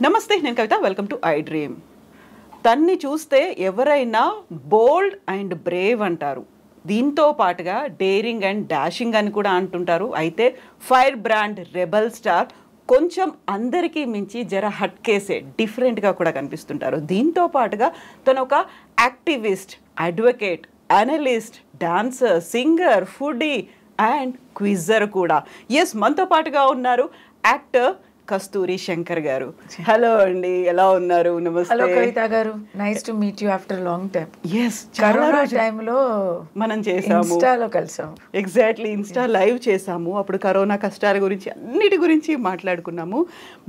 నమస్తే, నేను Kavitha. Welcome to I dream. తన్ని చూస్తే ఎవరైనా బోల్డ్ అండ్ బ్రేవ్ అంటారు. దీంతో పాటుగా డేరింగ్ అండ్ డాషింగ్ అని కూడా అంటుంటారు. అయితే ఫైర్ బ్రాండ్ రెబల్ స్టార్ కొంచెం అందరికీ మించి జర హట్ కేసే, డిఫరెంట్గా కూడా కనిపిస్తుంటారు. దీంతో పాటుగా తను ఒక activist, advocate, analyst, dancer, singer, foodie and quizzer కూడా. ఎస్, మనతో పాటుగా ఉన్నారు యాక్టర్ కస్తూరి శంకర్ గారు. హలో అండి, ఎలా ఉన్నారు? నమస్తే. హలో కవిత గారు, nice to meet you after long time. Yes, corona టైంలో మనం చేసాము, ఇన్స్టాలో కలిసాము. ఎగ్జాక్ట్లీ, ఇన్స్టా లైవ్ చేసాము. అప్పుడు కరోనా కష్టాల గురించి, అన్నిటి గురించి మాట్లాడుకున్నాము.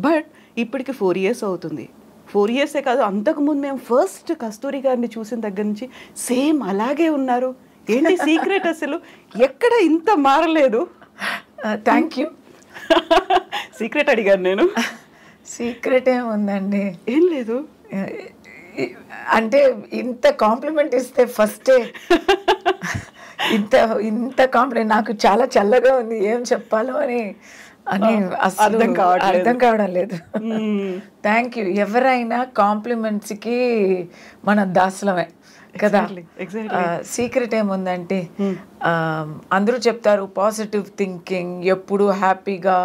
బట్ ఇప్పటికి 4 years అవుతుంది. 4 years కాదు, అంతకుముందు మేము ఫస్ట్ కస్తూరి గారిని చూసిన దగ్గర నుంచి సేమ్ అలాగే ఉన్నారు. ఏంటి సీక్రెట్? అసలు ఎక్కడ ఇంత మారలేదు. Thank you. సీక్రెట్ అడిగాను నేను. సీక్రెట్ ఏముందండి, ఏం లేదు. అంటే ఇంత కాంప్లిమెంట్ ఇస్తే ఫస్టే ఇంత కాంప్లిమెంట్ నాకు చాలా చల్లగా ఉంది, ఏం చెప్పాలో అని అసలు అర్థం కావడం లేదు. Thank you. ఎవరైనా కాంప్లిమెంట్స్కి మన దాసలమే కదా. సీక్రెట్ ఏముందంటే, అందరూ చెప్తారు పాజిటివ్ థింకింగ్, ఎప్పుడు హ్యాపీగా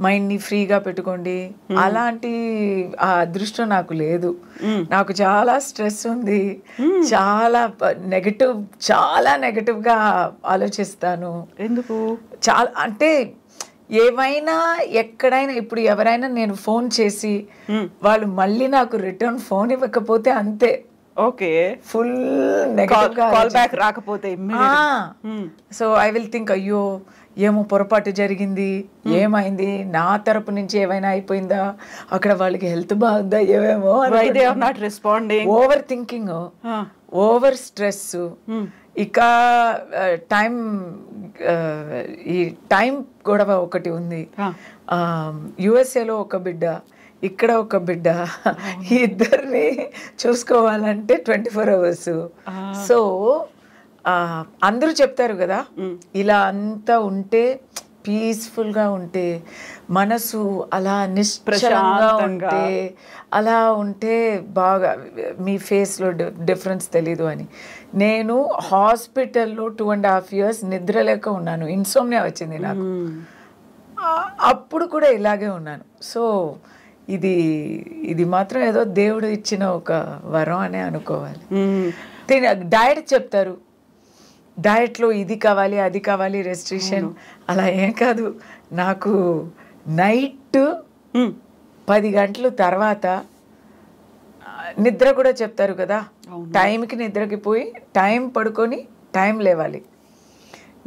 మైండ్ని ఫ్రీగా పెట్టుకోండి. అలాంటి ఆ అదృష్టం నాకు లేదు. నాకు చాలా స్ట్రెస్ ఉంది, చాలా నెగటివ్గా ఆలోచిస్తాను. ఎందుకు? చాలా అంటే ఏమైనా ఎక్కడైనా, ఇప్పుడు ఎవరైనా నేను ఫోన్ చేసి వాళ్ళు మళ్ళీ నాకు రిటర్న్ ఫోన్ ఇవ్వకపోతే అంతే, okay, full negative call back రాకపోతే సో ఐ విల్ థింక్, అయ్యో ఏమో పొరపాటు జరిగింది, ఏమైంది, నా తరపు నుంచి ఏమైనా అయిపోయిందా, అక్కడ వాళ్ళకి హెల్త్ బాగుందా, ఏమేమో not responding, over thinking, over stress. ఇక ఈ టైం గొడవ ఒకటి ఉంది. యుఎస్ఏలో ఒక బిడ్డ, ఇక్కడ ఒక బిడ్డ, ఇద్దరిని చూసుకోవాలంటే 24 hours. సో అందరూ చెప్తారు కదా, ఇలా అంతా ఉంటే, పీస్ఫుల్గా ఉంటే, మనసు అలా నిశ్చలంగా ఉంటే, అలా ఉంటే బాగా మీ ఫేస్లో డిఫరెన్స్ తెలీదు అని. నేను హాస్పిటల్లో 2.5 years నిద్రలేక ఉన్నాను. ఇన్సోమ్నియా వచ్చింది నాకు. అప్పుడు కూడా ఇలాగే ఉన్నాను. సో ఇది మాత్రం ఏదో దేవుడు ఇచ్చిన ఒక వరం అనే అనుకోవాలి. డయట్ చెప్తారు, డయట్లో ఇది కావాలి, అది కావాలి, రెస్ట్రిక్షన్, అలా ఏం కాదు. నాకు నైట్ 10 గంటల తర్వాత నిద్ర కూడా చెప్తారు కదా, టైంకి నిద్రకి పోయి టైం పడుకొని టైం లేవాలి.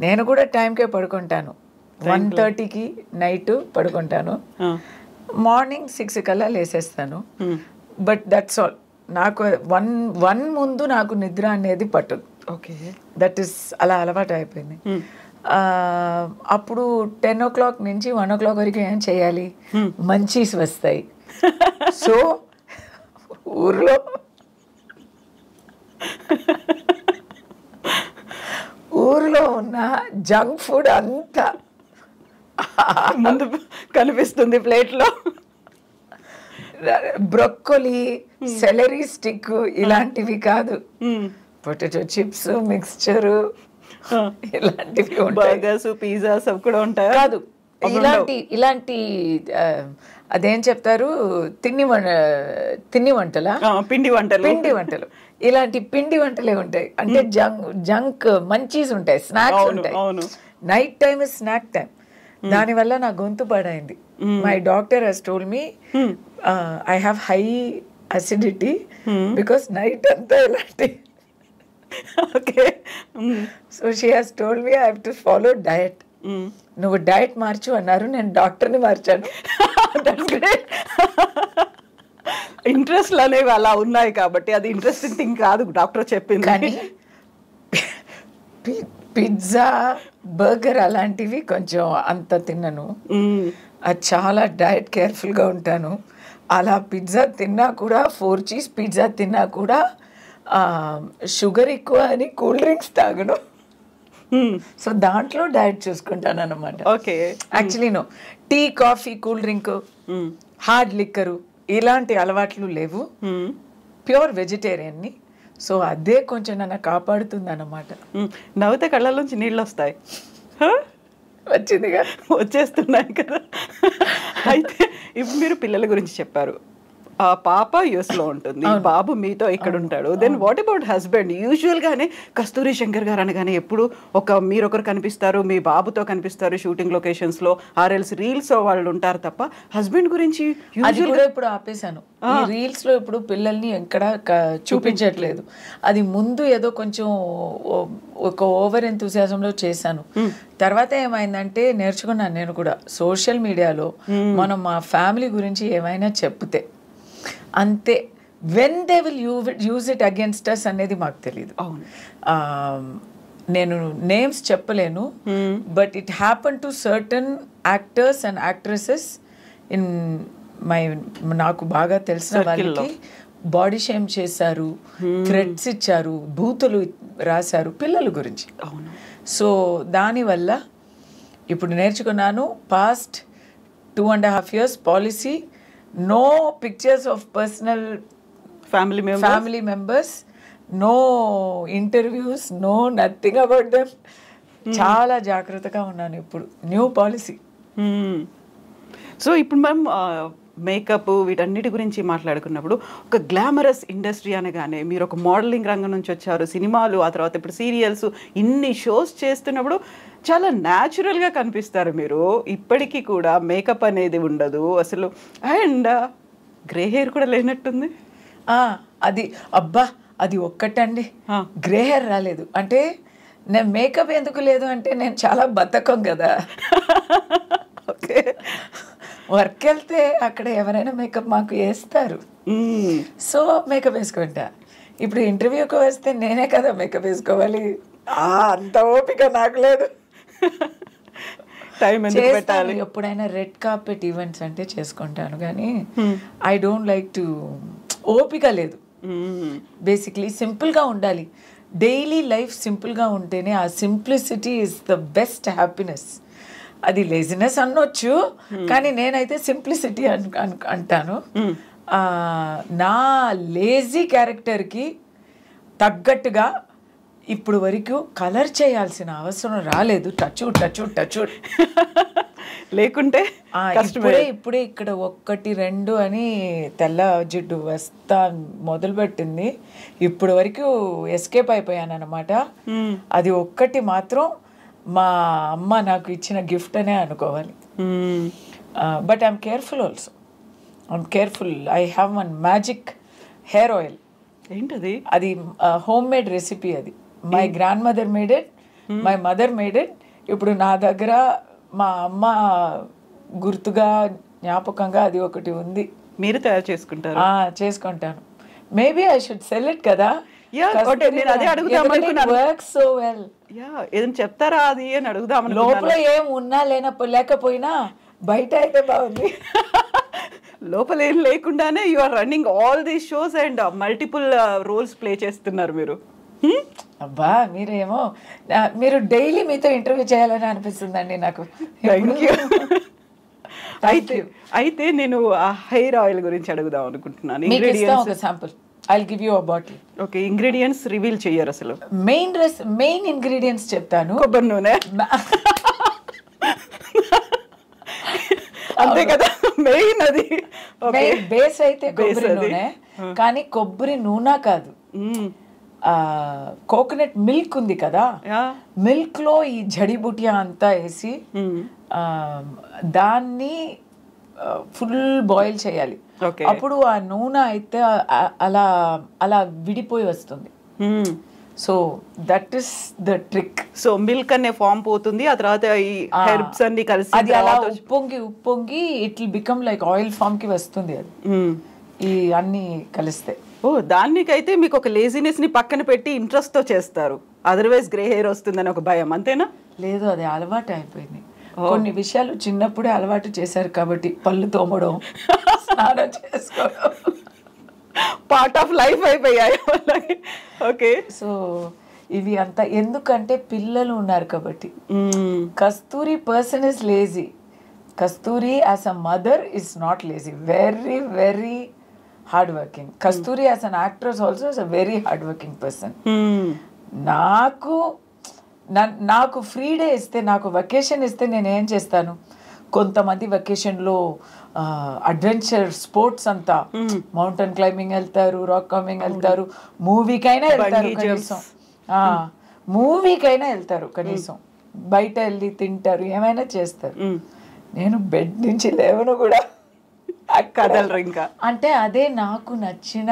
నేను కూడా టైంకే పడుకుంటాను. 1:30కి నైట్ పడుకుంటాను, మార్నింగ్ 6 కల్లా లేసేస్తాను. But that's all. నాకు 1 ముందు నాకు నిద్ర అనేది పట్టదు. ఓకే, దట్ ఈస్ అలా అలవాటు అయిపోయింది. అప్పుడు 10 o'clock నుంచి 1 o'clock వరకు ఏం చేయాలి, మంచీస్ వస్తాయి. సో ఊర్లో ఉన్న జంక్ ఫుడ్ అంతా ముందు కనిపిస్తుంది ప్లేట్లో. బ్రొక్కోలీ, సెలరీ స్టిక్ ఇలాంటివి కాదు, పొటాటో చిప్స్, మిక్స్చరు ఇలాంటివి, బర్గర్స్, పిజ్జాస్ అవి కూడా ఉంటాయి కాదు. ఇలాంటి అదేం చెప్తారు, పిండి వంటలు, ఇలాంటి పిండి వంటలే ఉంటాయి. అంటే జంక్ మంచీస్ ఉంటాయి, స్నాక్స్ ఉంటాయి. Night time is snack time. దానివల్ల నా గొంతు పాడైంది. My doctor he's told me I have high acidity because night అంతా ఇలాంటి. Okay, so she has told me I have to follow diet. నువ్వు డయట్ మార్చు అన్నారు, నేను డాక్టర్ని మార్చాను. ఇంట్రెస్ట్లు అనేవి అలా ఉన్నాయి కాబట్టి అది ఇంట్రెస్టింగ్ థింగ్ కాదు, డాక్టర్ చెప్పింది. కానీ పిజ్జా, బర్గర్ అలాంటివి కొంచెం అంత తిన్నాను. అది చాలా డయట్ కేర్ఫుల్గా ఉంటాను. అలా పిజ్జా తిన్నా కూడా, 4 cheese పిజ్జా తిన్నా కూడా షుగర్ ఎక్కువ అని కూల్ డ్రింక్స్ తాగను. సో దాంట్లో డైట్ చూసుకుంటాను అనమాట. Okay. Actually no, tea, coffee, cool drink, hard liquor ఇలాంటి అలవాట్లు లేవు. ప్యూర్ వెజిటేరియన్ని. సో అదే కొంచెం నన్ను కాపాడుతుంది అన్నమాట. నవ్వుతే కళ్ళలోంచి నీళ్ళు వస్తాయి. వచ్చిందిగా, వచ్చేస్తున్నాయి కదా. అయితే ఇప్పుడు మీరు పిల్లల గురించి చెప్పారు. ఆ పాప యుఎస్లో ఉంటుంది, బాబు మీతో ఇక్కడ ఉంటాడు. Then what about husband? యూజువల్గానే కస్తూరి శంకర్ గారు అనగానే ఎప్పుడు మీరొకరు కనిపిస్తారు, మీ బాబుతో కనిపిస్తారు షూటింగ్ లొకేషన్స్లో, ఆర్ఎల్స్ రీల్స్ వాళ్ళు ఉంటారు తప్ప హస్బెండ్ గురించి అది కూడా ఇప్పుడు ఆపేశాను. ఈ రీల్స్ లో ఇప్పుడు పిల్లల్ని ఎక్కడ చూపించట్లేదు. అది ముందు ఏదో కొంచెం ఒక ఓవర్ ఎంతూసియాజంలో చేశాను. తర్వాత ఏమైందంటే నేర్చుకున్నాను నేను కూడా, సోషల్ మీడియాలో మనం మా ఫ్యామిలీ గురించి ఏమైనా చెప్తే అంతే, when they will use it against us అనేది మాకు తెలియదు. నేను నేమ్స్ చెప్పలేను, but it happen to certain actors and actresses in నాకు బాగా తెలిసిన వాళ్ళకి బాడీ షేమ్ చేశారు, థ్రెట్స్ ఇచ్చారు, బూతులు రాశారు పిల్లల గురించి. సో దానివల్ల ఇప్పుడు నేర్చుకున్నాను, past 2.5 years policy, no pictures of personal family members, no interviews, no nothing about them. చాలా జాగ్రత్తగా ఉన్నాను ఇప్పుడు, న్యూ పాలసీ. సో ఇప్పుడు మనం మేకప్ వీటన్నిటి గురించి మాట్లాడుకున్నప్పుడు, ఒక గ్లామరస్ ఇండస్ట్రీ అనగానే మీరు ఒక మోడలింగ్ రంగం నుంచి వచ్చారు, సినిమాలు, ఆ తర్వాత ఇప్పుడు సీరియల్స్, ఇన్ని షోస్ చేస్తున్నప్పుడు చాలా న్యాచురల్గా కనిపిస్తారు మీరు. ఇప్పటికీ కూడా మేకప్ అనేది ఉండదు అసలు, అండ్ గ్రే హెయిర్ కూడా లేనట్టుంది. అది అబ్బా, అది ఒక్కటండి, గ్రే హెయిర్ రాలేదు అంటే. నేను మేకప్ ఎందుకు లేదు అంటే నేను చాలా బద్ధకం కదా. ఓకే. వర్క్ వెళ్తే అక్కడ ఎవరైనా మేకప్ మాకు వేస్తారు, సో మేకప్ వేసుకుంటా. ఇప్పుడు ఇంటర్వ్యూకి వస్తే నేనే కదా మేకప్ వేసుకోవాలి, అంత ఓపిక నాకు లేదు. టైం ఎందుకు పెట్టాలి? ఎప్పుడైనా రెడ్ కార్పెట్ ఈవెంట్స్ అంటే చేసుకుంటాను, కానీ ఐ డోంట్ లైక్ టు, ఓపిక లేదు. బేసిక్లీ సింపుల్గా ఉండాలి. డైలీ లైఫ్ సింపుల్గా ఉంటేనే ఆ simplicity is the best happiness. అది లేజినెస్ అనొచ్చు, కానీ నేనైతే సింప్లిసిటీ అంటాను. నా లేజీ క్యారెక్టర్కి తగ్గట్టుగా ఇప్పుడు వరకు కలర్ చేయాల్సిన అవసరం రాలేదు. టచ్ లేకుంటే ఇప్పుడే ఇక్కడ 1, 2 అని తెల్ల జిడ్డు వస్తా మొదలుపెట్టింది. ఇప్పుడు వరకు ఎస్కేప్ అయిపోయాను అనమాట. అది ఒక్కటి మాత్రం మా అమ్మ నాకు ఇచ్చిన గిఫ్ట్ అనే అనుకోవాలి. But I'm careful also. I have one magic hair oil. ఏంటది? అది హోమ్ మేడ్ రెసిపీ. అది my grand mother made it, my mother made it. ఇప్పుడు నా దగ్గర మా అమ్మ గుర్తుగా, జ్ఞాపకంగా అది ఒకటి ఉంది. మీరు తయారు చేసుకుంటారు? చేసుకుంటాను. Maybe I should sell it కదా. అదే అడుగుదామనుకున్నాను. Works so well. ఏదైనా చెప్తారా అది అని అడుగుదామని. లోపల ఏం ఉన్నా లేకపోయినా బయట అయితే బాగుంది. లోపల ఏం లేకుండానే you are running all these shows and multiple roles play చేస్తున్నారు మీరు. అబ్బా, మీరు డైలీ మీతో ఇంటర్వ్యూ చేయాలని అనిపిస్తుందండి నాకు. అయితే నేను ఆ హెయిర్ ఆయిల్ గురించి అడుగుదాం అనుకుంటున్నాను. ఒక sample I'll give you a bottle. Okay. Ingredients reveal చెయ్యరు అసలు? మెయిన్ ఇంగ్రీడియంట్స్ చెప్తాను. కొబ్బరి నూనె అంతే కదా మెయిన్, అది బేస్ అయితే కొబ్బరి నూనె. కానీ కొబ్బరి నూనె కాదు, కోకోనట్ మిల్క్ ఉంది కదా, మిల్క్ లో ఈ జడీబుటియా అంతా వేసి దాన్ని ఫుల్ బాయిల్ చేయాలి. అప్పుడు ఆ నూనె అయితే అలా అలా విడిపోయి వస్తుంది. So that is the trick. So milk అనే ఫామ్ పోతుంది, ఆ తర్వాత ఈ హెర్బ్స్ అన్ని కలిసి అది అలా ఉప్పొంగి it will become like oil foam కి వస్తుంది అది, ఈ అన్ని కలిస్తే. దానికైతే మీకు ఒక లేజినెస్ ని పక్కన పెట్టి ఇంట్రెస్ట్ తో చేస్తారు, అదర్వైజ్ గ్రే హెయిర్ వస్తుందని ఒక భయం, అంతేనా? లేదు, అది అలవాటు అయిపోయింది. కొన్ని విషయాలు చిన్నప్పుడే అలవాటు చేశారు కాబట్టి, పళ్ళు తోమడం, స్నానం చేసుకోవడం పార్ట్ ఆఫ్ లైఫ్ అయిపోయాయి. ఓకే. సో ఇవి అంతా ఎందుకంటే పిల్లలు ఉన్నారు కాబట్టి. Kasthuri person is lazy. Kasthuri as a mother is not lazy, very very hard working. Kasthuri as an actress also is a very hard working person. నాకు ఫ్రీ డే ఇస్తే, నాకు వెకేషన్ ఇస్తే నేను ఏం చేస్తాను, కొంతమంది వెకేషన్లో అడ్వెంచర్ స్పోర్ట్స్ అంతా మౌంటైన్ క్లైంబింగ్ వెళ్తారు, రాక్ క్లైంబింగ్ వెళ్తారు, మూవీకైనా వెళ్తారు కనీసం, మూవీకైనా వెళ్తారు కనీసం, బయట వెళ్ళి తింటారు, ఏమైనా చేస్తారు. నేను బెడ్ నుంచి లేవను కూడా కదలరు ఇంకా. అంటే అదే నాకు నచ్చిన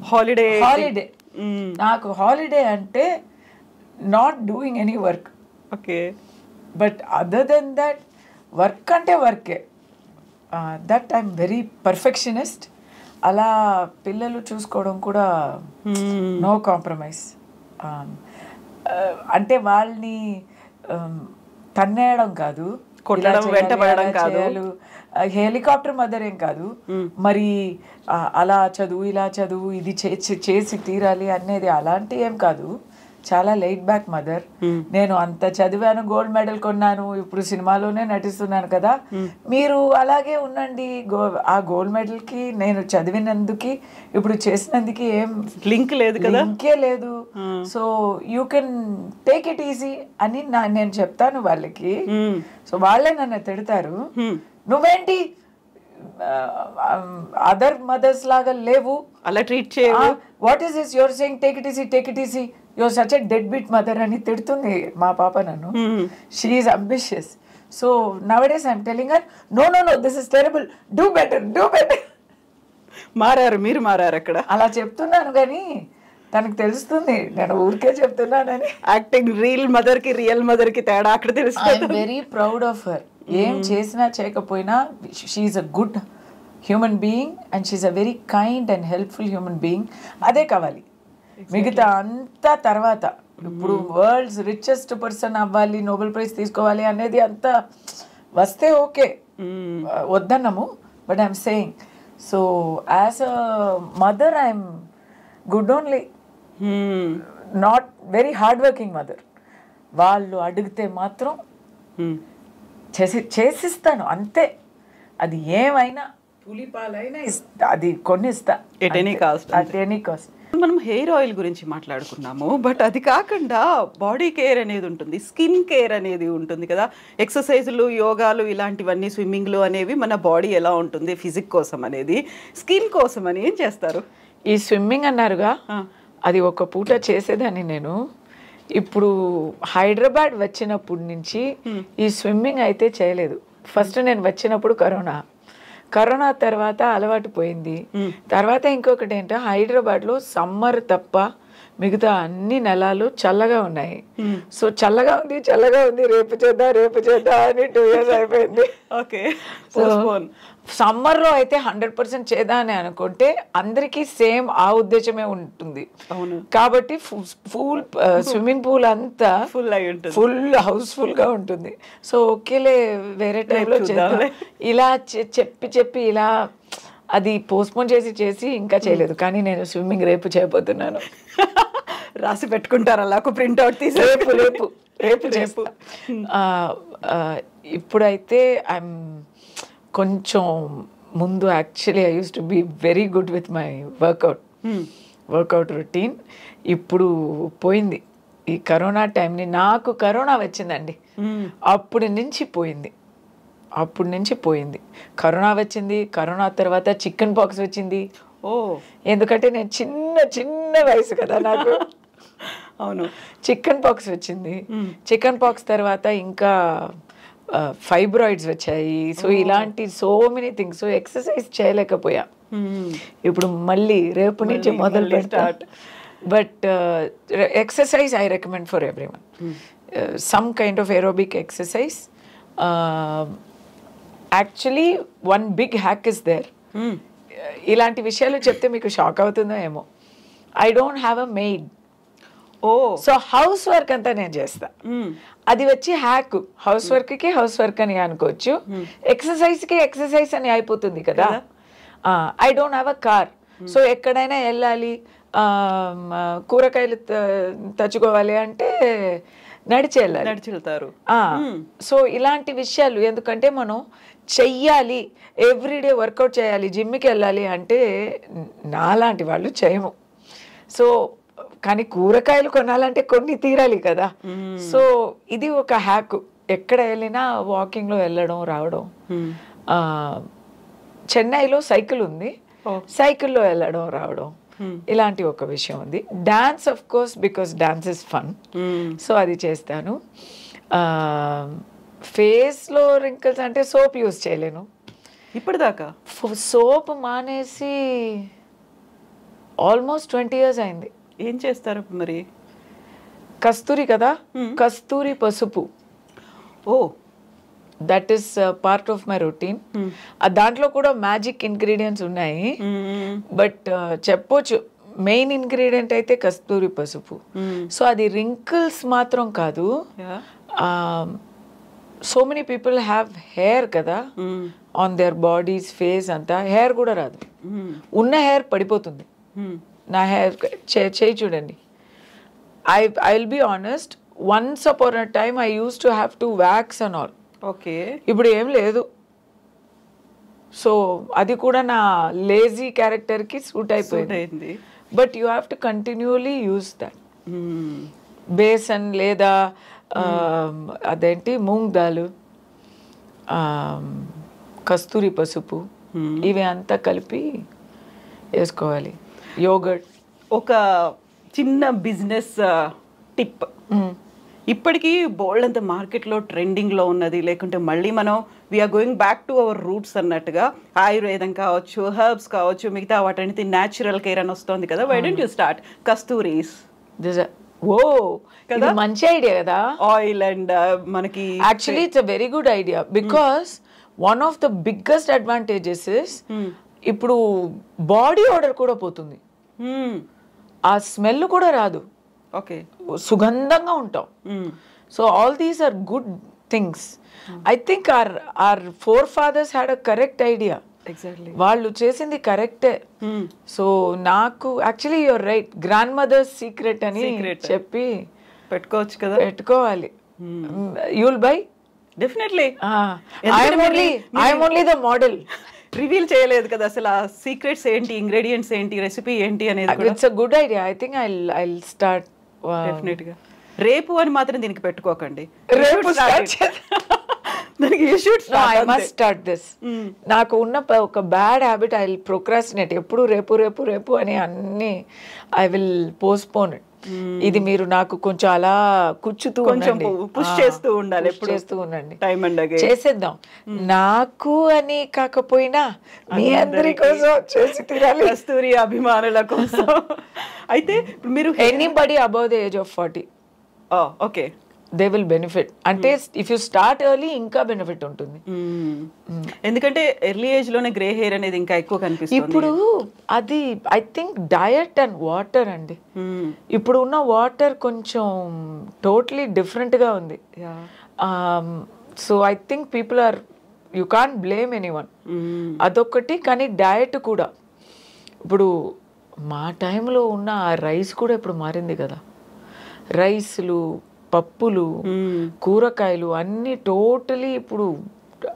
హాలిడే. నాకు హాలిడే అంటే not doing any work. Okay. But other than that work అంటే వర్కే. That I'm very perfectionist. అలా పిల్లలు చూసుకోవడం కూడా నో కాంప్రమైజ్. అంటే వాళ్ళని తన్నేయడం కాదు, కొట్టడం, వెంటపడడం కాదు, హెలికాప్టర్ మదర్ ఏం కాదు, మరి అలా చదువు ఇలా చదువు ఇది చేసి తీరాలి అనేది అలాంటి ఏం కాదు. చాలా లైట్ బ్యాక్ మదర్. నేను అంత చదివాను, గోల్డ్ మెడల్ కొన్నాను, ఇప్పుడు సినిమాలోనే నటిస్తున్నాను కదా, మీరు అలాగే ఉండండి. ఆ గోల్డ్ మెడల్ కి నేను చదివినందుకు ఇప్పుడు చేసినందుకు ఏం లింక్ లేదు కదా, లింకే లేదు. So you can take it easy అని నేను చెప్తాను వాళ్ళకి. సో వాళ్ళే నన్ను తిడతారు, నువ్వేంటి అదర్ మదర్స్ లాగా లేవు, అలా ట్రీట్ చేయవు, what is this your saying take it easy, take it easy, your such a deadbeat mother అని తిడుతుంది మా పాప నన్ను. She is ambitious. So nowadays I'm telling her, no no no this is terrible, do better, do better. మీరు మారారు అక్కడ. అలా చెప్తున్నాను కానీ తనకు తెలుస్తుంది నేను ఊరికే చెప్తున్నానని. యాక్టింగ్ రియల్ మదర్ కి రియల్ మదర్ కి తేడా అక్కడ తెలుస్తుంది. I'm very proud of her. ఏం చేసినా చేయకపోయినా she is a good human being and she is a very kind and helpful human being. అదే కావాలి, మిగతా అంతా తర్వాత. ఇప్పుడు వరల్డ్స్ రిచెస్ట్ పర్సన్ అవ్వాలి, నోబెల్ ప్రైజ్ తీసుకోవాలి అనేది అంతా వస్తే ఓకే, వద్దన్నాము. But I'm saying, so as a mother I'm good only, not very hard working mother. వాళ్ళు అడిగితే మాత్రం చేసిస్తాను అంతే. అది ఏమైనా పులిపాలైనా అది కొన్నిస్తా, at any cost. At any cost. మనం హెయిర్ ఆయిల్ గురించి మాట్లాడుకున్నాము, బట్ అది కాకుండా బాడీ కేర్ అనేది ఉంటుంది, స్కిన్ కేర్ అనేది ఉంటుంది కదా. ఎక్సర్సైజులు, యోగాలు, ఇలాంటివన్నీ, స్విమ్మింగ్లు అనేవి మన బాడీ ఎలా ఉంటుంది ఫిజిక్ కోసం అనేది, స్కిన్ కోసం అని ఏం చేస్తారు? ఈ స్విమ్మింగ్ అన్నారుగా, అది ఒక పూట చేసేదాన్ని నేను. ఇప్పుడు హైదరాబాద్ వచ్చినప్పటి నుంచి ఈ స్విమ్మింగ్ అయితే చేయలేదు. ఫస్ట్ నేను వచ్చినప్పుడు కరోనా తర్వాత అలవాటు పోయింది. తర్వాత ఇంకొకటి ఏంటో, హైదరాబాద్లో సమ్మర్ తప్ప మిగతా అన్ని నెలలు చల్లగా ఉన్నాయి. సో చల్లగా ఉంది, రేపు చేద్దాం అని 2 years అయిపోయింది. ఓకే. సో సమ్మర్లో అయితే 100% చేద్దామని అనుకుంటే అందరికీ సేమ్ ఆ ఉద్దేశమే ఉంటుంది. కాబట్టి ఫుల్ స్విమ్మింగ్ పూల్ అంతా ఫుల్ హౌస్ఫుల్ గా ఉంటుంది. సో ఓకేలే వేరే టైంలో చేద్దాం ఇలా చెప్పి ఇలా అది పోస్ట్పోన్ చేసి ఇంకా చేయలేదు. కానీ నేను స్విమ్మింగ్ రేపు చేయబోతున్నాను. రాసి పెట్టుకుంటారు అలా, ఒక ప్రింట్అవుట్ తీసి రేపు చేస్తా. ఇప్పుడైతే ఐఎమ్ కొంచెం ముందు actually I use to be very good with my workout routine. ఇప్పుడు పోయింది ఈ కరోనా టైంని. నాకు కరోనా వచ్చిందండి, అప్పటి నుంచి పోయింది. కరోనా వచ్చింది, కరోనా తర్వాత చికెన్ పాక్స్ వచ్చింది. ఎందుకంటే నేను చిన్న వయసు కదా నాకు. అవును, చికెన్ పాక్స్ వచ్చింది. చికెన్ పాక్స్ తర్వాత ఇంకా ఫైబ్రాయిడ్స్ వచ్చాయి. సో ఇలాంటి so many things. So exercise చేయలేకపోయా. ఇప్పుడు మళ్ళీ రేపు నుంచి మొదలు పెడతా. But exercise I recommend for everyone. Some kind of aerobic exercise. Actually one big hack is there. ఇలాంటి విషయాలు చెప్తే మీకు షాక్ అవుతుందో ఏమో. I don't have a maid. So house work అంతా నేను చేస్తా. అది వచ్చి హ్యాక్. హౌస్ వర్క్ అని అనుకోవచ్చు, ఎక్సర్సైజ్కి ఎక్సర్సైజ్ అని అయిపోతుంది కదా. I don't have a car. So ఎక్కడైనా వెళ్ళాలి, కూరగాయలు తెచ్చుకోవాలి అంటే నడిచి వెళ్తారు. సో ఇలాంటి విషయాలు ఎందుకంటే మనం చెయ్యాలి, ఎవ్రీడే వర్కౌట్ చేయాలి, జిమ్కి వెళ్ళాలి అంటే నాలాంటి వాళ్ళు చేయము. సో కానీ కూరగాయలు కొనాలంటే కొన్ని తీరాలి కదా. సో ఇది ఒక హ్యాక్. ఎక్కడ వెళ్ళినా వాకింగ్లో వెళ్ళడం రావడం. చెన్నైలో సైకిల్ ఉంది, సైకిల్లో వెళ్ళడం రావడం ఇలాంటి ఒక విషయం ఉంది. Dance of course because dance is fun, so అది చేస్తాను. ఫేస్లో రింకిల్స్ అంటే సోప్ యూజ్ చేయలేను ఇప్పటిదాకా. సోప్ మానేసి ఆల్మోస్ట్ 20 years అయింది. ఏం చేస్తారు మరి? కస్తూరి కదా, కస్తూరి పసుపు, that is part of my routine. దాంట్లో కూడా మ్యాజిక్ ఇంగ్రీడియంట్స్ ఉన్నాయి, బట్ చెప్పొచ్చు మెయిన్ ఇంగ్రీడియంట్ అయితే కస్తూరి పసుపు. సో అది రింకిల్స్ మాత్రం కాదు, so many people have hair కదా ఆన్ దేర్ బాడీస్, ఫేస్ అంతా, హెయిర్ కూడా రాదు, ఉన్న హెయిర్ పడిపోతుంది. నా హెయిర్ చేయి చూడండి. I will be honest, once upon a time I use to have to wax and all. Okay, ఇప్పుడు ఏం లేదు. సో అది కూడా నా లేజీ క్యారెక్టర్కి సూట్ అయిపోయింది. But you have to continuously use that. బేసన్ లేదా అదేంటి మూంగ్ దాల్, కస్తూరి పసుపు, ఇవి అంతా కలిపి వేసుకోవాలి. యోగర్ట్. ఒక చిన్న బిజినెస్ టిప్, ఇప్పటికీ బోల్డ్ అంత మార్కెట్లో ట్రెండింగ్లో ఉన్నది, లేకుంటే మళ్ళీ మనం we're going back to our roots అన్నట్టుగా ఆయుర్వేదం కావచ్చు, హెర్బ్స్ కావచ్చు, మిగతా వాటి న్యాచురల్ కేర్ అని వస్తుంది కదా. వై డోంట్ యూ స్టార్ట్ కస్తూరీస్? ఓ కదా, మంచి ఐడియా కదా. ఆయిల్ అండ్ మనకి actually it's a very good idea, because one of the biggest advantages is ఇప్పుడు బాడీ ఆర్డర్ కూడా పోతుంది, ఆ స్మెల్ కూడా రాదు, ఓకే, సుగంధంగా ఉంటాం. So all these are good things. I think our forefathers had a correct idea. Exactly, వాళ్ళు చేసింది కరెక్టే. సో నాకు actually your right, grandmother's secret అని చెప్పి పెట్టుకోవచ్చు కదా, పెట్టుకోవాలి. You will buy definitely. I'm only the model. Reveal చేయలేదు కదా అసలు ఆ సీక్రెట్స్ ఏంటి, ఇంగ్రీడియంట్స్ ఏంటి, రెసిపీ ఏంటి అనేది. It's a good idea. I think I start definite గా. రేపు అని మాత్రం దీనికి పెట్టుకోకండి, రేపు స్టార్ట్ దిస్. నాకు ఉన్న ఒక bad habit, I will procrastinate. ఎప్పుడు రేపు రేపు రేపు అని అన్ని ఐ విల్ పోస్ట్పోన్ ఇట్. ఇది మీరు నాకు కొంచెం అలా కూర్చుతూ పుష్ చేస్తూ ఉండాలి, ఎప్పుడు చేస్తూ ఉండండి. టైం అండ్ చేసేద్దాం. నాకు అని కాకపోయినా మీ అందరి కోసం చేసి తీరాలి, కస్తూరి అభిమానుల కోసం. అయితే మీరు anybody above the age of 40, okay, they will benefit. అంటే ఇఫ్ యూ స్టార్ట్ ఎర్లీ ఇంకా బెనిఫిట్ ఉంటుంది. ఎందుకంటే ఎర్లీ ఏజ్ లోనే గ్రే హెయిర్ అనేది ఇంకా ఎక్కువ కనిపిస్తుంది. ఇప్పుడు అది I think diet and water అండి. ఇప్పుడు ఉన్న వాటర్ కొంచెం టోటలీ డిఫరెంట్ గా ఉంది. So I think people are, you can't blame anyone. అదొకటి. కానీ డయట్ కూడా ఇప్పుడు మా టైంలో ఉన్న ఆ రైస్ కూడా ఇప్పుడు మారింది కదా. రైస్లు, పప్పులు, కూరగాయలు అన్నీ టోటలీ ఇప్పుడు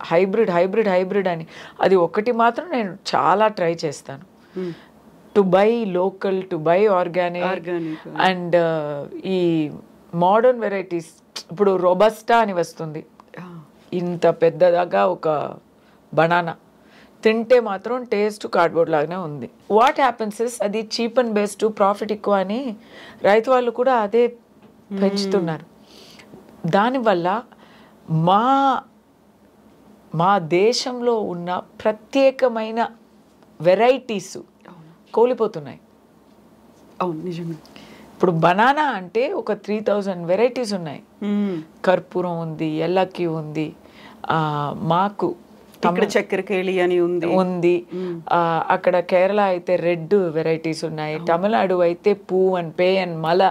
హైబ్రిడ్ హైబ్రిడ్ హైబ్రిడ్ అని. అది ఒకటి మాత్రం నేను చాలా ట్రై చేస్తాను, to buy local, to buy organic. And ఈ మోడర్న్ వెరైటీస్, ఇప్పుడు రోబస్టా అని వస్తుంది, ఇంత పెద్దదాగా ఒక బనానా, తింటే మాత్రం టేస్ట్ కార్డ్బోర్డ్ లాగానే ఉంది. వాట్ హ్యాపెన్స్ ఇస్, అది చీప్ అండ్ బెస్ట్, ప్రాఫిట్ ఎక్కువ అని రైతు వాళ్ళు కూడా అదే పెంచుతున్నారు. దానివల్ల మా దేశంలో ఉన్న ప్రత్యేకమైన వెరైటీస్ కోల్పోతున్నాయి. అవును, నిజమే. ఇప్పుడు బనానా అంటే ఒక 3000 వెరైటీస్ ఉన్నాయి. కర్పూరం ఉంది, ఎల్లకి ఉంది, మాకు చక్కెరకేళి అని ఉంది. అక్కడ కేరళ అయితే రెడ్ వెరైటీస్ ఉన్నాయి, తమిళనాడు అయితే పూ అండ్ పే అండ్ మల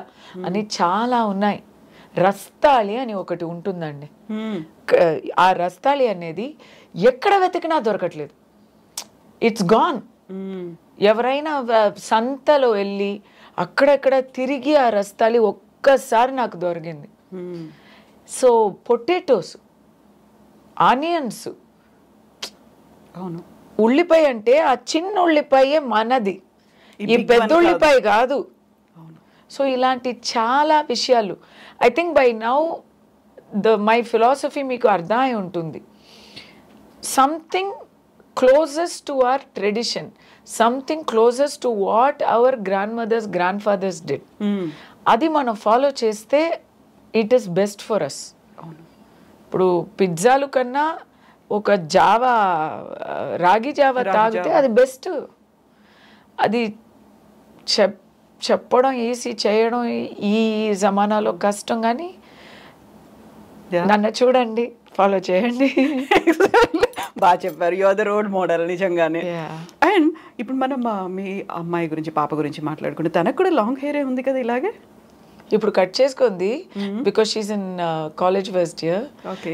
అని చాలా ఉన్నాయి. రస్తాళి అని ఒకటి ఉంటుందండి. ఆ రస్తాళి అనేది ఎక్కడ వెతికినా దొరకట్లేదు, ఇట్స్ గాన్. ఎవరైనా సంతలో వెళ్ళి అక్కడక్కడ తిరిగి ఆ రస్తాలి ఒక్కసారి నాకు దొరికింది. సో పొటాటోస్, ఆనియన్స్, అవును, ఉల్లిపాయ అంటే ఆ చిన్న ఉల్లిపాయే మనది, ఈ పెద్ద ఉల్లిపాయ కాదు. సో ఇలాంటి చాలా విషయాలు I think by now my philosophy మీకు అర్థమై ఉంటుంది. Something closest to our tradition, something closest to what our grandmothers grandfathers did, అది మనం ఫాలో చేస్తే it is best for us. ఇప్పుడు పిజ్జాలు కన్నా ఒక జావా, రాగి జావా తాగితే అది బెస్ట్. అది చెప్పడం ఈజీ, చేయడం ఈ జమానాలో కష్టం. కానీ నన్ను చూడండి, ఫాలో చేయండి. బాగా చెప్పారు, you are the role model నిజంగానే. అండ్ ఇప్పుడు మనం మీ అమ్మాయి గురించి, పాప గురించి మాట్లాడుకుంటే తనకు కూడా లాంగ్ హెయిరే ఉంది కదా ఇలాగే? ఇప్పుడు కట్ చేసుకుంది, because she's in college first year.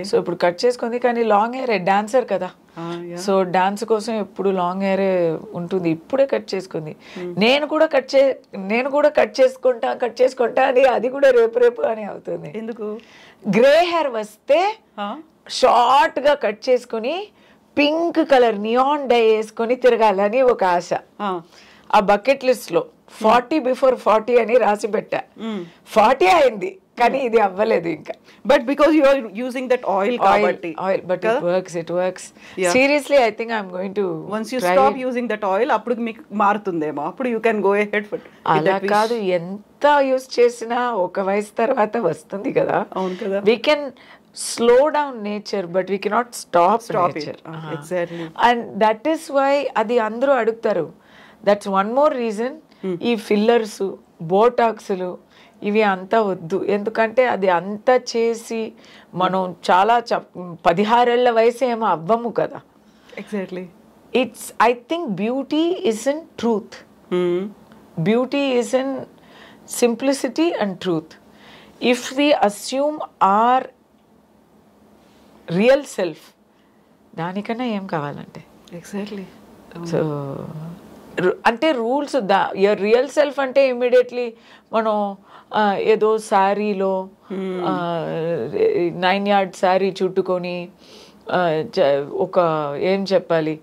So ఇప్పుడు కట్ చేసుకుంది, కానీ లాంగ్ హెయిర్, డాన్సర్ కదా, సో డాన్స్ కోసం ఎప్పుడు లాంగ్ హెయిరే ఉంటుంది. ఇప్పుడే కట్ చేసుకుంది. నేను కూడా కట్ చేసుకుంటా అని, అది కూడా రేపు అని అవుతుంది. ఎందుకు? గ్రే హెయిర్ వస్తే షార్ట్ గా కట్ చేసుకుని పింక్ కలర్ నియాన్ డై వేసుకొని తిరగాలని ఒక ఆశ. ఆ బకెట్ లిస్ట్ లో 40 బిఫోర్ 40 అని రాసి పెట్టా. 40 అయింది, కానీ ఇది అవ్వలేదు ఇంకా. But because you are using that oil కాబట్టి. Oil, but it works seriously. I think I'm going to once you stop using that oil, అప్పుడు మీకు మారుతుందేమో, అప్పుడు you can go ahead for. అలా కాదు, ఎంత యూజ్ చేసినా ఒక వయసు తర్వాత వస్తుంది కదా. అవును కదా. We can slow down nature, but we cannot stop nature. Exactly. And that is why adi andru adugtaru. That's one more reason ee fillers, botox lu ivi anta oddu. Endukante adi anta chesi manam chaala 16 ఏళ్ల వయసు ఏమో అవ్వము కదా. Exactly. It's, I think beauty is in truth. Beauty is in simplicity and truth. If we assume our real self, దానికన్నా ఏం కావాలంటే. Exactly. So అంటే rules, your real self అంటే immediately మనం ఏదో శారీలో 9 యార్డ్ శారీ చుట్టుకొని ఒక ఏం చెప్పాలి,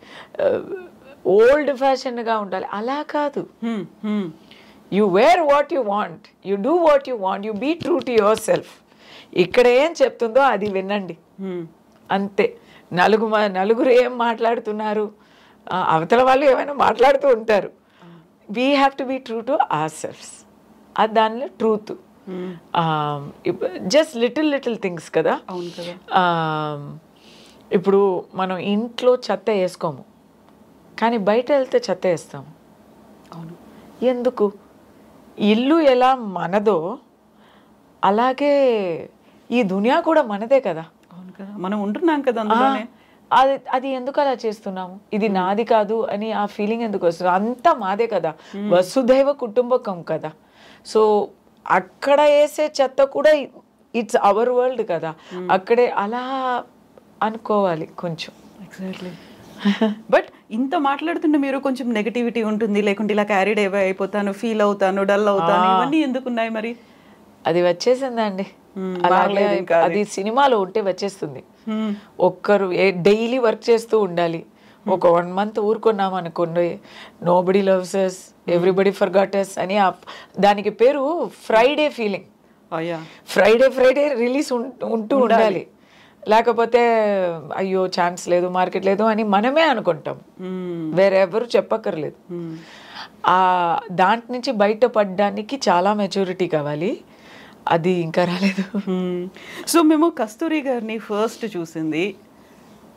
ఓల్డ్ ఫ్యాషన్గా ఉండాలి, అలా కాదు. You wear what you want, you do what you want, you be true to yourself. ఇక్కడ ఏం చెప్తుందో అది వినండి అంతే. నలుగురు ఏం మాట్లాడుతున్నారు, అవతల వాళ్ళు ఏమైనా మాట్లాడుతూ ఉంటారు. We have to be true to our selves. అది దానిలో ట్రూత్. జస్ట్ లిటిల్ థింగ్స్ కదా. ఇప్పుడు మనం ఇంట్లో చెత్త వేసుకోము, కానీ బయట వెళ్తే చెత్త వేస్తాము. ఎందుకు? ఇల్లు ఎలా మనదో అలాగే ఈ దునియా కూడా మనదే కదా. మనం ఉంటున్నాం కదా అందులోనే. అది ఎందుకు అలా చేస్తున్నాము? ఇది నాది కాదు అని ఆ ఫీలింగ్ ఎందుకు వస్తుంది? అంతా మాదే కదా, వసుధైవ కుటుంబకం కదా. సో అక్కడ వేసే చెత్త కూడా ఇట్స్ అవర్ వరల్డ్ కదా, అక్కడే అలా అనుకోవాలి కొంచెం. ఎగ్జాక్ట్లీ. బట్ ఇంత మాట్లాడుతుంటే మీరు కొంచెం నెగటివిటీ ఉంటుంది, లేకుంటే ఇలా క్యారీడ్ ఏవో అయిపోతాను, ఫీల్ అవుతాను, డల్ అవుతాను, ఇవన్నీ ఎందుకున్నాయి మరి? అది వచ్చేసిందండి. అలాగే అది సినిమాలో ఉంటే వచ్చేస్తుంది. ఒక్కరు డైలీ వర్క్ చేస్తూ ఉండాలి. ఒక 1 month ఊరుకున్నాం అనుకోండి, nobody loves us, everybody forgot us అని దానికి పేరు ఫ్రైడే ఫీలింగ్. ఫ్రైడే రిలీజ్ ఉంటూ ఉండాలి. లేకపోతే అయ్యో ఛాన్స్ లేదు, మార్కెట్ లేదు అని మనమే అనుకుంటాం, వేరెవరు చెప్పక్కర్లేదు. దాంట్ నుంచి బయటపడడానికి చాలా మెచ్యూరిటీ కావాలి. అది ఇంకా రాలేదు. సో మేము కస్తూరి గారిని ఫస్ట్ చూసింది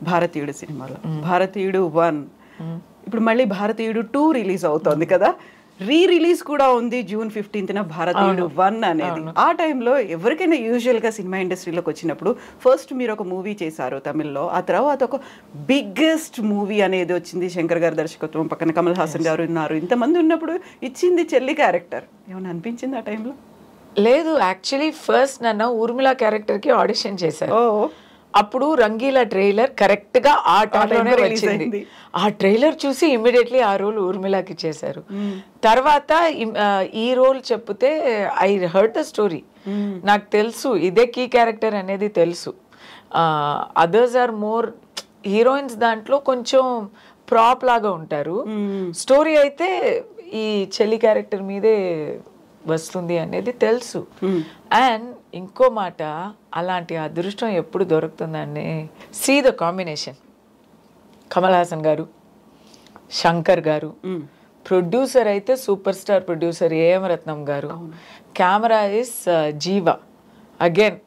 భారతీయుడు సినిమాలో, భారతీయుడు 1. ఇప్పుడు మళ్ళీ భారతీయుడు 2 రిలీజ్ అవుతోంది కదా. రిలీజ్ కూడా ఉంది June 15th భారతీయుడు 1 అనేది. ఆ టైంలో ఎవరికైనా యూజువల్గా సినిమా ఇండస్ట్రీలోకి వచ్చినప్పుడు ఫస్ట్ మీరు ఒక మూవీ చేశారు తమిళ్లో, ఆ తర్వాత ఒక బిగ్గెస్ట్ మూవీ అనేది వచ్చింది, శంకర్ గారి దర్శకత్వం, పక్కన కమల్ హాసన్ గారు ఉన్నారు, ఇంతమంది ఉన్నప్పుడు ఇచ్చింది చెల్లి క్యారెక్టర్. ఏమైనా అనిపించింది ఆ టైంలో? లేదు, యాక్చువల్లీ ఫస్ట్ నన్ను ఊర్మిళ క్యారెక్టర్కి ఆడిషన్ చేశారు. అప్పుడు రంగీలా ట్రైలర్ కరెక్ట్గా ఆ టైంలోనే వచ్చింది. ఆ ట్రైలర్ చూసి ఇమ్మీడియట్లీ ఆ రోల్ ఊర్మిళకి చేశారు. తర్వాత ఈ రోల్ చెప్తే ఐ హర్డ్ ద స్టోరీ, నాకు తెలుసు ఇదే కీ క్యారెక్టర్ అనేది తెలుసు. అదర్స్ ఆర్ మోర్ హీరోయిన్స్ దాంట్లో కొంచెం ప్రాప్ లాగా ఉంటారు, స్టోరీ అయితే ఈ చెల్లి క్యారెక్టర్ మీదే వస్తుంది అనేది తెలుసు. అండ్ ఇంకో మాట, అలాంటి అదృష్టం ఎప్పుడు దొరుకుతుందని see the combination. Kamal Haasan గారు, శంకర్ గారు, ప్రొడ్యూసర్ అయితే super star producer AM Ratnam గారు, camera is Jeeva. Again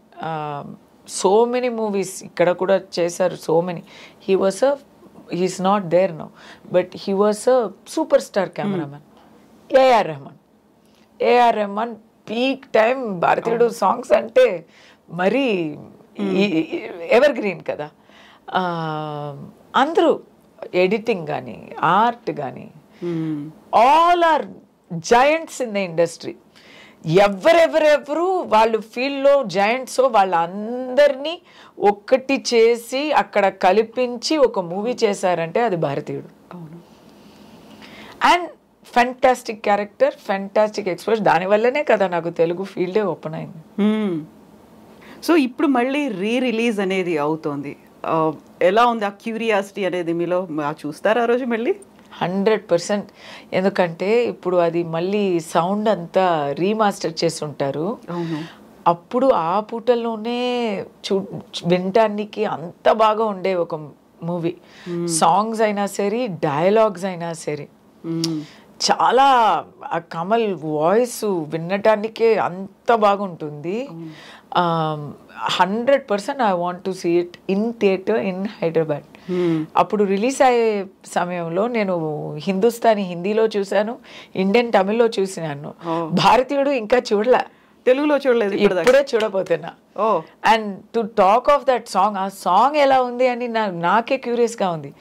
so many movies ఇక్కడ కూడా చేశారు, so many. He is not there now, but he was a super star cameraman. AR Rahman peak time Bharateeyudu songs అంటే మరీ ever green కదా. అందరూ ఎడిటింగ్ కానీ ఆర్ట్ కానీ all are giants in the industry. ఎవరెవరెవరు వాళ్ళు ఫీల్డ్లో జయంట్స్ వాళ్ళందరినీ ఒక్కటి చేసి అక్కడ కల్పించి ఒక మూవీ చేశారంటే అది భారతీయుడు. And fantastic character, fantastic expression, దానివల్లనే కదా నాకు తెలుగు ఫీల్డే ఓపెన్ అయింది. సో ఇప్పుడు మళ్ళీ రిలీజ్ అనేది అవుతోంది, ఎలా ఉంది ఆ క్యూరియాసిటీ అనేది మీలో? చూస్తారా ఆ రోజు మళ్ళీ? 100%. ఎందుకంటే ఇప్పుడు అది మళ్ళీ సౌండ్ అంతా రీమాస్టర్ చేసి ఉంటారు. అప్పుడు ఆ పూటల్లోనే వినటానికి అంత బాగా ఉండే ఒక మూవీ. సాంగ్స్ అయినా సరే, డైలాగ్స్ అయినా సరే, చాలా ఆ కమల్ వాయిస్ వినటానికే అంత బాగుంటుంది. 100% I want to see it in theater in Hyderabad. అప్పుడు రిలీజ్ అయ్యే సమయంలో నేను హిందుస్థానీ హిందీలో చూశాను, ఇండియన్ తమిళ్లో చూసినాను. భారతీయుడు ఇంకా చూడలే, తెలుగులో చూడలేదు, ఇప్పుడే చూడబోతున్నా. And to talk of that song, ఆ సాంగ్ ఎలా ఉంది అని నాకే క్యూరియస్ గా ఉంది.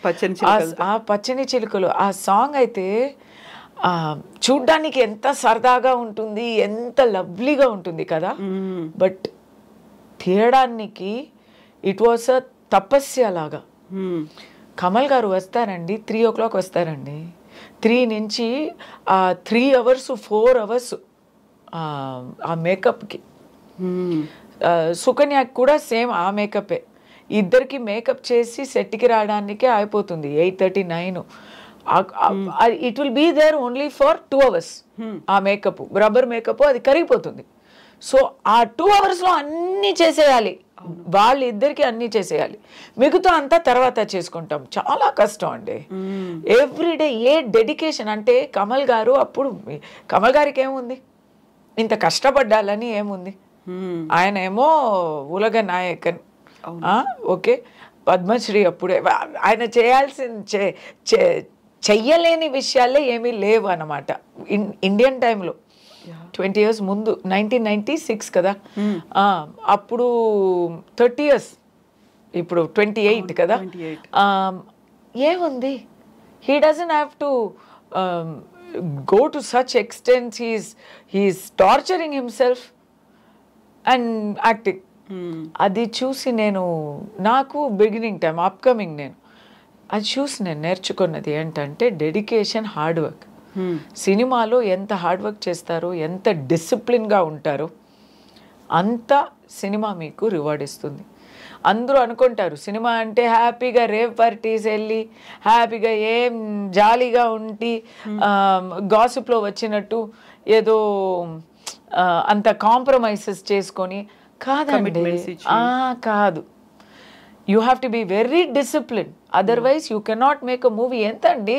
ఆ పచ్చని చిలుకలు ఆ సాంగ్ అయితే చూడ్డానికి ఎంత సరదాగా ఉంటుంది, ఎంత లవ్లీగా ఉంటుంది కదా. బట్ తీయడానికి ఇట్ వాస్ అ తపస్య లాగా. కమల్ గారు వస్తారండి, 3 o'clock వస్తారండి. 3 నుంచి 3 hours 4 hours ఆ మేకప్కి. సుకన్యకి కూడా సేమ్ ఆ మేకపే. ఇద్దరికి మేకప్ చేసి సెట్కి రావడానికే అయిపోతుంది 8:30 9. It will be there only for 2 hours. ఆ మేకప్, రబ్బర్ మేకప్ అది కరిగిపోతుంది. సో ఆ 2 hours అన్నీ చేసేయాలి, వాళ్ళిద్దరికి అన్నీ చేసేయాలి, మిగతా అంతా తర్వాత చేసుకుంటాం. చాలా కష్టం అండి ఎవ్రీడే. ఏ డెడికేషన్ అంటే కమల్ గారు, అప్పుడు కమల్ గారికి ఏముంది, ఇంత కష్టపడ్డాలని ఏముంది, ఆయన ఏమో ఉలగ నాయకన్, ఓకే, పద్మశ్రీ. అప్పుడే ఆయన చెయ్యలేని విషయాలే ఏమీ లేవు అన్నమాట. ఇండియన్ టైంలో 20 years ముందు 1996 కదా, అప్పుడు 30 years, ఇప్పుడు 28 కదా. ఏముంది, he doesn't have to go to such extent. He's torturing himself and acting. అది చూసి నాకు బిగినింగ్ టైం, అప్కమింగ్, అది చూసి నేను నేర్చుకున్నది ఏంటంటే డెడికేషన్, హార్డ్ వర్క్. సినిమాలో ఎంత హార్డ్ వర్క్ చేస్తారో, ఎంత డిసిప్లిన్గా ఉంటారో అంత సినిమా మీకు రివార్డ్ ఇస్తుంది. అందరూ అనుకుంటారు సినిమా అంటే హ్యాపీగా రేవ్ పార్టీస్ వెళ్ళి హ్యాపీగా ఏం జాలీగా ఉండి గాసిప్లో వచ్చినట్టు ఏదో అంత కాంప్రమైజెస్ చేసుకొని కాదండి, కాదు. You have to be very discipline, otherwise you cannot make a movie. ఎంత అండి,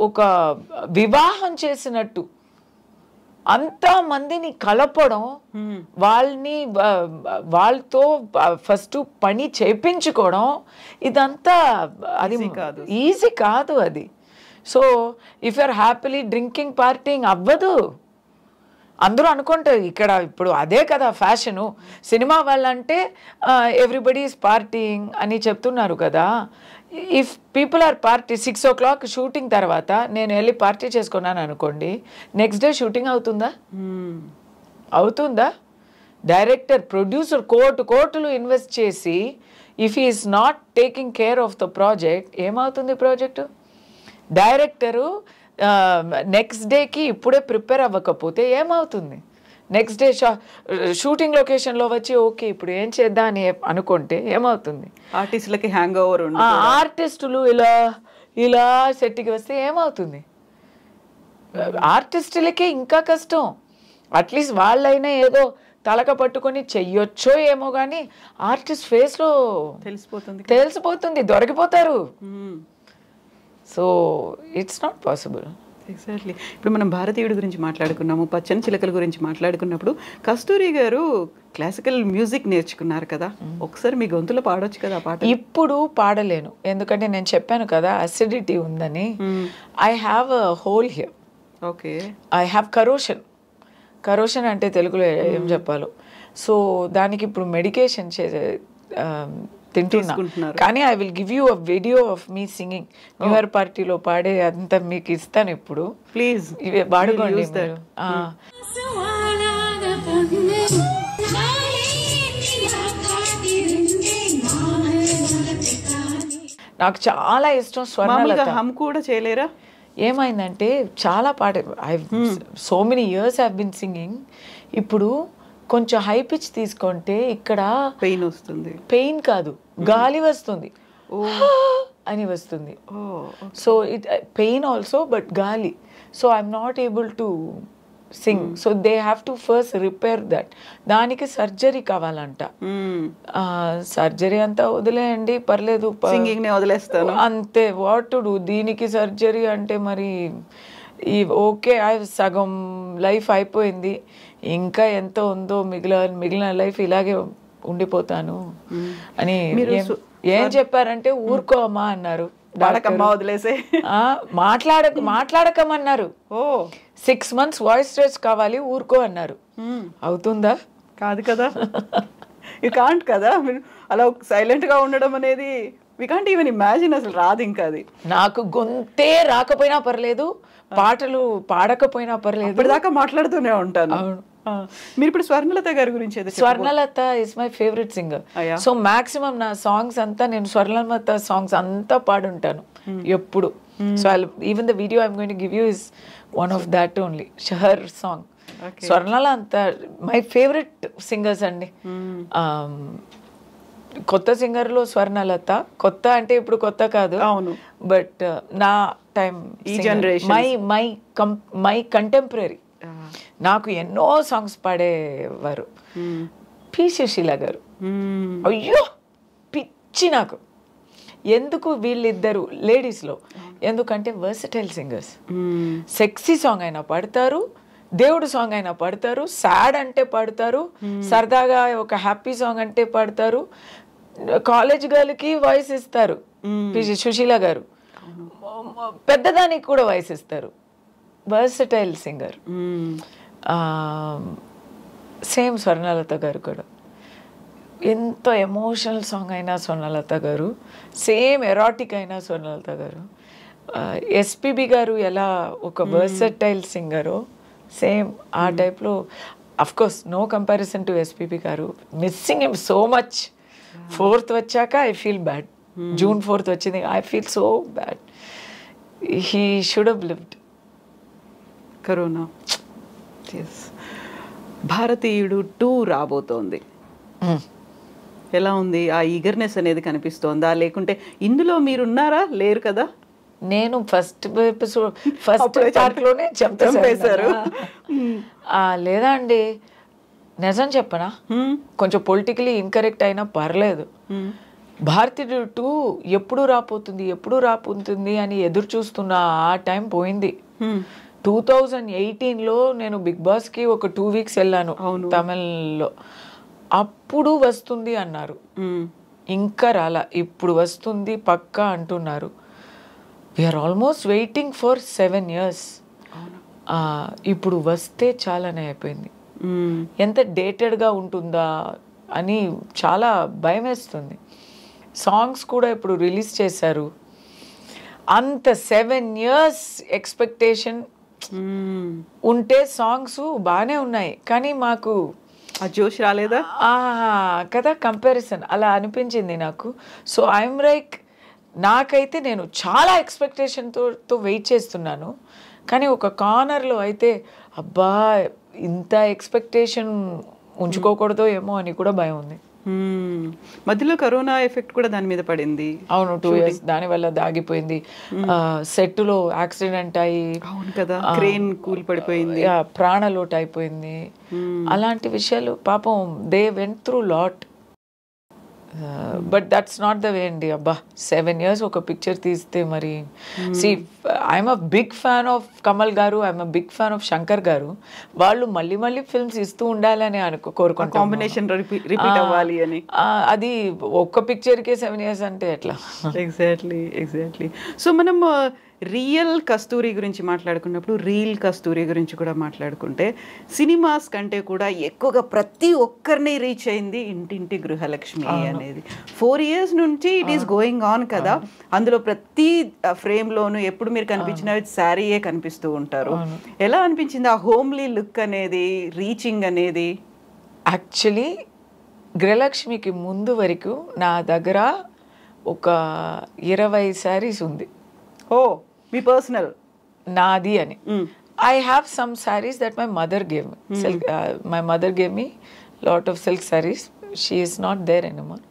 ఒక వివాహం చేసినట్టు అంతమందిని కలపడం, వాళ్ళతో ఫస్ట్ పని చేయించుకోవడం, ఇదంతా అది ఈజీ కాదు అది. So if you're happily drinking partying అవ్వదు. అందరూ అనుకుంటారు ఇక్కడ ఇప్పుడు అదే కదా ఫ్యాషను, సినిమా వాళ్ళంటే ఎవ్రీబడి ఈజ్ పార్టీయింగ్ అని చెప్తున్నారు కదా. If people are party 6 o'clock shooting తర్వాత నేను వెళ్ళి పార్టీ చేసుకున్నాను అనుకోండి, నెక్స్ట్ డే షూటింగ్ అవుతుందా? డైరెక్టర్ ప్రొడ్యూసర్ కోట్లు ఇన్వెస్ట్ చేసి if is not taking care of the project ఏమవుతుంది ప్రాజెక్టు? డైరెక్టరు నెక్స్ట్ డేకి ఇప్పుడే ప్రిపేర్ అవ్వకపోతే ఏమవుతుంది? నెక్స్ట్ డే షూటింగ్ లొకేషన్లో వచ్చి ఓకే ఇప్పుడు ఏం చేద్దాం అని అనుకుంటే ఏమవుతుంది? ఆర్టిస్టులకి హ్యాంగ్ ఓవర్, ఆర్టిస్టులు ఇలా సెట్కి వస్తే ఏమవుతుంది? ఆర్టిస్టులకే ఇంకా కష్టం. అట్లీస్ట్ వాళ్ళైనా ఏదో తలక పట్టుకొని చెయ్యొచ్చో ఏమో కానీ ఆర్టిస్ట్ ఫేస్లో తెలిసిపోతుంది, దొరికిపోతారు. So it's not possible. Exactly. ఇప్పుడు మనం భారతీయుడి గురించి మాట్లాడుకున్నాము, పచ్చని చిలకల గురించి మాట్లాడుకున్నప్పుడు కస్తూరి గారు క్లాసికల్ మ్యూజిక్ నేర్చుకున్నారు కదా, ఒకసారి మీ గొంతులో పాడొచ్చు కదా ఆ పాట. ఇప్పుడు పాడలేను, ఎందుకంటే నేను చెప్పాను కదా అసిడిటీ ఉందని. I have a whole here. Okay. I have corrosion అంటే తెలుగులో ఏం చెప్పాలో. సో దానికి ఇప్పుడు మెడికేషన్ తింటున్నా. కానీ I will give you a video of me singing. New year పార్టీలో పాడే అంత మీకు ఇస్తాను ఇప్పుడు. ప్లీజ్ ఇవి పాడుకోండి. నాకు చాలా ఇష్టం స్వర్ణలత. హమ్ కూడా చేయలేరా? ఏమైందంటే చాలా పాట so many years have been singing. ఇప్పుడు కొంచెం హై పిచ్ తీసుకుంటే ఇక్కడ పెయిన్ వస్తుంది. పెయిన్ కాదు, గాలి వస్తుంది అని వస్తుంది. So it pain also, but గాలి. So I'm not able to sing. So they have to first repair that. దానికి సర్జరీ కావాలంట. సర్జరీ అంతా వదిలేయండి, పర్లేదు, సింగింగ్ వదిలేస్తాను అంతే. What to do? దీనికి సర్జరీ అంటే మరి ఓకే సగం లైఫ్ అయిపోయింది, ఇంకా ఎంత ఉందో మిగిలిన లైఫ్ ఇలాగే ఉండిపోతాను అని ఏం చెప్పారంటే ఊరుకోమా అన్నారు. వదిలేసే మాట్లాడకమన్నారు. 6 months వాయిస్ స్ట్రెచ్ కావాలి, ఊరుకో అన్నారు. అవుతుందా? కాదు కదా. యూ కాంట్ కదా. అలా సైలెంట్ గా ఉండడం అనేది వి కాంట్ ఈవెన్ ఇమాజిన్. అసలు రాదు ఇంకా అది. నాకు గొంతే రాకపోయినా పర్లేదు, పాటలు పాడకపోయినా పర్లేదు, ఇప్పటిదాకా మాట్లాడుతూనే ఉంటాను. మీరు ఇప్పుడు స్వర్ణలత గారి గురించి? Swarnalatha is my favourite singer. So maximum నా సాంగ్స్ అంతా నేను స్వర్ణలత సాంగ్స్ అంతా పాడుంటాను ఎప్పుడు. So even the video I'm going to give you is one of that only, her song. Swarnalatha my favourite singers అండి. కొత్త సింగర్లో స్వర్ణలత. కొత్త అంటే ఇప్పుడు కొత్త కాదు, బట్ నా టైం మై కంటెంపరీ నాకు ఎన్నో సాంగ్స్ పాడేవారు పి సుశీల గారు. అయ్యో పిచ్చి నాకు. ఎందుకు వీళ్ళిద్దరు లేడీస్లో? ఎందుకంటే వర్సటైల్ సింగర్స్. సెక్సీ సాంగ్ అయినా పాడతారు, దేవుడు సాంగ్ అయినా పాడతారు, సాడ్ అంటే పాడతారు, సరదాగా ఒక హ్యాపీ సాంగ్ అంటే పాడతారు, కాలేజ్ గర్ల్కి వాయిస్ ఇస్తారు పి సుశీల గారు, పెద్దదానికి కూడా వాయిస్ ఇస్తారు. Versatile singer. సేమ్ స్వర్ణలత గారు కూడా ఎంతో ఎమోషనల్ సాంగ్ అయినా స్వర్ణలత గారు, సేమ్ ఎరాటిక్ అయినా స్వర్ణలత గారు. ఎస్పీబి గారు ఎలా ఒక వర్సటైల్ సింగరో సేమ్ ఆ టైప్లో. Of course no comparison to SPB గారు. Missing him so much. 4th వచ్చాక I feel bad. June 4th వచ్చింది, I feel so bad. He should have lived. Corona. Bharateeyudu 2 రాబోతోంది. ఎలా ఉంది? ఆ ఈగర్నెస్ అనేది కనిపిస్తోందా? లేకుంటే ఇందులో మీరున్నారా? లేరు కదా. నేను ఫస్ట్ పార్ట్లోనే చంపేశారు. లేదా అండి, నిజం చెప్పనా, కొంచెం పొలిటికలీ ఇన్కరెక్ట్ అయినా పర్లేదు. భారతీయుడు 2 ఎప్పుడు రాపోతుంది అని ఎదురు చూస్తున్న ఆ టైం పోయింది. 2018లో నేను బిగ్ బాస్కి ఒక 2 weeks వెళ్ళాను తమిళ్లో. అప్పుడు వస్తుంది అన్నారు, ఇంకా రాలా. ఇప్పుడు వస్తుంది పక్కా అంటున్నారు. We're almost waiting for 7 years. ఇప్పుడు వస్తే చాలానే అయిపోయింది. ఎంత డేటెడ్గా ఉంటుందా అని చాలా భయం వేస్తుంది. సాంగ్స్ కూడా ఇప్పుడు రిలీజ్ చేశారు. అంత 7 years ఎక్స్పెక్టేషన్ ఉంటే సాంగ్స్ బాగానే ఉన్నాయి, కానీ మాకు ఆ జోష్ రాలేదా? కదా, కంపారిజన్ అలా అనిపించింది నాకు. సో ఐఎమ్ లైక్, నాకైతే నేను చాలా ఎక్స్పెక్టేషన్తో వెయిట్ చేస్తున్నాను. కానీ ఒక కార్నర్లో అయితే అబ్బా ఇంత ఎక్స్పెక్టేషన్ ఉంచుకోకూడదో ఏమో అని కూడా భయం ఉంది. మధ్యలో కరోనా ఎఫెక్ట్ కూడా దాని మీద పడింది. అవును, 2 years దానివల్ల దాగిపోయింది. సెట్లో యాక్సిడెంట్ అయ్యి, అవును కదా, క్రేన్ కూలి పడిపోయింది, ప్రాణలోటు అయిపోయింది. అలాంటి విషయాలు పాపం they went through lot. But that's not the way అండి. అబ్బా 7 years ఒక పిక్చర్ తీస్తే మరి see I'm a big fan of Kamal గారు, I'm a big fan of Shankar గారు. వాళ్ళు మళ్ళీ మళ్ళీ ఫిల్మ్స్ ఇస్తూ ఉండాలని కోరుకుంటాం, కాంబినేషన్ రిపీట్ అవ్వాలి అని. అది ఒక్క పిక్చర్కే 7 years అంటే ఎట్లా? ఎగ్జాక్ట్లీ. సో మనం రియల్ కస్తూరి గురించి మాట్లాడుకున్నప్పుడు రీల్ కస్తూరి గురించి కూడా మాట్లాడుకుంటే, సినిమాస్ కంటే కూడా ఎక్కువగా ప్రతి ఒక్కరిని రీచ్ అయింది ఇంటింటి గృహలక్ష్మి అనేది. 4 years నుంచి ఇట్ ఈస్ గోయింగ్ ఆన్ కదా. అందులో ప్రతి ఫ్రేమ్లోనూ ఎప్పుడు మీరు కనిపించిన శారీయే కనిపిస్తూ ఉంటారు. ఎలా అనిపించింది ఆ హోమ్లీ లుక్ అనేది, రీచింగ్ అనేది? యాక్చువల్లీ గృహలక్ష్మికి ముందు వరకు నా దగ్గర ఒక 20 sarees ఉంది. ఓ, మీ పర్సనల్? నాది అని. I have some sarees that my mother gave me. My mother gave me lot of silk sarees. She is not there anymore.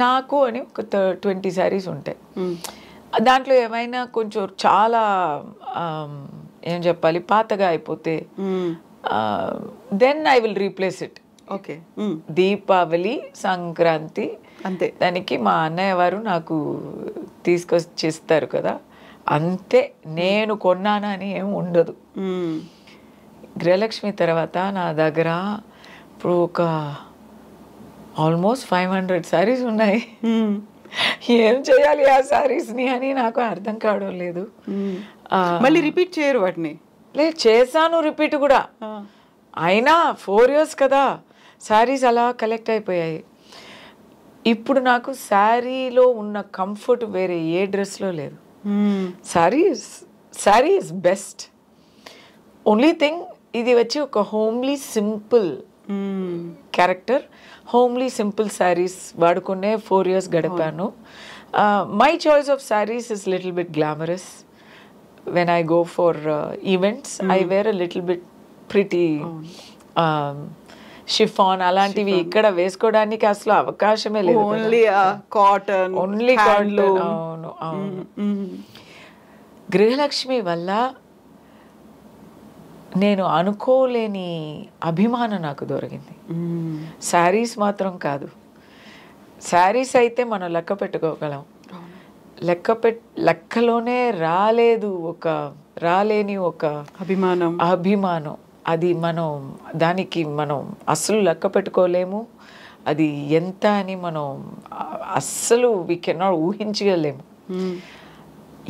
నాకు అని ఒక 20 sarees ఉంటాయి. దాంట్లో ఏమైనా కొంచెం చాలా ఏం చెప్పాలి పాతగా అయిపోతే then I will replace it. Okay. Deepavali, Sankranti అంతే, దానికి మా అన్నయ్య వారు నాకు తీసుకొచ్చిస్తారు కదా, అంతే. నేను కొన్నానని ఏం ఉండదు. గృహలక్ష్మి తర్వాత నా దగ్గర ఇప్పుడు ఒక ఆల్మోస్ట్ 500 sarees ఉన్నాయి. ఏం చేయాలి ఆ sareesని అని నాకు అర్థం కావడం లేదు. మళ్ళీ రిపీట్ చేయరు వాటిని? లేదు, చేశాను రిపీట్ కూడా. అయినా 4 years కదా, sarees అలా కలెక్ట్ అయిపోయాయి. ఇప్పుడు నాకు శారీలో ఉన్న కంఫర్ట్ వేరే ఏ డ్రెస్లో లేదు. Sari is best. Only thing ఇది వచ్చి ఒక homely simple character, homely simple saris వాడుకునే 4 years గడిపాను. My choice of saris is little bit glamorous. When I go for events I wear a little bit pretty chiffon అలాంటివి ఇక్కడ వేసుకోవడానికి అసలు అవకాశమే లేదు. Only cotton. అవును అవును. గృహలక్ష్మి వల్ల నేను అనుకోలేని అభిమానం నాకు దొరికింది. శారీస్ మాత్రం కాదు. శారీస్ అయితే మనం లెక్క పెట్టుకోగలం, లెక్కలోనే రాలేని ఒక అభిమానం. అది దానికి మనం అస్సలు లెక్క పెట్టుకోలేము. అది ఎంత అని మనం అస్సలు వీ కెనాట్ ఊహించగలేము.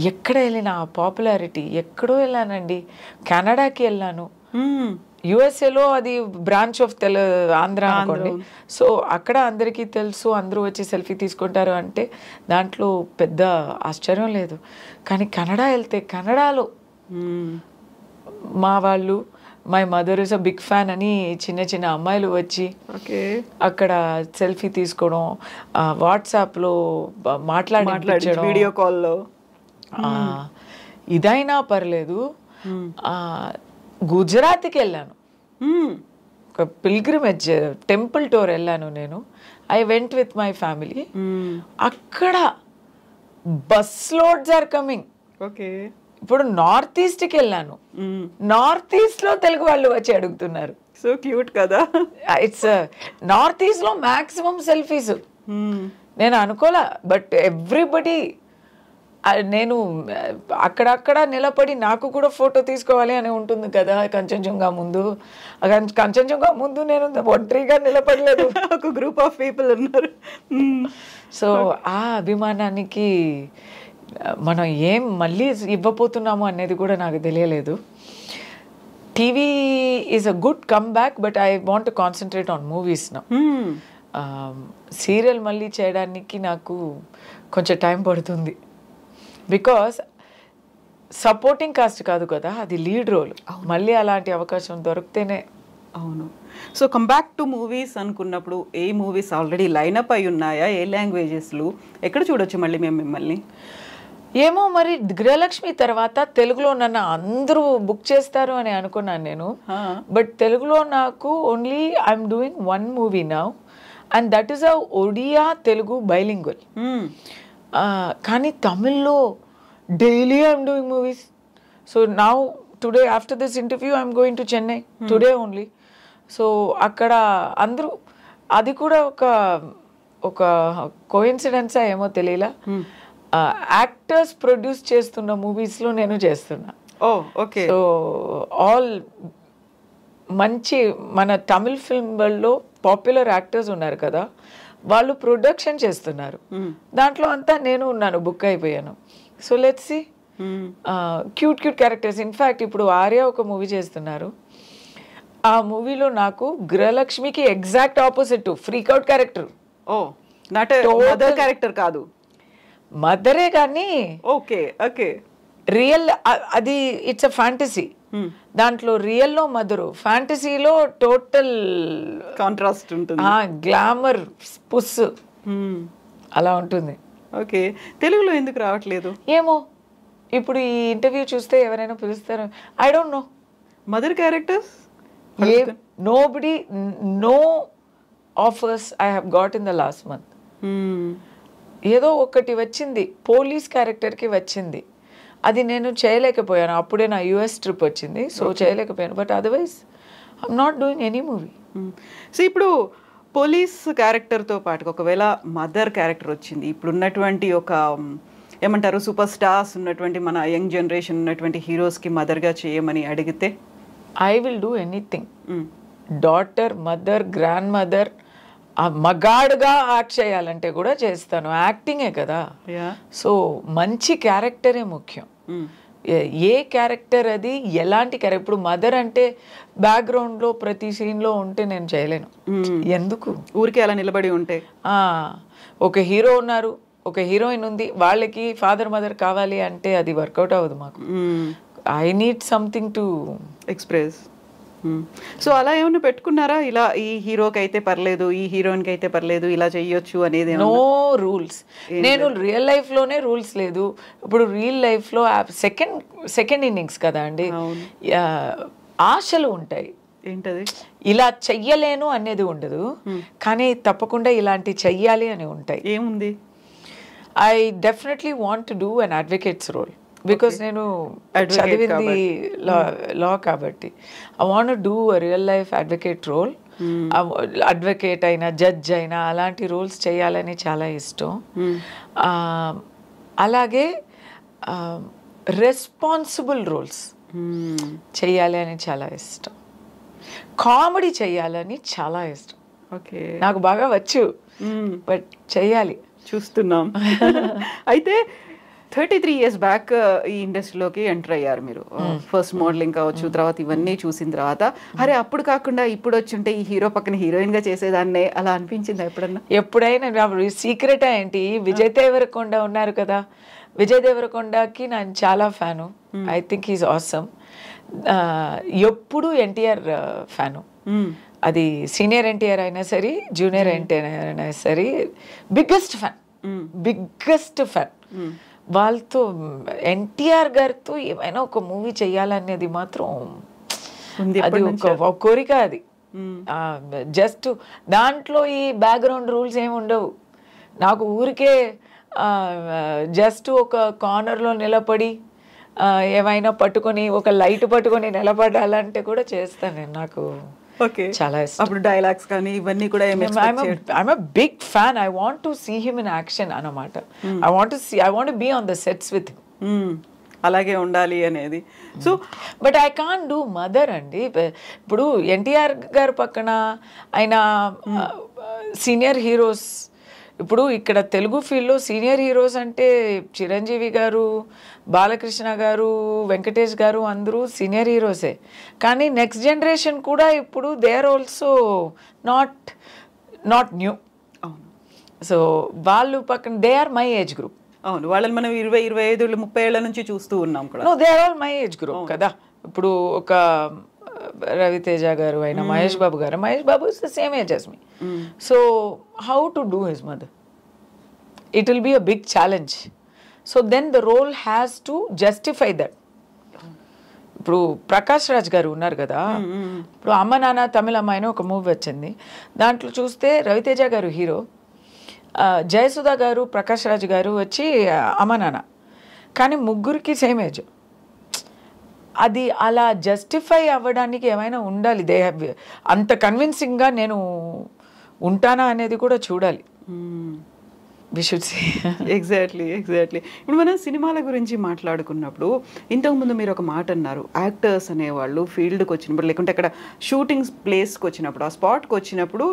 ఎక్కడ వెళ్ళిన ఆ పాపులారిటీ, ఎక్కడో వెళ్ళానండి, కెనడాకి వెళ్ళాను, యుఎస్ఏలో అది బ్రాంచ్ ఆఫ్ ఆంధ్ర అనుకోండి. సో అక్కడ అందరికీ తెలుసు, అందరూ వచ్చి సెల్ఫీ తీసుకుంటారు అంటే దాంట్లో పెద్ద ఆశ్చర్యం లేదు. కానీ కెనడా వెళ్తే కెనడాలో మా వాళ్ళు, my mother is a big fan అని చిన్న చిన్న అమ్మాయిలు వచ్చి అక్కడ సెల్ఫీ తీసుకోవడం, వాట్సాప్లో మాట్లాడించడం, వీడియో కాల్లో, ఇదైనా పర్లేదు. గుజరాత్కి వెళ్ళాను, ఒక పిల్గ్రిమేజ్ టెంపుల్ టూర్ వెళ్ళాను నేను. I went with my family. అక్కడ bus loads are coming. Okay. ఇప్పుడు నార్త్ ఈస్ట్కి వెళ్ళాను, నార్త్ ఈస్ట్లో తెలుగు వాళ్ళు వచ్చి అడుగుతున్నారు. సో క్యూట్ కదా. ఇట్స్ నార్త్ ఈస్ట్లో మ్యాక్సిమం సెల్ఫీస్. నేను అనుకోలే, బట్ ఎవ్రీబడి, నేను అక్కడక్కడ నిలబడి నాకు కూడా ఫోటో తీసుకోవాలి అని ఉంటుంది కదా. కంచన్జంగా ముందు నేను ఒంటరిగా నిలబడలేదు, ఒక గ్రూప్ ఆఫ్ పీపుల్ ఉన్నారు. సో ఆ అభిమానానికి మనం ఏం మళ్ళీ ఇవ్వబోతున్నాము అనేది కూడా నాకు తెలియలేదు. TV is a good come back, but I want to concentrate on movies now. Serial మళ్ళీ చేయడానికి నాకు కొంచెం టైం పడుతుంది. బికాస్ సపోర్టింగ్ కాస్ట్ కాదు కదా, అది లీడ్ రోల్. మళ్ళీ అలాంటి అవకాశం దొరికితేనే అవును. So come back to movies అనుకున్నప్పుడు ఏ మూవీస్ ఆల్రెడీ లైనప్ అయి ఉన్నాయా, ఏ లాంగ్వేజెస్లు, ఎక్కడ చూడొచ్చు మళ్ళీ మేము మిమ్మల్ని? ఏమో మరి గృహలక్ష్మి తర్వాత తెలుగులో నన్ను అందరూ బుక్ చేస్తారు అని అనుకున్నాను నేను. బట్ తెలుగులో నాకు only I'm doing 1 movie now, and that is a Odia Telugu bilingual. కానీ తమిళ్లో daily I'm doing movies. So now today after this interview I'm going to Chennai today only. So అక్కడ అందరూ, అది కూడా ఒక కోఇన్సిడెన్సా ఏమో తెలియలా, యాక్టర్స్ ప్రొడ్యూస్ చేస్తున్న మూవీస్లో నేను చేస్తున్నా. ఓకే. సో ఆల్ మంచి మన తమిళ్ ఫిల్మ్ వరల్డ్లో పాపులర్ యాక్టర్స్ ఉన్నారు కదా, వాళ్ళు ప్రొడక్షన్ చేస్తున్నారు. దాంట్లో అంతా నేను ఉన్నాను, బుక్ అయిపోయాను. So let's see. Cute characters. In fact ఇప్పుడు ఆర్య ఒక మూవీ చేస్తున్నారు. ఆ మూవీలో నాకు గృహలక్ష్మికి exact opposite freak out character. Not mother character కాదు, మదరే కానీ ఓకే ఓకే రియల్. అది ఇట్స్ అ ఫ్యాంటసీ. దాంట్లో రియల్లో మదరు, ఫ్యాంటసీలో టోటల్ కాంట్రాస్ట్ ఉంటుంది, గ్లామర్ పుస్ అలా ఉంటుంది. ఓకే. తెలుగులో ఎందుకు రావట్లేదు ఏమో, ఇప్పుడు ఈ ఇంటర్వ్యూ చూస్తే ఎవరైనా పిలుస్తారు. I don't know. Mother characters nobody, no offers I have got in the last month. ఏదో ఒకటి వచ్చింది, పోలీస్ క్యారెక్టర్కి వచ్చింది, అది నేను చేయలేకపోయాను. అప్పుడే నా US ట్రిప్ వచ్చింది, సో చేయలేకపోయాను. But otherwise I'm not doing any movie. So ఇప్పుడు పోలీస్ క్యారెక్టర్తో పాటు ఒకవేళ మదర్ క్యారెక్టర్ వచ్చింది, ఇప్పుడు ఉన్నటువంటి ఒక ఏమంటారు సూపర్ స్టార్స్ ఉన్నటువంటి మన యంగ్ జనరేషన్ ఉన్నటువంటి హీరోస్కి మదర్గా చేయమని అడిగితే? I will do anything. Daughter, mother, grandmother, మగాడుగా యాక్ట్ చేయాలంటే కూడా చేస్తాను. యాక్టింగే కదా. సో మంచి క్యారెక్టరే ముఖ్యం. ఏ క్యారెక్టర్ అది, ఎలాంటి క్యారెక్టర్. ఇప్పుడు మదర్ అంటే బ్యాక్గ్రౌండ్లో ప్రతి సీన్లో ఉంటే నేను చేయలేను. ఎందుకు ఊరికే అలా నిలబడి ఉంటే? ఒక హీరో ఉన్నారు, ఒక హీరోయిన్ ఉంది, వాళ్ళకి ఫాదర్ మదర్ కావాలి అంటే అది వర్కౌట్ అవ్వదు మాకు. I need something to express. So అలా ఏమైనా పెట్టుకున్నారా, ఇలా ఈ హీరోకి అయితే పర్లేదు, ఈ హీరోయిన్కి అయితే పర్లేదు, ఇలా చెయ్యొచ్చు అనేది? No rules. నేను రియల్ లైఫ్లోనే రూల్స్ లేదు. ఇప్పుడు రియల్ లైఫ్లో సెకండ్ ఇన్నింగ్స్ కదా అండి, ఆశలు ఉంటాయి. ఏంటది? ఇలా చెయ్యలేను అనేది ఉండదు, కానీ తప్పకుండా ఇలాంటి చెయ్యాలి అని ఉంటాయి. ఏముంది? I definitely want to do an advocate's role, because నేను చదివింది లా కాబట్టి. I want do a real life advocate role. Advocate అయినా జడ్జ్ అయినా అలాంటి రోల్స్ చేయాలని చాలా ఇష్టం. అలాగే రెస్పాన్సిబుల్ రోల్స్ చేయాలి అని చాలా ఇష్టం. కామెడీ చేయాలని చాలా ఇష్టం. ఓకే, నాకు బాగా వచ్చు, బట్ చెయ్యాలి, చూస్తున్నాం. అయితే 33 years బ్యాక్ ఈ ఇండస్ట్రీలోకి ఎంటర్ అయ్యారు మీరు. ఫస్ట్ మోడలింగ్ కావచ్చు, తర్వాత ఇవన్నీ చూసిన తర్వాత అరే అప్పుడు కాకుండా ఇప్పుడు వచ్చి ఉంటే ఈ హీరో పక్కన హీరోయిన్గా చేసేదాన్నే అలా అనిపించింది ఎప్పుడన్నా? ఎప్పుడైనా. సీక్రెట్ ఏంటి, విజయ్ దేవరకొండ ఉన్నారు కదా, విజయ్ దేవరకొండకి నేను చాలా fan. I think he's awesome. ఎప్పుడు ఎన్టీఆర్ ఫ్యాను. అది సీనియర్ ఎన్టీఆర్ అయినా సరే, జూనియర్ ఎన్టీఆర్ అయినా సరే, బిగ్గెస్ట్ ఫ్యాన్. వాళ్ళతో, ఎన్టీఆర్ గారితో ఏమైనా ఒక మూవీ చేయాలనేది మాత్రం అది ఒక కోరిక. అది జస్ట్ దాంట్లో ఈ బ్యాక్గ్రౌండ్ రూల్స్ ఏమి ఉండవు. నాకు ఊరికే జస్ట్ ఒక కార్నర్లో నిలబడి ఏమైనా పట్టుకొని, ఒక లైట్ పట్టుకొని నిలబడాలంటే కూడా చేస్తాను నేను. నాకు చాలా ఇష్టం. అప్పుడు డైలాగ్స్ కానీ ఇవన్నీ కూడా I'm a big fan. I want to see him in action అన్నమాట. I want to be on the sets with him. అలాగే ఉండాలి అనేది. So but I can't do mother అండి. ఇప్పుడు ఎన్టీఆర్ గారు పక్కన ఆయన సీనియర్ హీరోస్, ఇప్పుడు ఇక్కడ తెలుగు ఫీల్డ్లో సీనియర్ హీరోస్ అంటే చిరంజీవి గారు, బాలకృష్ణ గారు, వెంకటేష్ గారు అందరూ సీనియర్ హీరోసే. కానీ నెక్స్ట్ జనరేషన్ కూడా ఇప్పుడు they are also not new. So వాళ్ళు పక్కన they are my age group. అవును, వాళ్ళని మనం 20, 25, 30 ఏళ్ల నుంచి చూస్తూ ఉన్నాం కూడా. No, they are all my age group కదా. ఇప్పుడు ఒక రవితేజ గారు అయినా Mahesh Babu is the same age as me. So how to do his mother? It will be a big challenge. So then the role has to justify that. ఇప్పుడు ప్రకాష్ రాజ్ గారు ఉన్నారు కదా, ఇప్పుడు అమ్మ నాన్న తమిళ అమ్మాయిని ఒక మూవీ వచ్చింది, దాంట్లో చూస్తే రవితేజ గారు హీరో, జయసుధా గారు ప్రకాష్ రాజ్ గారు వచ్చి అమ్మ నాన్న, కానీ ముగ్గురికి సేమ్ ఏజ్. అది అలా జస్టిఫై అవ్వడానికి ఏమైనా ఉండాలి. దే హ్యావ్ అంత కన్విన్సింగ్గా నేను ఉంటానా అనేది కూడా చూడాలి. We should see. ఎగ్జాక్ట్లీ. ఇప్పుడు మనం సినిమాల గురించి మాట్లాడుకున్నప్పుడు ఇంతకుముందు మీరు ఒక మాట అన్నారు, యాక్టర్స్ అనేవాళ్ళు ఫీల్డ్కి వచ్చినప్పుడు లేకుంటే అక్కడ షూటింగ్ ప్లేస్కి వచ్చినప్పుడు ఆ స్పాట్కి వచ్చినప్పుడు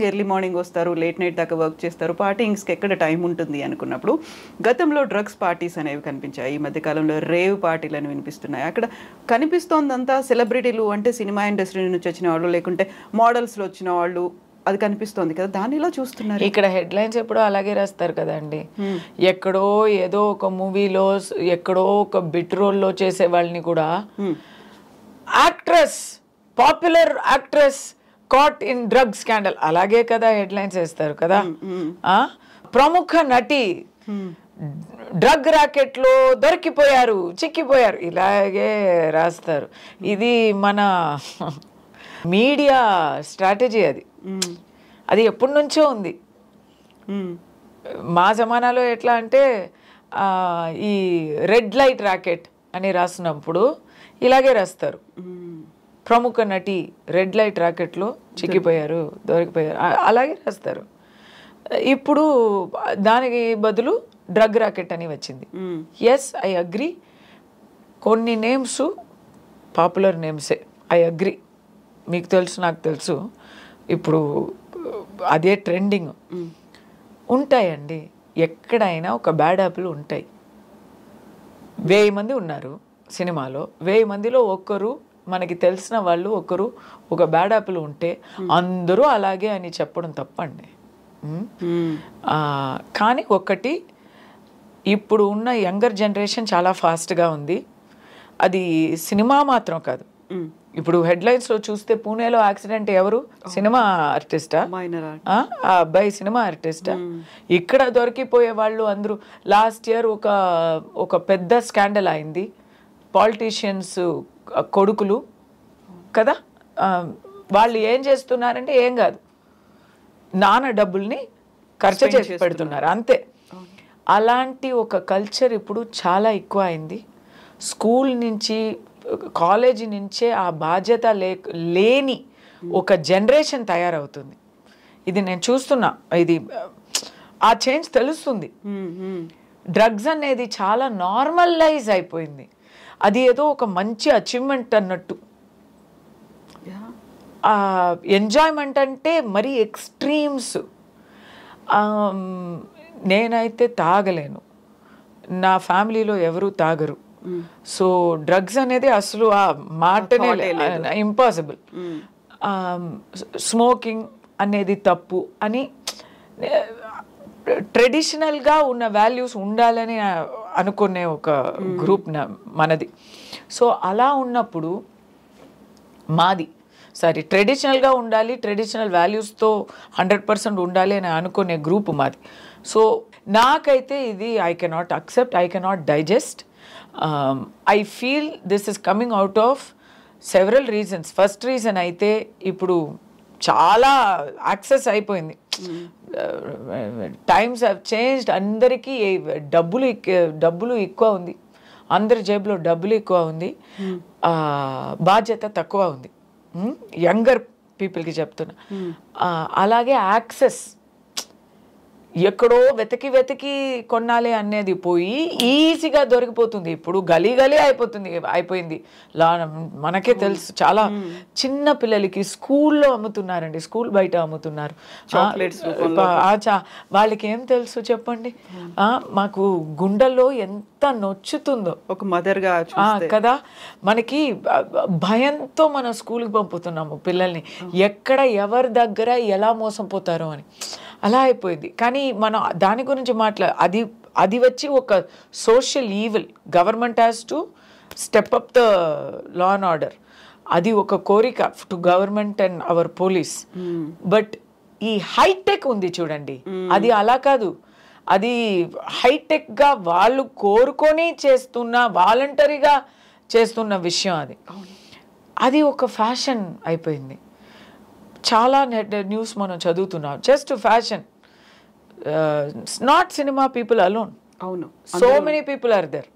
ఎర్లీ మార్నింగ్ వస్తారు, లేట్ నైట్ దాకా వర్క్ చేస్తారు, పార్టీస్కి ఎక్కడ టైం ఉంటుంది అనుకున్నప్పుడు గతంలో డ్రగ్స్ పార్టీస్ అనేవి కనిపించాయి, ఈ మధ్యకాలంలో రేవ్ పార్టీలు అని వినిపిస్తున్నాయి. అక్కడ కనిపిస్తోందంతా సెలబ్రిటీలు అంటే సినిమా ఇండస్ట్రీ నుంచి వచ్చిన వాళ్ళు లేకుంటే మోడల్స్లో వచ్చిన వాళ్ళు, అది కనిపిస్తోంది కదా, దాన్ని ఇలా చూస్తున్నారు. ఇక్కడ హెడ్లైన్స్ ఎప్పుడో అలాగే రాస్తారు కదండి. ఎక్కడో ఏదో ఒక మూవీలో ఎక్కడో ఒక బిట్ రోల్లో చేసే వాళ్ళని కూడా actress, popular actress caught in drug scandal, అలాగే కదా హెడ్లైన్స్ వేస్తారు కదా. ప్రముఖ నటి డ్రగ్ రాకెట్ లో దొరికిపోయారు, చిక్కిపోయారు, ఇలాగే రాస్తారు. ఇది మన మీడియా స్ట్రాటజీ. అది ఎప్పటి నుంచో ఉంది. మా జమానాలో ఎట్లా అంటే ఈ రెడ్ లైట్ రాకెట్ అని రాసినప్పుడు ఇలాగే రాస్తారు, ప్రముఖ నటి రెడ్ లైట్ రాకెట్లో చిక్కిపోయారు, దొరికిపోయారు, అలాగే రాస్తారు. ఇప్పుడు దానికి బదులు డ్రగ్ రాకెట్ అని వచ్చింది. Yes, I agree. కొన్ని నేమ్స్ పాపులర్ నేమ్సే, ఐ అగ్రీ. మీకు తెలుసు, నాకు తెలుసు. ఇప్పుడు అదే ట్రెండింగ్. ఉంటాయండి, ఎక్కడైనా ఒక బ్యాడ్ యాపిల్ ఉంటాయి. 1000 మంది ఉన్నారు సినిమాలో, 1000 మందిలో ఒక్కరు, మనకి తెలిసిన వాళ్ళు ఒకరు ఒక బ్యాడ్ యాపిల్ ఉంటే అందరూ అలాగే అని చెప్పడం తప్పండి. కానీ ఒకటి, ఇప్పుడు ఉన్న యంగర్ జనరేషన్ చాలా ఫాస్ట్గా ఉంది. అది సినిమా మాత్రం కాదు. ఇప్పుడు హెడ్లైన్స్లో చూస్తే పూణేలో యాక్సిడెంట్ ఎవరు? సినిమా ఆర్టిస్టా? ఆ అబ్బాయి సినిమా ఆర్టిస్టా? ఇక్కడ దొరికిపోయే వాళ్ళు అందరూ. లాస్ట్ ఇయర్ ఒక పెద్ద స్కాండల్ అయింది, పాలిటీషియన్స్ కొడుకులు కదా, వాళ్ళు ఏం చేస్తున్నారంటే ఏం కాదు, నాన్న డబ్బుల్ని ఖర్చు చేసి పెడుతున్నారు అంతే. అలాంటి ఒక కల్చర్ ఇప్పుడు చాలా ఎక్కువ అయింది. స్కూల్ నుంచి, కాలేజీ నుంచే ఆ బాధ్యత లేని ఒక జనరేషన్ తయారవుతుంది. ఇది నేను చూస్తున్నా. ఇది ఆ చేంజ్ తెలుస్తుంది. డ్రగ్స్ అనేది చాలా నార్మలైజ్ అయిపోయింది. అది ఏదో ఒక మంచి అచీవ్మెంట్ అన్నట్టు. ఎంజాయ్మెంట్ అంటే మరీ ఎక్స్ట్రీమ్స్. నేనైతే తాగలేను, నా ఫ్యామిలీలో ఎవరు తాగరు. సో డ్రగ్స్ అనేది అసలు ఆ మాటనే ఇంపాసిబుల్. స్మోకింగ్ అనేది తప్పు అని ట్రెడిషనల్గా ఉన్న వాల్యూస్ ఉండాలని అనుకునే ఒక గ్రూప్ మనది. సో అలా ఉన్నప్పుడు మాది ట్రెడిషనల్గా ఉండాలి, ట్రెడిషనల్ వాల్యూస్తో 100% ఉండాలి అని అనుకునే గ్రూప్ మాది. సో నాకైతే ఇది I cannot accept, I cannot digest. I feel this is coming out of several reasons. First reason అయితే ఇప్పుడు చాలా యాక్సెస్ అయిపోయింది. Times have changed. అందరికీ డబ్బులు ఎక్కువ ఉంది, అందరి జేబులో డబ్బులు ఎక్కువ ఉంది, బాధ్యత తక్కువ ఉంది. యంగర్ పీపుల్కి చెప్తున్నా. అలాగే యాక్సెస్ ఎక్కడో వెతికి కొనాలి అనేది పోయి ఈజీగా దొరికిపోతుంది. ఇప్పుడు గలీ అయిపోయింది. మనకే తెలుసు, చాలా చిన్న పిల్లలకి స్కూల్లో అమ్ముతున్నారండి, స్కూల్ బయట అమ్ముతున్నారు. వాళ్ళకి ఏం తెలుసు చెప్పండి? మాకు గుండెల్లో ఎంత నొచ్చుతుందో ఒక మదర్గా కదా. మనకి భయంతో మనం స్కూల్కి పంపుతున్నాము పిల్లల్ని, ఎక్కడ ఎవరి దగ్గర ఎలా మోసం పోతారో అని. అలా అయిపోయింది. కానీ మనం దాని గురించి అది వచ్చి ఒక social evil. Government has to step up the law and order. అది ఒక కోరిక to government and our police. But ఈ హైటెక్ ఉంది చూడండి, అది అలా కాదు. అది హైటెక్గా వాళ్ళు కోరుకొని చేస్తున్న, వాలంటరీగా చేస్తున్న విషయం అది. అది ఒక ఫ్యాషన్ అయిపోయింది. చాలా న్యూస్ మనం చదువుతున్నాం, just fashion. Not cinema people alone, అవును, so many people are there.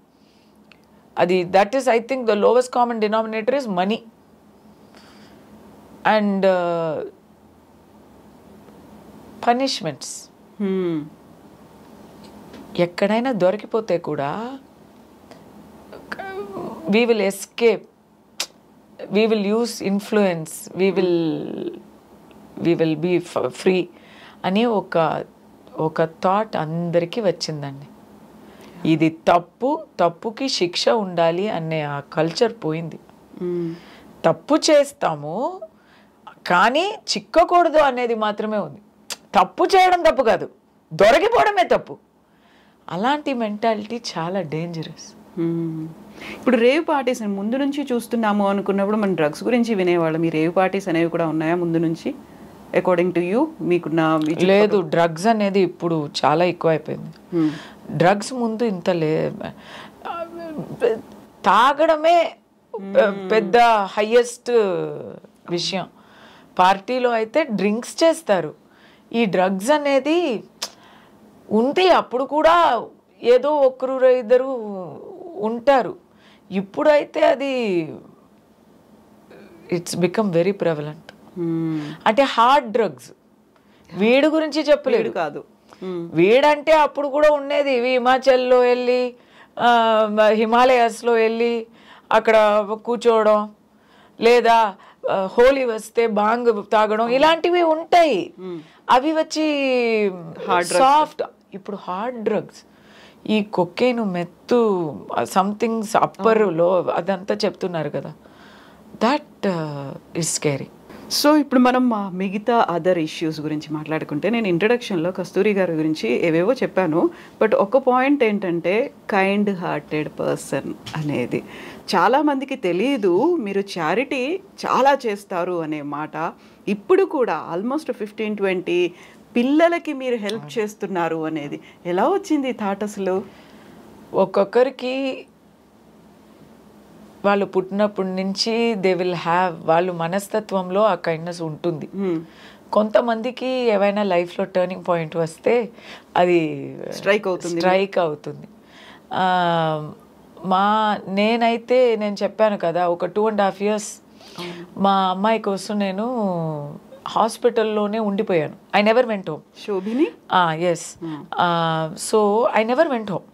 అది that is I think the lowest common denominator is money. And punishments ఎక్కడైనా దొరికిపోతే కూడా we will escape, we will use influence, we will be free అని ఒక thought అందరికీ వచ్చిందండి. ఇది తప్పుకి శిక్ష ఉండాలి అనే ఆ కల్చర్ పోయింది. తప్పు చేస్తాము కానీ చిక్కకూడదు అనేది మాత్రమే ఉంది. తప్పు చేయడం తప్పు కాదు, దొరికిపోవడమే తప్పు. అలాంటి మెంటాలిటీ చాలా డేంజరస్. ఇప్పుడు రేవ్ పార్టీస్ ముందు నుంచి చూస్తున్నాము అనుకున్నప్పుడు మనం డ్రగ్స్ గురించి వినేవాళ్ళం. ఈ రేవ్ పార్టీస్ అనేవి కూడా ఉన్నాయా ముందు నుంచి అకార్డింగ్ టు యూ? మీకున్న లేదు, డ్రగ్స్ అనేది ఇప్పుడు చాలా ఎక్కువ అయిపోయింది. డ్రగ్స్ ముందు ఇంత తాగడమే పెద్ద హైయెస్ట్ విషయం. పార్టీలో అయితే డ్రింక్స్ చేస్తారు. ఈ డ్రగ్స్ అనేది ఉంది, అప్పుడు కూడా ఏదో ఒకరు ఇద్దరు ఉంటారు. ఇప్పుడైతే అది ఇట్స్ బికమ్ వెరీ ప్రెవలెంట్. అంటే హార్డ్ డ్రగ్స్, వీడి గురించి చెప్పలేదు కాదు. వీడంటే అప్పుడు కూడా ఉండేది. హిమాచల్లో వెళ్ళి హిమాలయాస్లో వెళ్ళి అక్కడ కూర్చోవడం, లేదా హోలీ వస్తే బాంగ్ తాగడం, ఇలాంటివి ఉంటాయి. అవి వచ్చి సాఫ్ట్. ఇప్పుడు హార్డ్ డ్రగ్స్, ఈ కొకేను, మెత్తు, సంథింగ్స్ అప్పర్లో అదంతా చెప్తున్నారు కదా, దట్ ఈస్ స్కేరీ. సో ఇప్పుడు మనం మిగతా అదర్ ఇష్యూస్ గురించి మాట్లాడుకుంటే, నేను ఇంట్రడక్షన్లో కస్తూరి గారి గురించి ఏవేవో చెప్పాను. బట్ ఒక పాయింట్ ఏంటంటే కైండ్ హార్టెడ్ పర్సన్ అనేది చాలామందికి తెలియదు. మీరు చారిటీ చాలా చేస్తారు అనే మాట. ఇప్పుడు కూడా ఆల్మోస్ట్ 15-20 పిల్లలకి మీరు హెల్ప్ చేస్తున్నారు అనేది ఎలా వచ్చింది థాట్ అసలు? ఒక్కొక్కరికి వాళ్ళు పుట్టినప్పటి నుంచి దే విల్ హ్యావ్, వాళ్ళు మనస్తత్వంలో ఆ కైండ్నెస్ ఉంటుంది. కొంతమందికి ఏవైనా లైఫ్లో టర్నింగ్ పాయింట్ వస్తే అది స్ట్రైక్ అవుతుంది. నేనైతే నేను చెప్పాను కదా, ఒక 2.5 years మా అమ్మాయి కోసం నేను హాస్పిటల్లోనే ఉండిపోయాను. I never went home. Shobhini? Yes. So I never went home.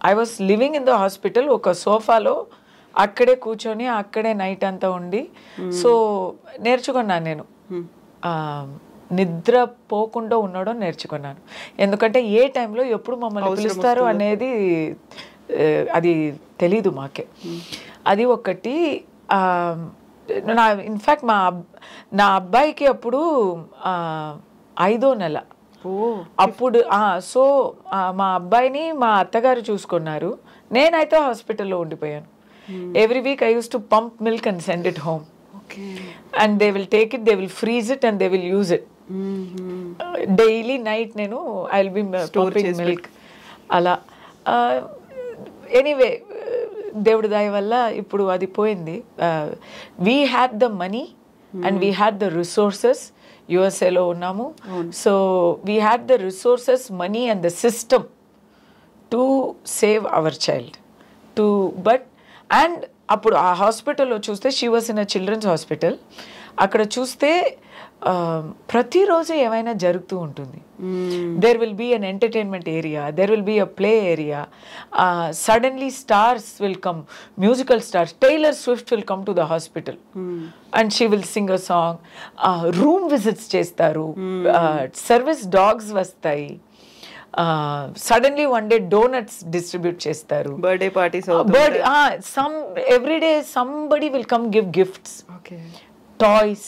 I was living in the hospital. ఒక సోఫాలో అక్కడే కూర్చొని అక్కడే నైట్ అంతా ఉండి, సో నేర్చుకున్నాను నేను. నిద్ర పోకుండా ఉండడం నేర్చుకున్నాను. ఎందుకంటే ఏ టైంలో ఎప్పుడు మమ్మల్ని పిలుస్తారు అనేది అది తెలీదు మాకే. అది ఒకటి. ఇన్ఫ్యాక్ట్ నా అబ్బాయికి అప్పుడు 5వ నెల అప్పుడు. సో మా అబ్బాయిని మా అత్తగారు చూసుకున్నారు, నేనైతే హాస్పిటల్లో ఉండిపోయాను. Every week I used to pump milk and send it home. Okay. And they will take it, they will freeze it and they will use it. Daily night nenu I'll be pumping milk. Ala anyway, దేవుడి దయ వల్ల ఇప్పుడు అది పోయింది. We had the money and we had the resources. USAలో ఉన్నాము. So we had the resources, money and the system to save our child. And అప్పుడు ఆ హాస్పిటల్లో చూస్తే, she was in a children's hospital, అక్కడ చూస్తే ప్రతిరోజు ఏమైనా జరుగుతూ ఉంటుంది. There will be an entertainment area, there will be a play area. Suddenly stars will come, musical stars. Taylor Swift will come to the hospital and she will sing a song. Room visits చేస్తారు, service dogs వస్తాయి. Suddenly one day donuts distribute చేస్తారు. Birthday parties, every day somebody will come give gifts, toys.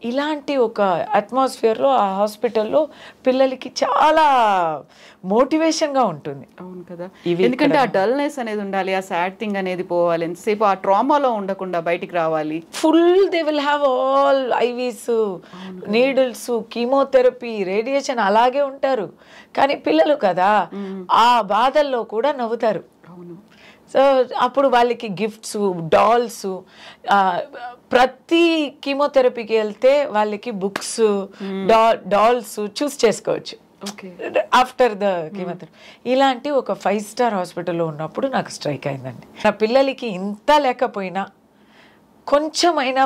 ఇలాంటి ఒక అట్మాస్ఫియర్లో ఆ హాస్పిటల్లో పిల్లలకి చాలా మోటివేషన్గా ఉంటుంది. అవును కదా, ఎందుకంటే ఆ డల్నెస్ అనేది ఉండాలి, ఆ సాడ్ థింగ్ అనేది పోవాలి, ఎంతసేపు ఆ ట్రామాలో ఉండకుండా బయటికి రావాలి. Full they will have all IVs, needles, chemotherapy, radiation అలాగే ఉంటారు. కానీ పిల్లలు కదా ఆ బాధల్లో కూడా నవ్వుతారు. అవును. సో అప్పుడు వాళ్ళకి గిఫ్ట్స్, డాల్స్, ప్రతి కీమోథెరపీకి వెళ్తే వాళ్ళకి బుక్స్, డాల్స్ చూస్ చేసుకోవచ్చు ఆఫ్టర్ ద కీమోథెరపీ. ఇలాంటి ఒక 5 స్టార్ హాస్పిటల్లో ఉన్నప్పుడు నాకు స్ట్రైక్ అయిందండి. నా పిల్లలకి ఇంత లేకపోయినా కొంచెమైనా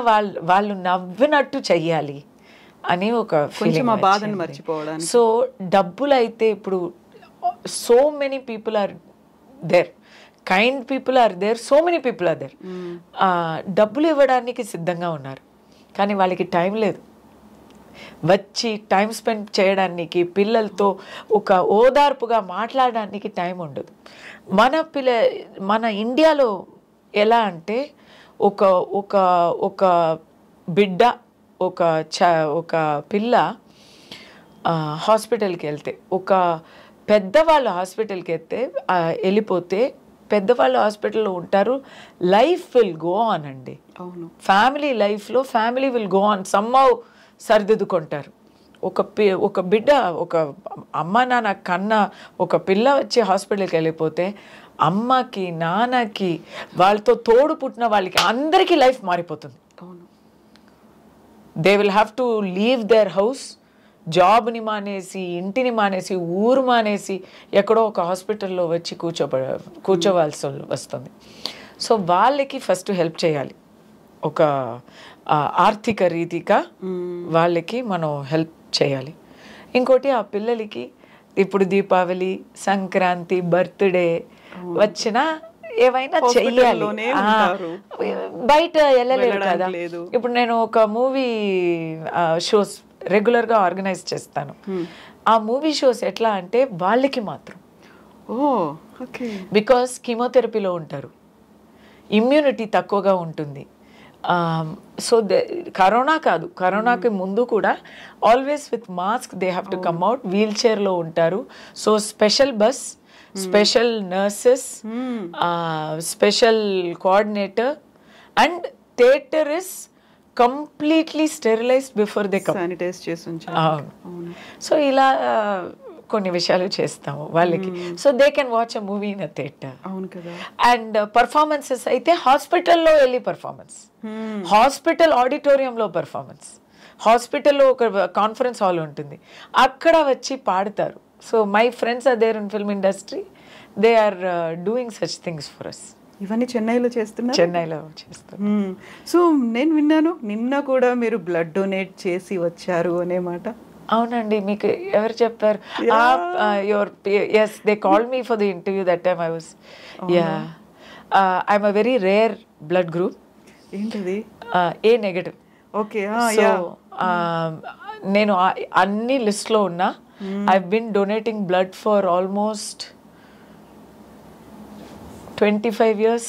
వాళ్ళు నవ్వినట్టు చెయ్యాలి అని ఒక ఫీలింగ్, బాధను మర్చిపోవడానికి. సో డబ్బులు అయితే ఇప్పుడు so many people are there, kind people are there, so many people are there. డబ్బులు ఇవ్వడానికి సిద్ధంగా ఉన్నారు, కానీ వాళ్ళకి టైం లేదు. వచ్చి టైం స్పెండ్ చేయడానికి, పిల్లలతో ఒక ఓదార్పుగా మాట్లాడడానికి టైం ఉండదు. మన ఇండియాలో ఎలా అంటే ఒక ఒక ఒక బిడ్డ, ఒక పిల్ల హాస్పిటల్కి వెళ్తే, ఒక పెద్దవాళ్ళు హాస్పిటల్కి వెళ్ళిపోతే పెద్దవాళ్ళు హాస్పిటల్లో ఉంటారు, లైఫ్ విల్ గో ఆన్ అండి. అవును, ఫ్యామిలీ లైఫ్లో family will go on, somehow సర్దిద్దుకుంటారు. ఒక బిడ్డ, ఒక అమ్మ నాన్న కన్న ఒక పిల్ల వచ్చి హాస్పిటల్కి వెళ్ళిపోతే అమ్మకి, నాన్నకి, వాళ్ళతో తోడు పుట్టిన వాళ్ళకి అందరికీ లైఫ్ మారిపోతుంది. అవును. They will have to leave their house, జాబ్ని మానేసి, ఇంటిని మానేసి, ఊరు మానేసి ఎక్కడో ఒక హాస్పిటల్లో వచ్చి కూర్చోవాల్సి వస్తుంది. సో వాళ్ళకి ఫస్ట్ హెల్ప్ చేయాలి, ఒక ఆర్థిక రీతిగా వాళ్ళకి మనం హెల్ప్ చేయాలి. ఇంకోటి ఆ పిల్లలకి ఇప్పుడు దీపావళి, సంక్రాంతి, బర్త్డే వచ్చినా ఏవైనా చెయ్యాలి, బయట వెళ్ళలేరు కదా. ఇప్పుడు నేను ఒక మూవీ షోస్ రెగ్యులర్గా ఆర్గనైజ్ చేస్తాను. ఆ మూవీ షోస్ ఎట్లా అంటే వాళ్ళకి మాత్రం, బికాస్ కీమోథెరపీలో ఉంటారు, ఇమ్యూనిటీ తక్కువగా ఉంటుంది. సో కరోనా కాదు, కరోనాకి ముందు కూడా always with mask they have to come out, wheel చైర్లో ఉంటారు. So special bus, special nurses, special coordinator, and theater is completely sterilized before they come, sanitize చేసి ఉంచారు. అవును. సో ఇలా కొన్ని విషయాలు చేస్తాము వాళ్ళకి, so they can watch a movie in a theater. అవును కదా. అండ్ పర్ఫార్మెన్సెస్ అయితే హాస్పిటల్లో వెళ్ళి పర్ఫార్మెన్స్, హాస్పిటల్ ఆడిటోరియంలో పర్ఫార్మెన్స్, హాస్పిటల్లో ఒక కాన్ఫరెన్స్ హాల్ ఉంటుంది, అక్కడ వచ్చి పాడతారు. So my friends are there in film industry, they are doing such things for us. ఇవన్నీ చెన్నైలో చేస్తున్నారు? చెన్నైలో చేస్తారు. సో నేను విన్నాను నిన్న కూడా మీరు బ్లడ్ డొనేట్ చేసి వచ్చారు అనే మాట. అవునండి, మీకు ఎవరు చెప్పారు? Yes, they called me for the interview that time. I was I'm a very rare blood group. ఏంటది? A negative. ఓకే. సో నేను అన్ని లిస్ట్లో ఉన్నా. I've been donating blood for almost 25 years.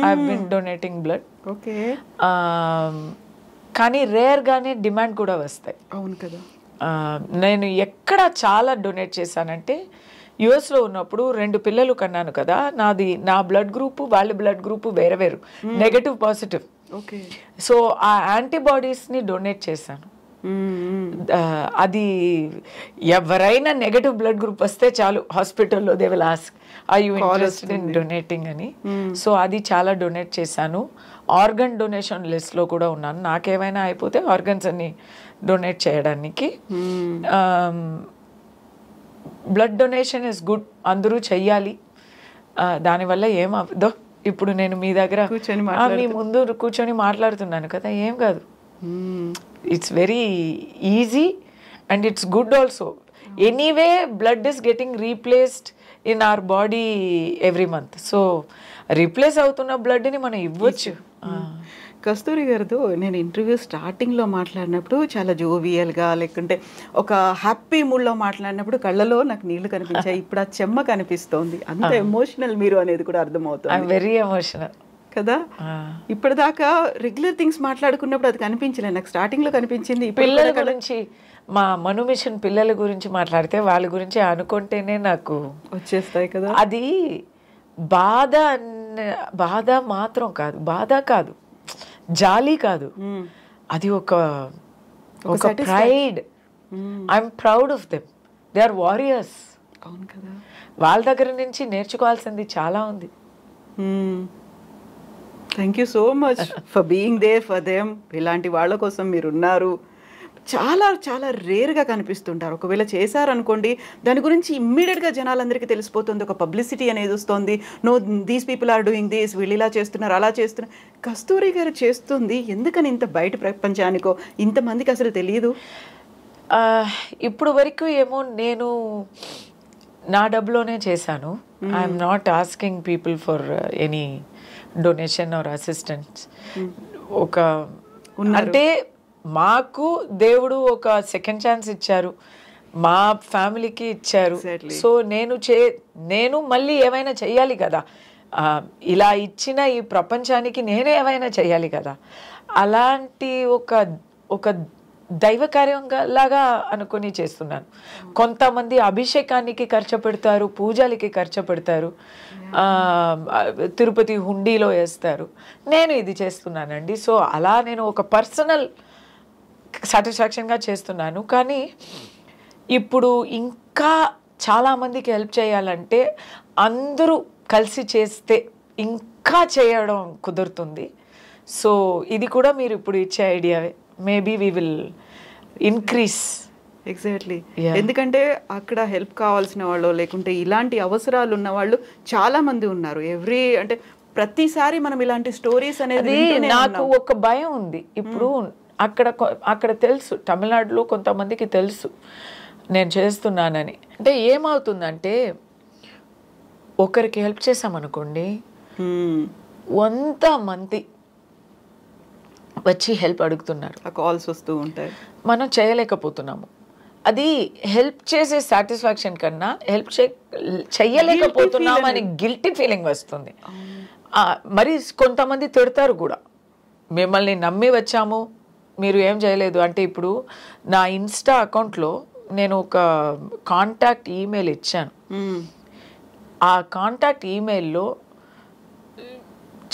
I've been donating blood. Okay. కానీ రేర్గానే demand కూడా వస్తాయి. అవును కదా. నేను ఎక్కడ చాలా డొనేట్ చేశానంటే యుఎస్లో ఉన్నప్పుడు 2 పిల్లలు కన్నాను కదా, నా బ్లడ్ గ్రూపు వాళ్ళ బ్లడ్ గ్రూపు వేరే వేరు, నెగటివ్ పాజిటివ్. ఓకే. సో ఆ యాంటీబాడీస్ని డొనేట్ చేశాను. అది ఎవరైనా నెగటివ్ బ్లడ్ గ్రూప్ వస్తే చాలు హాస్పిటల్లో they will ask are you interested in donating అని. సో అది చాలా డొనేట్ చేశాను. ఆర్గన్ డొనేషన్ లిస్ట్లో కూడా ఉన్నాను. నాకేమైనా అయిపోతే ఆర్గన్స్ అన్ని డొనేట్ చేయడానికి. బ్లడ్ డొనేషన్ ఇస్ గుడ్, అందరూ చెయ్యాలి. దానివల్ల ఏం అవ్వదో. ఇప్పుడు నేను మీ దగ్గర మీ ముందు కూర్చొని మాట్లాడుతున్నాను కదా, ఏం కాదు. It's very easy and it's good also. Anyway blood is getting replaced in our body every month. So replace అవుతున్న బ్లడ్ని మనం ఇవ్వచ్చు. కస్తూరి గారితో నేను ఇంటర్వ్యూ స్టార్టింగ్లో మాట్లాడినప్పుడు చాలా జోవియల్గా, లేకుంటే ఒక హ్యాపీ మూడ్లో మాట్లాడినప్పుడు కళ్ళలో నాకు నీళ్లు కనిపించాయి. ఇప్పుడు ఆ చెమ్మ కనిపిస్తోంది. అంత ఎమోషనల్ మీరు అనేది కూడా అర్థమవుతుంది. I'm very emotional. కదా. ఇప్పటిదాకా రెగ్యులర్ థింగ్స్ మాట్లాడుకున్నప్పుడు అది కనిపించలేదు నాకు, స్టార్టింగ్ లో కనిపించింది. పిల్లల గురించి మా మను మిషన్ పిల్లల గురించి మాట్లాడితే వాళ్ళ గురించి అనుకుంటేనే నాకు వచ్చేస్తాయి కదా. అది బాధ మాత్రం కాదు, బాధ కాదు, జాలి కాదు, అది ఒక pride. I'm proud of them, they are warriors. అవును కదా. వాళ్ళ దగ్గర నుంచి నేర్చుకోవాల్సింది చాలా ఉంది. Thank you so much for being there for them. ఇలాంటి వాళ్ళ కోసం మీరు ఉన్నారు. చాలా చాలా రేర్గా కనిపిస్తుంటారు. ఒకవేళ చేశారనుకోండి దాని గురించి ఇమ్మీడియట్గా జనాలందరికీ తెలిసిపోతుంది, ఒక పబ్లిసిటీ అనేది వస్తుంది. No these people are doing this, వీళ్ళు ఇలా చేస్తున్నారు అలా చేస్తున్నారు. కస్తూరి గారు చేస్తుంది ఎందుకని ఇంత బయట ప్రపంచానికో ఇంతమందికి అసలు తెలియదు? ఇప్పుడు వరకు ఏమో నేను నా డబ్బులోనే చేశాను. I'm not asking people for any donation or assistance. ఒక అంటే మాకు దేవుడు ఒక సెకండ్ ఛాన్స్ ఇచ్చారు, మా ఫ్యామిలీకి ఇచ్చారు. సో నేను మళ్ళీ ఏమైనా చెయ్యాలి కదా, ఇలా ఇచ్చిన ఈ ప్రపంచానికి నేనే ఏమైనా చెయ్యాలి కదా. అలాంటి ఒక దైవ కార్యంగా లాగా అనుకుని చేస్తున్నాను. కొంతమంది అభిషేకానికి ఖర్చు పెడతారు, పూజలకి ఖర్చు పెడతారు, తిరుపతి హుండీలో వేస్తారు. నేను ఇది చేస్తున్నానండి. సో అలా నేను ఒక పర్సనల్ సాటిస్ఫాక్షన్గా చేస్తున్నాను. కానీ ఇప్పుడు ఇంకా చాలామందికి హెల్ప్ చేయాలంటే అందరూ కలిసి చేస్తే ఇంకా చేయడం కుదురుతుంది. సో ఇది కూడా మీరు ఇప్పుడు ఇచ్చే ఐడియావే. Maybe we will increase. Exactly. ఎందుకంటే అక్కడ హెల్ప్ కావాల్సిన వాళ్ళు లేకుంటే ఇలాంటి అవసరాలు ఉన్న వాళ్ళు చాలా మంది ఉన్నారు. అంటే ప్రతిసారి మనం ఇలాంటి స్టోరీస్ అనేది నాకు ఒక భయం ఉంది. ఇప్పుడు అక్కడ తెలుసు, తమిళనాడులో కొంతమందికి తెలుసు నేను చేస్తున్నానని. అంటే ఏమవుతుందంటే ఒకరికి హెల్ప్ చేసామనుకోండి 100 మంది వచ్చి హెల్ప్ అడుగుతున్నారు, కాల్స్ వస్తూ ఉంటాయి, మనం చేయలేకపోతున్నాము. అది హెల్ప్ చేసే సాటిస్ఫాక్షన్ కన్నా హెల్ప్ చెయ్యలేకపోతున్నాం అని గిల్టీ ఫీలింగ్ వస్తుంది. మరి కొంతమంది తిడతారు కూడా, మిమ్మల్ని నమ్మి వచ్చాము మీరు ఏం చేయలేదు అంటే. ఇప్పుడు నా ఇన్స్టా అకౌంట్లో నేను ఒక కాంటాక్ట్ ఈమెయిల్ ఇచ్చాను. ఆ కాంటాక్ట్ ఈమెయిల్లో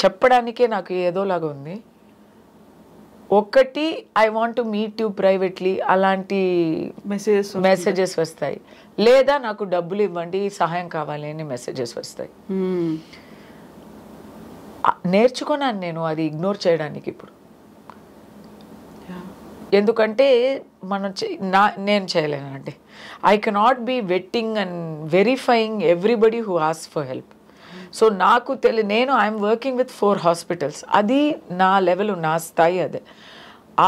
చెప్పడానికే నాకు ఏదోలాగా ఉంది. ఒకటి I want to meet you privately అలాంటి మెసేజెస్ వస్తాయి, లేదా నాకు డబ్బులు ఇవ్వండి సహాయం కావాలి అని మెసేజెస్ వస్తాయి. నేర్చుకున్నాను నేను అది ఇగ్నోర్ చేయడానికి ఇప్పుడు. ఎందుకంటే నేను చేయలేనండి. I cannot be vetting and verifying everybody who ask for help. So నాకు నేను ఐఎమ్ వర్కింగ్ విత్ 4 హాస్పిటల్స్. అది నా లెవెల్, నా స్థాయి అదే.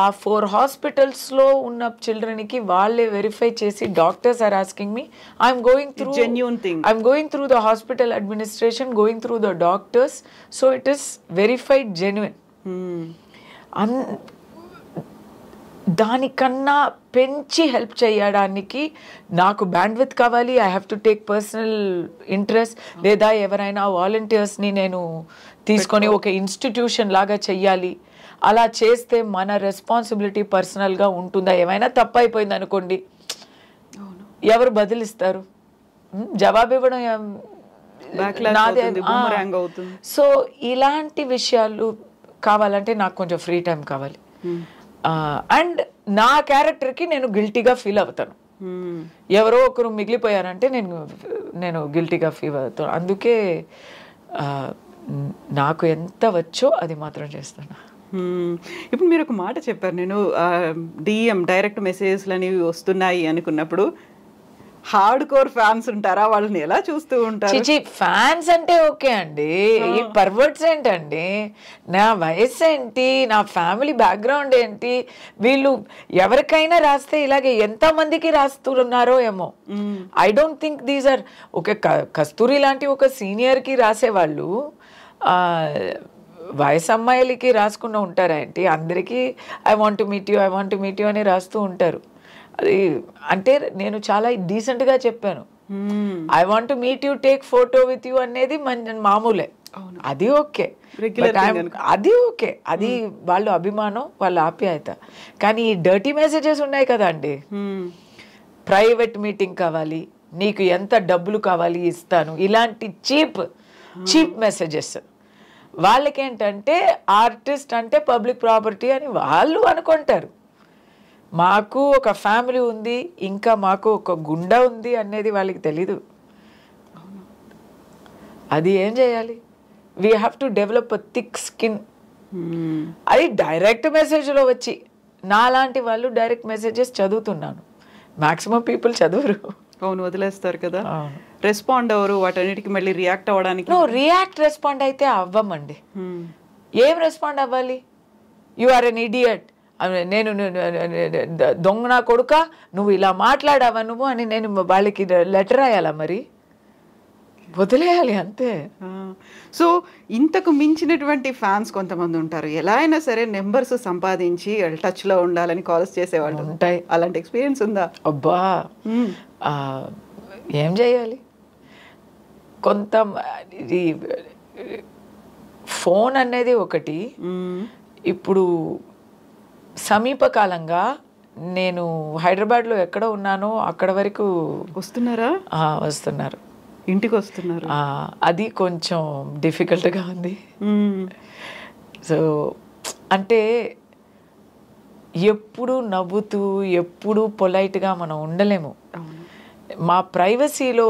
ఆ 4 హాస్పిటల్స్లో ఉన్న చిల్డ్రన్కి వాళ్ళే వెరిఫై చేసి doctors are asking me, I'm going through genuine thing, I'm going through the hospital administration, going through the doctors. So it is verified genuine. దానికన్నా పెంచి హెల్ప్ చేయడానికి నాకు బ్యాండ్విత్ కావాలి. I have to take personal interest, లేదా ఎవరైనా వాలంటీర్స్ని నేను తీసుకొని ఒక ఇన్స్టిట్యూషన్ లాగా చెయ్యాలి. అలా చేస్తే మన రెస్పాన్సిబిలిటీ పర్సనల్గా ఉంటుందా? ఏమైనా తప్పు అయిపోయింది అనుకోండి, ఎవరు బదిలిస్తారు? జవాబు ఇవ్వడం నాదే. సో ఇలాంటి విషయాలు కావాలంటే నాకు కొంచెం ఫ్రీ టైం కావాలి. అండ్ నా క్యారెక్టర్కి నేను గిల్టీగా ఫీల్ అవుతాను. ఎవరో ఒకరు మిగిలిపోయారంటే నేను గిల్టీగా ఫీల్ అవుతాను. అందుకే నాకు ఎంత వచ్చో అది మాత్రం చేస్తాను. ఇప్పుడు మీరు ఒక మాట చెప్పారు, నేను డిఎం డైరెక్ట్ మెసేజ్లు అనేవి వస్తున్నాయి అనుకున్నప్పుడు హార్డ్ కోర్ ఫ్యాన్స్ ఉంటారా? వాళ్ళని ఎలా చూస్తూ ఉంటారు? ఫ్యాన్స్ అంటే ఓకే అండి, ఈ పర్వర్ట్స్ ఏంటండి? నా వయసు ఏంటి, నా ఫ్యామిలీ బ్యాక్గ్రౌండ్ ఏంటి? వీళ్ళు ఎవరికైనా రాస్తే ఇలాగే ఎంతమందికి రాస్తున్నారో ఏమో. I don't think these are ఒక కస్తూరి లాంటి ఒక సీనియర్కి రాసేవాళ్ళు వయసు అమ్మాయిలకి రాసుకుండా ఉంటారా ఏంటి? అందరికీ I want to meet you, I want to meet you అని రాస్తూ ఉంటారు. అది అంటే నేను చాలా డీసెంట్గా చెప్పాను. I want to meet you, take photo with you అనేది మామూలే. అది ఓకే, అది ఓకే, అది వాళ్ళ అభిమానం, వాళ్ళ ఆప్యాయత. కానీ ఈ డర్టీ మెసేజెస్ ఉన్నాయి కదా అండి, ప్రైవేట్ మీటింగ్ కావాలి, నీకు ఎంత డబ్బులు కావాలి ఇస్తాను, ఇలాంటి చీప్ మెసేజెస్. వాళ్ళకేంటంటే ఆర్టిస్ట్ అంటే పబ్లిక్ ప్రాపర్టీ అని వాళ్ళు అనుకుంటారు. మాకు ఒక ఫ్యామిలీ ఉంది, ఇంకా మాకు ఒక గుండె ఉంది అనేది వాళ్ళకి తెలీదు. అది ఏం చేయాలి? We have to develop a thick skin. అది డైరెక్ట్ మెసేజ్లో వచ్చి, నాలాంటి వాళ్ళు డైరెక్ట్ మెసేజెస్ చదువుతున్నాను, మ్యాక్సిమం పీపుల్ చదువురు. అవును, వదిలేస్తారు కదా, రెస్పాండ్ అవ్వరు వాటన్నిటికి. మళ్ళీ రియాక్ట్ అవ్వడానికి రెస్పాండ్ అయితే అవ్వమండి. ఏం రెస్పాండ్ అవ్వాలి? యు ఆర్ ఎన్ ఇడియట్, నేను దొంగ నా కొడుక, నువ్వు ఇలా మాట్లాడావా నువ్వు అని నేను వాళ్ళకి లెటర్ రాయాలా? మరి వదిలేయాలి అంతే. సో ఇంతకు మించినటువంటి ఫ్యాన్స్ కొంతమంది ఉంటారు, ఎలా అయినా సరే నెంబర్స్ సంపాదించి టచ్లో ఉండాలని కాల్స్ చేసేవాళ్ళు ఉంటాయి. అలాంటి ఎక్స్పీరియన్స్ ఉందా? అబ్బా, ఏం చేయాలి? కొంత ఫోన్ అనేది ఒకటి. ఇప్పుడు సమీపకాలంగా నేను హైదరాబాద్లో ఎక్కడ ఉన్నానో అక్కడ వరకు వస్తున్నారు. ఇంటికి వస్తున్నారు. అది కొంచెం డిఫికల్ట్గా ఉంది. సో అంటే ఎప్పుడు నవ్వుతూ ఎప్పుడు పొలైట్గా మనం ఉండలేము. మా ప్రైవసీలో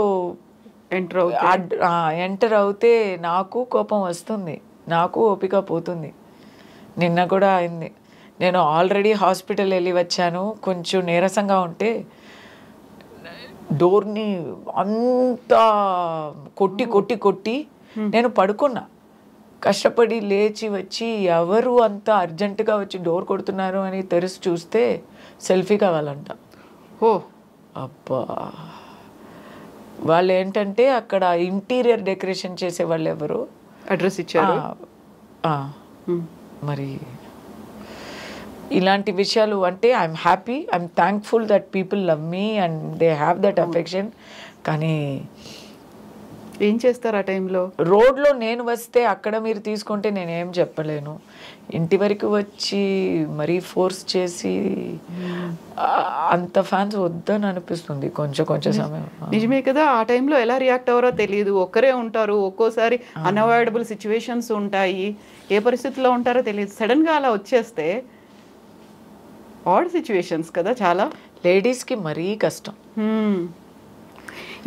ఎంటర్ అవుతే నాకు కోపం వస్తుంది, నాకు ఓపిక పోతుంది. నిన్న కూడా అయింది. నేను ఆల్రెడీ హాస్పిటల్ వెళ్ళి వచ్చాను, కొంచెం నీరసంగా ఉంటే డోర్ని అంతా కొట్టి నేను పడుకున్నా. కష్టపడి లేచి వచ్చి ఎవరు అంత అర్జెంటుగా వచ్చి డోర్ కొడుతున్నారు అని తెరిచి చూస్తే సెల్ఫీ కావాలంట. అబ్బా, వాళ్ళు ఏంటంటే అక్కడ ఇంటీరియర్ డెకరేషన్ చేసే వాళ్ళు ఎవరు అడ్రస్ ఇచ్చారు. మరి ఇలాంటి విషయాలు అంటే I'm happy, I'm thankful that people love me and they have that affection. కానీ ఏం చేస్తారు ఆ టైంలో? రోడ్లో నేను వస్తే అక్కడ మీరు తీసుకుంటే నేనేం చెప్పలేను. ఇంటి వరకు వచ్చి మరీ ఫోర్స్ చేసి అంత ఫ్యాన్స్ వద్దని అనిపిస్తుంది కొంచెం సమయం. నిజమే కదా, ఆ టైంలో ఎలా రియాక్ట్ అవ్వరో తెలియదు. ఒక్కరే ఉంటారు, ఒక్కోసారి అన్అవాయిడబుల్ సిచ్యువేషన్స్ ఉంటాయి, ఏ పరిస్థితిలో ఉంటారో తెలియదు. సడన్గా అలా వచ్చేస్తే ఆడ్ సిచ్యువేషన్స్ కదా చాలా. లేడీస్కి మరీ కష్టం.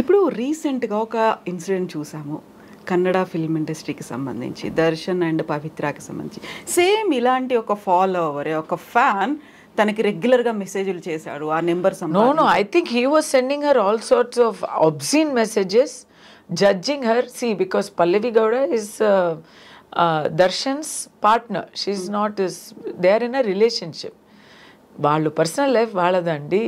ఇప్పుడు రీసెంట్గా ఒక ఇన్సిడెంట్ చూసాము, కన్నడ ఫిల్మ్ ఇండస్ట్రీకి సంబంధించి, దర్శన్ అండ్ పవిత్రకి సంబంధించి. సేమ్ ఇలాంటి ఒక ఫాలోవర్, ఒక ఫ్యాన్ తనకి రెగ్యులర్గా మెసేజ్లు చేశాడు ఆ number. No, I think he was sending her all sorts of obscene messages, judging her. See, because Pallavi Gowda is Darshan's partner. She's not his. They are in a relationship. వాళ్ళు personal life వాళ్ళదండి.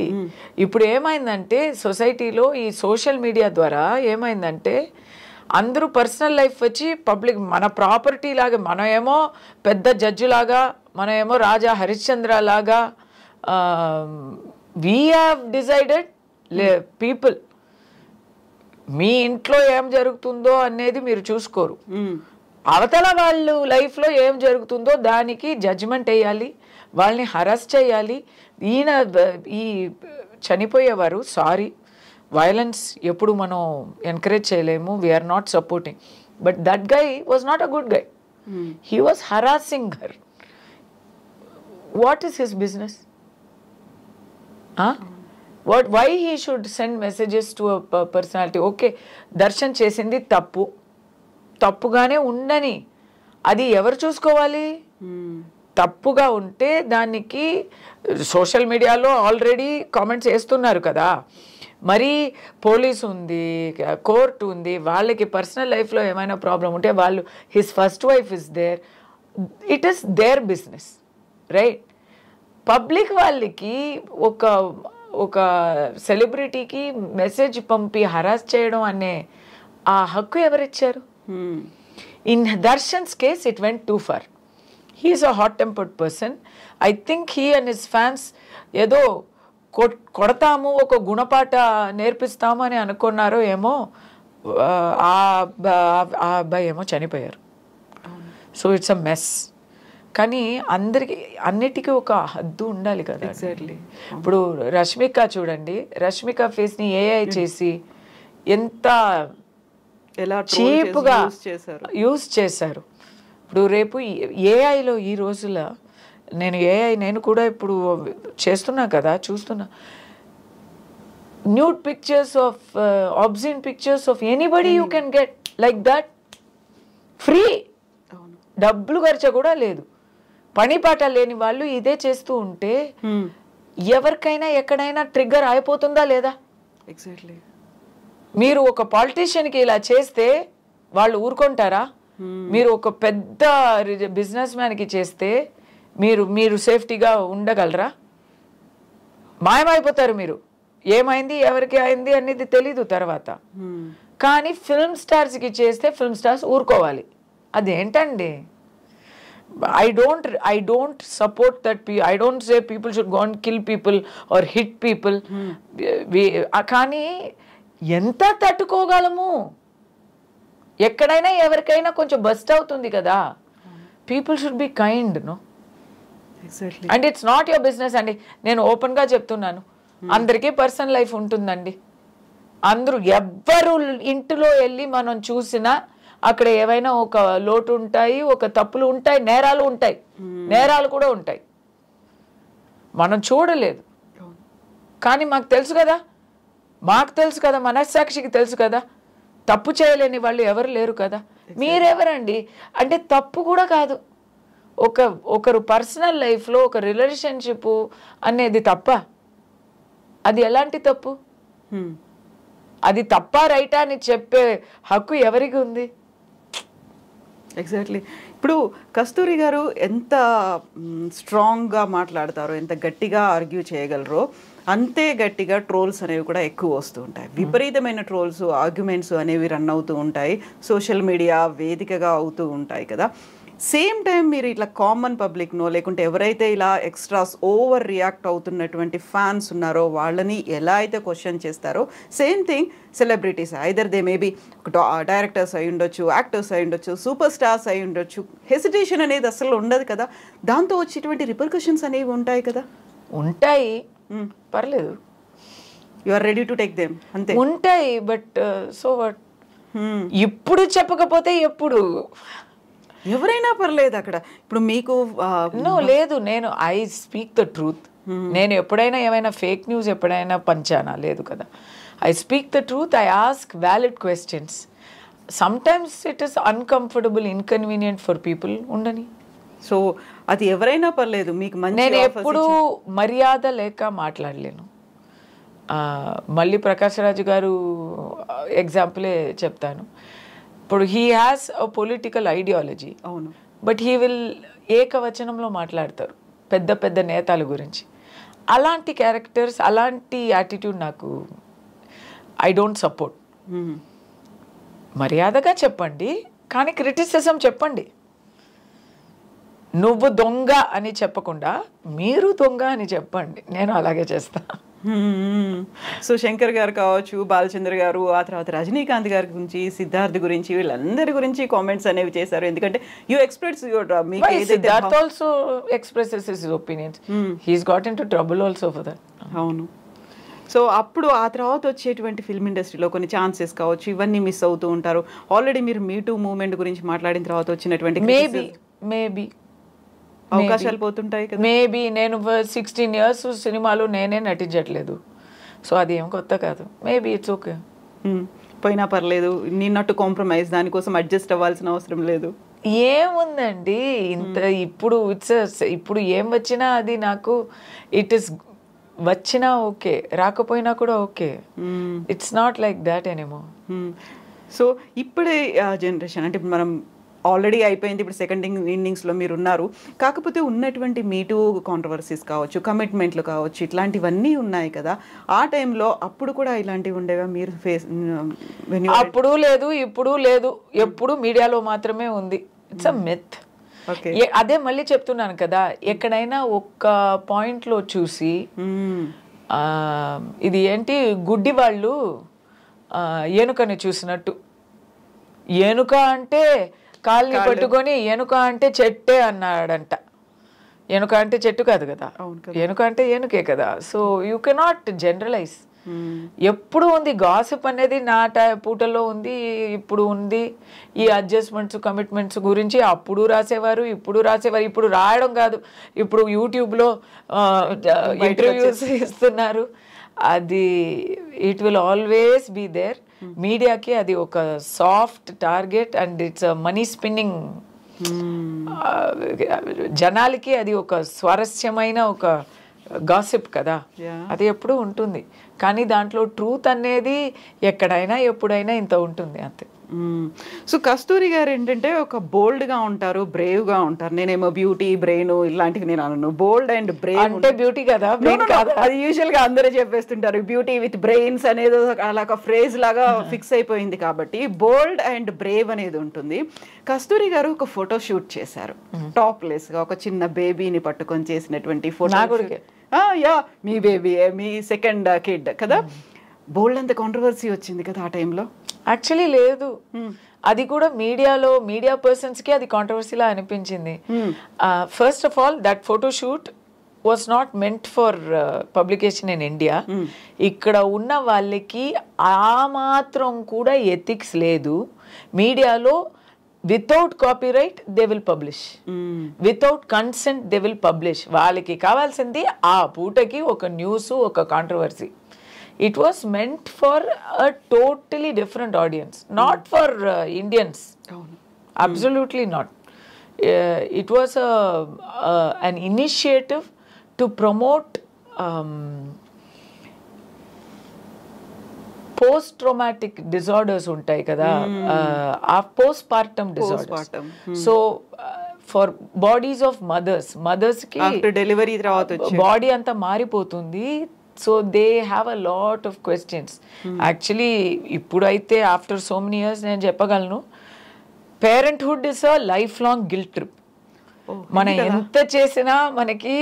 ఇప్పుడు ఏమైందంటే సొసైటీలో ఈ social media ద్వారా ఏమైందంటే అందరూ personal life వచ్చి public, మన ప్రాపర్టీ లాగా, మనం ఏమో పెద్ద జడ్జి లాగా, మనం ఏమో రాజా హరిశ్చంద్ర లాగా వీ హ్యావ్ డిసైడెడ్. పీపుల్ మీ ఇంట్లో ఏం జరుగుతుందో అనేది మీరు చూసుకోరు, అవతల వాళ్ళు లైఫ్లో ఏం జరుగుతుందో దానికి జడ్జిమెంట్ వేయాలి, వాళ్ళని హరాస్ చేయాలి. ఈ చనిపోయేవారు, సారీ, వైలెన్స్ ఎప్పుడు మనం ఎంకరేజ్ చేయలేము, we're not supporting, but that guy was not a good guy. He was harassing her. What is his business? Why he should send messages to a personality? Okay, Darshan చేసింది తప్పుగానే ఉండని, అది ఎవరు చూసుకోవాలి? తప్పుగా ఉంటే దానికి సోషల్ మీడియాలో ఆల్రెడీ కామెంట్స్ వేస్తున్నారు కదా, మరి పోలీస్ ఉంది, కోర్టు ఉంది, వాళ్ళకి పర్సనల్ లైఫ్లో ఏమైనా ప్రాబ్లం ఉంటే వాళ్ళు, his first wife is there, it is their business, right? Public వాళ్ళకి ఒక సెలబ్రిటీకి మెసేజ్ పంపి హరాస్ చేయడం అనే ఆ హక్కు ఎవరిచ్చారు? In Darshan's case it went too far. He is a hot-tempered person. I think he and his fans ఏదో కొడతాము, ఒక గుణపాఠ నేర్పిస్తాము అని అనుకున్నారో ఏమో. ఆ అబ్బాయి ఏమో చనిపోయారు. So it's a mess. కానీ అందరికి అన్నిటికీ ఒక హద్దు ఉండాలి కదా. ఇప్పుడు రష్మిక చూడండి, రష్మిక ఫేస్ని ఏఐ చేసి ఎంత చీప్గా యూజ్ చేశారు. ఇప్పుడు రేపు ఏఐలో ఈ రోజుల నేను కూడా ఇప్పుడు చేస్తున్నా కదా, చూస్తున్నా nude pictures of obscene pictures of anybody you can get like that free. డబ్బులు ఖర్చు కూడా లేదు. పని పాట లేని వాళ్ళు ఇదే చేస్తూ ఉంటే ఎవరికైనా ఎక్కడైనా ట్రిగ్గర్ అయిపోతుందా లేదా? ఎగ్జాక్ట్లీ. మీరు ఒక పాలిటీషియన్కి ఇలా చేస్తే వాళ్ళు ఊరుకుంటారా? మీరు ఒక పెద్ద బిజినెస్ మ్యాన్కి చేస్తే మీరు సేఫ్టీగా ఉండగలరా? మాయమైపోతారు మీరు. ఏమైంది, ఎవరికి అయింది అనేది తెలీదు తర్వాత. కానీ ఫిల్మ్ స్టార్స్కి చేస్తే ఫిల్మ్ స్టార్స్ ఊరుకోవాలి. అదేంటండి? I don't support that. I don't say people should go and kill people or hit people. కానీ ఎంత తట్టుకోగలము? ఎక్కడైనా ఎవరికైనా కొంచెం బస్ట్ అవుతుంది కదా. People should be kind, no? And it's not your business అండి. నేను ఓపెన్గా చెప్తున్నాను, అందరికీ పర్సనల్ లైఫ్ ఉంటుందండి. అందరూ ఎవ్వరు ఇంటిలో వెళ్ళి మనం చూసినా అక్కడ ఏవైనా ఒక లోటు ఉంటాయి, ఒక తప్పులు ఉంటాయి, నేరాలు ఉంటాయి. నేరాలు కూడా ఉంటాయి, మనం చూడలేదు. కానీ మాకు తెలుసు కదా, మనస్సాక్షికి తెలుసు కదా, తప్పు చేయలేని వాళ్ళు ఎవరు లేరు కదా. మీరెవరండి? అంటే తప్పు కూడా కాదు. ఒకరు పర్సనల్ లైఫ్లో ఒక రిలేషన్షిప్ అనేది తప్ప? అది ఎలాంటి తప్పు? అది తప్ప రైటా అని చెప్పే హక్కు ఎవరికి ఉంది? ఎగ్జాక్ట్లీ. ఇప్పుడు కస్తూరి గారు ఎంత స్ట్రాంగ్గా మాట్లాడతారో, ఎంత గట్టిగా ఆర్గ్యూ చేయగలరో, అంతే గట్టిగా ట్రోల్స్ అనేవి కూడా ఎక్కువ వస్తూ ఉంటాయి. విపరీతమైన ట్రోల్స్, ఆర్గ్యుమెంట్స్ అనేవి రన్ అవుతూ ఉంటాయి, సోషల్ మీడియా వేదికగా అవుతూ ఉంటాయి కదా. సేమ్ టైం మీరు ఇట్లా కామన్ పబ్లిక్నో లేకుంటే ఎవరైతే ఇలా ఎక్స్ట్రాస్ ఓవర్ రియాక్ట్ అవుతున్నటువంటి ఫ్యాన్స్ ఉన్నారో వాళ్ళని ఎలా అయితే క్వశ్చన్ చేస్తారో, same thing celebrities, either they maybe directors అయి ఉండొచ్చు, యాక్టర్స్ అయి ఉండొచ్చు, సూపర్ స్టార్స్ అయి ఉండొచ్చు. హెసిటేషన్ అనేది అసలు ఉండదు కదా. దాంతో వచ్చేటువంటి రిపర్కషన్స్ అనేవి ఉంటాయి కదా. ఉంటాయి, పర్లేదు, you are ready to take them, అంతే. ఉంటాయి, బట్ సో వాట్? ఇప్పుడు చెప్పకపోతే ఎప్పుడు? ఎవరైనా పర్లేదు అక్కడ. ఇప్పుడు మీకు లేదు, నేను ఐ స్పీక్ ద ట్రూత్. నేను ఎప్పుడైనా ఏమైనా ఫేక్ న్యూస్ ఎప్పుడైనా పంచానా? లేదు కదా. I speak the truth, I ask valid questions. Sometimes it is uncomfortable, inconvenient for people, ఉండని. సో అది ఎవరైనా పర్లేదు, మీకు నేను ఎప్పుడు మర్యాద లేక మాట్లాడలేను. మళ్ళీ ప్రకాష్ రాజు గారు ఎగ్జాంపులే చెప్తాను. ఇప్పుడు he has a political ideology, అవును, బట్ హీ విల్ ఏకవచనంలో మాట్లాడతారు పెద్ద పెద్ద నేతల గురించి. అలాంటి క్యారెక్టర్స్, అలాంటి యాటిట్యూడ్ నాకు ఐ డోంట్ సపోర్ట్. మర్యాదగా చెప్పండి, కానీ క్రిటిసిజం చెప్పండి. నువ్వు దొంగ అని చెప్పకుండా మీరు దొంగ అని చెప్పండి, నేను అలాగే చేస్తా. సో శంకర్ గారు కావచ్చు, బాలచంద్ర గారు, ఆ తర్వాత రజనీకాంత్ గారి గురించి, సిద్ధార్థ్ గురించి, వీళ్ళందరి గురించి కామెంట్స్ అనేవి చేశారు. ఎందుకంటే you express your, Siddharth also expresses his opinions. He's got into trouble also for that. అవును. సో అప్పుడు ఆ తర్వాత వచ్చేటువంటి ఫిల్మ్ ఇండస్ట్రీలో కొన్ని ఛాన్సెస్ కావచ్చు, ఇవన్నీ మిస్ అవుతూ ఉంటారు. ఆల్రెడీ మీరు మీ టూ మూవ్మెంట్ గురించి మాట్లాడిన తర్వాత వచ్చినటువంటి మేబీ అవకాశాలు పోతుంటాయి కదా. మేబీ నేను 16 years సినిమాలో నేనే నటించట్లేదు, సో అది ఏం కొత్త కాదు. మేబీ ఇట్స్ ఓకే, పోయినా పర్లేదు, నిన్నట్టు కాంప్రమైజ్, దానికోసం అడ్జస్ట్ అవ్వాల్సిన అవసరం లేదు. ఏముందండి ఇంత. ఇప్పుడు ఏం వచ్చినా అది నాకు ఇట్ ఇస్, వచ్చినా ఓకే, రాకపోయినా కూడా okay. It's not like that anymore. So ఇప్పుడే జనరేషన్ అంటే మనం ఆల్రెడీ అయిపోయింది, ఇప్పుడు సెకండ్ ఇన్నింగ్స్లో మీరు ఉన్నారు. కాకపోతే ఉన్నటువంటి మీటూ కాంట్రవర్సీస్ కావచ్చు, కమిట్మెంట్లు కావచ్చు, ఇట్లాంటివన్నీ ఉన్నాయి కదా. ఆ టైంలో అప్పుడు కూడా ఇలాంటివి ఉండేవా మీరు ఫేస్? అప్పుడు లేదు, ఇప్పుడు లేదు, ఎప్పుడు మీడియాలో మాత్రమే ఉంది. It's a myth. అదే మళ్ళీ చెప్తున్నాను కదా, ఎక్కడైనా ఒక్క పాయింట్లో చూసి ఇది ఏంటి గుడ్డి వాళ్ళు ఏనుకని చూసినట్టు. ఏనుక అంటే కాల్ని పట్టుకొని ఏనుక అంటే చెట్టే అన్నాడంట. ఏనుక అంటే చెట్టు కాదు కదా, ఏనుక అంటే ఏనుకే కదా. So you cannot generalize. ఎప్పుడు ఉంది గాసిప్ అనేది, నా పూటల్లో ఉంది, ఇప్పుడు ఉంది. ఈ అడ్జస్ట్మెంట్స్ కమిట్మెంట్స్ గురించి అప్పుడు రాసేవారు, ఇప్పుడు రాసేవారు. ఇప్పుడు రాయడం కాదు, ఇప్పుడు యూట్యూబ్లో ఇంటర్వ్యూస్ ఇస్తున్నారు. అది it will always be there. మీడియాకి అది ఒక soft target and it's money spinning. జనాలకి అది ఒక స్వారస్యమైన ఒక గాసిప్ కదా, అది ఎప్పుడు ఉంటుంది. కానీ దాంట్లో ట్రూత్ అనేది ఎక్కడైనా ఎప్పుడైనా ఇంత ఉంటుంది అంతే. సో కస్తూరి గారు ఏంటంటే ఒక బోల్డ్గా ఉంటారు, బ్రేవ్గా ఉంటారు. నేనేమో బ్యూటీ బ్రెయిన్ ఇలాంటివి నేను అనను. బోల్డ్ అండ్ బ్రేవ్ అంటే బ్యూటీ కదా, అది యూజువల్గా అందరూ చెప్పేస్తుంటారు. బ్యూటీ విత్ బ్రెయిన్స్ అనేది అలా ఒక ఫ్రేజ్ లాగా ఫిక్స్ అయిపోయింది. కాబట్టి బోల్డ్ అండ్ బ్రేవ్ అనేది ఉంటుంది. కస్తూరి గారు ఒక ఫోటో షూట్ చేశారు టాప్లెస్ గా, ఒక చిన్న బేబీని పట్టుకొని చేసినటువంటి ఫోటో. యా, మీ బేబీ, మీ సెకండ్ కిడ్ కదా. బోల్డ్ అంత కాంట్రవర్సీ వచ్చింది కదా ఆ టైంలో. యాక్చువల్లీ లేదు, అది కూడా మీడియాలో మీడియా పర్సన్స్కి అది కాంట్రవర్సీలా అనిపించింది. First of all that photo shoot was not meant for publication in India. ఇక్కడ ఉన్న వాళ్ళకి ఆ మాత్రం కూడా ఎథిక్స్ లేదు. మీడియాలో without copyright they will publish, without consent they will publish. వాళ్ళకి కావాల్సింది ఆ పూటకి ఒక న్యూస్, ఒక controversy. It was meant for a totally different audience, not for Indians. Absolutely not. It was an initiative to promote post-traumatic disorders ఉంటాయి కదా, postpartum disorders. So for bodies of mothers కి after delivery తర్వాత body అంతా మారిపోతుంది. So they have a lot of questions. Actually ఇప్పుడైతే after so many years నేను చెప్పగలను, parenthood is a lifelong guilt trip. మనం ఎంత చేసినా మనకి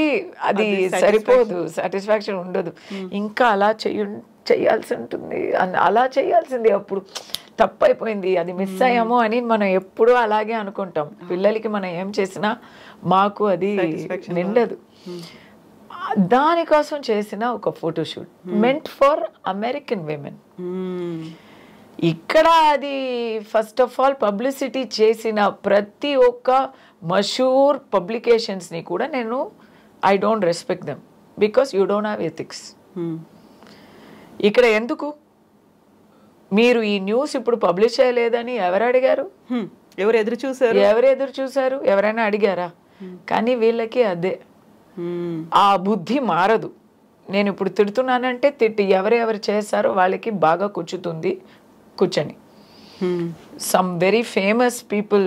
అది సరిపోదు, సాటిస్ఫాక్షన్ ఉండదు. ఇంకా అలా చేయాల్సి ఉంటుంది, అలా చేయాల్సింది, అప్పుడు తప్పైపోయింది, అది మిస్ అయ్యాము అని మనం ఎప్పుడూ అలాగే అనుకుంటాం. పిల్లలకి మనం ఏం చేసినా మాకు అది నిండదు. దానికోసం చేసిన ఒక photoshoot meant for American women. ఇక్కడ అది ఫస్ట్ ఆఫ్ ఆల్ పబ్లిసిటీ చేసిన ప్రతి ఒక్క మషూర్ పబ్లికేషన్స్ని కూడా నేను I don't respect them because you don't have ethics. ఇక్కడ ఎందుకు మీరు ఈ న్యూస్ ఇప్పుడు పబ్లిష్ చేయలేదని ఎవరు అడిగారు? ఎవరు ఎదురు చూసారు? ఎవరైనా అడిగారా? కానీ వీళ్ళకి అదే, ఆ బుద్ధి మారదు. నేను ఇప్పుడు తిడుతున్నానంటే తిట్టి ఎవరెవరు చేశారో వాళ్ళకి బాగా కూర్చొని. Some very famous people,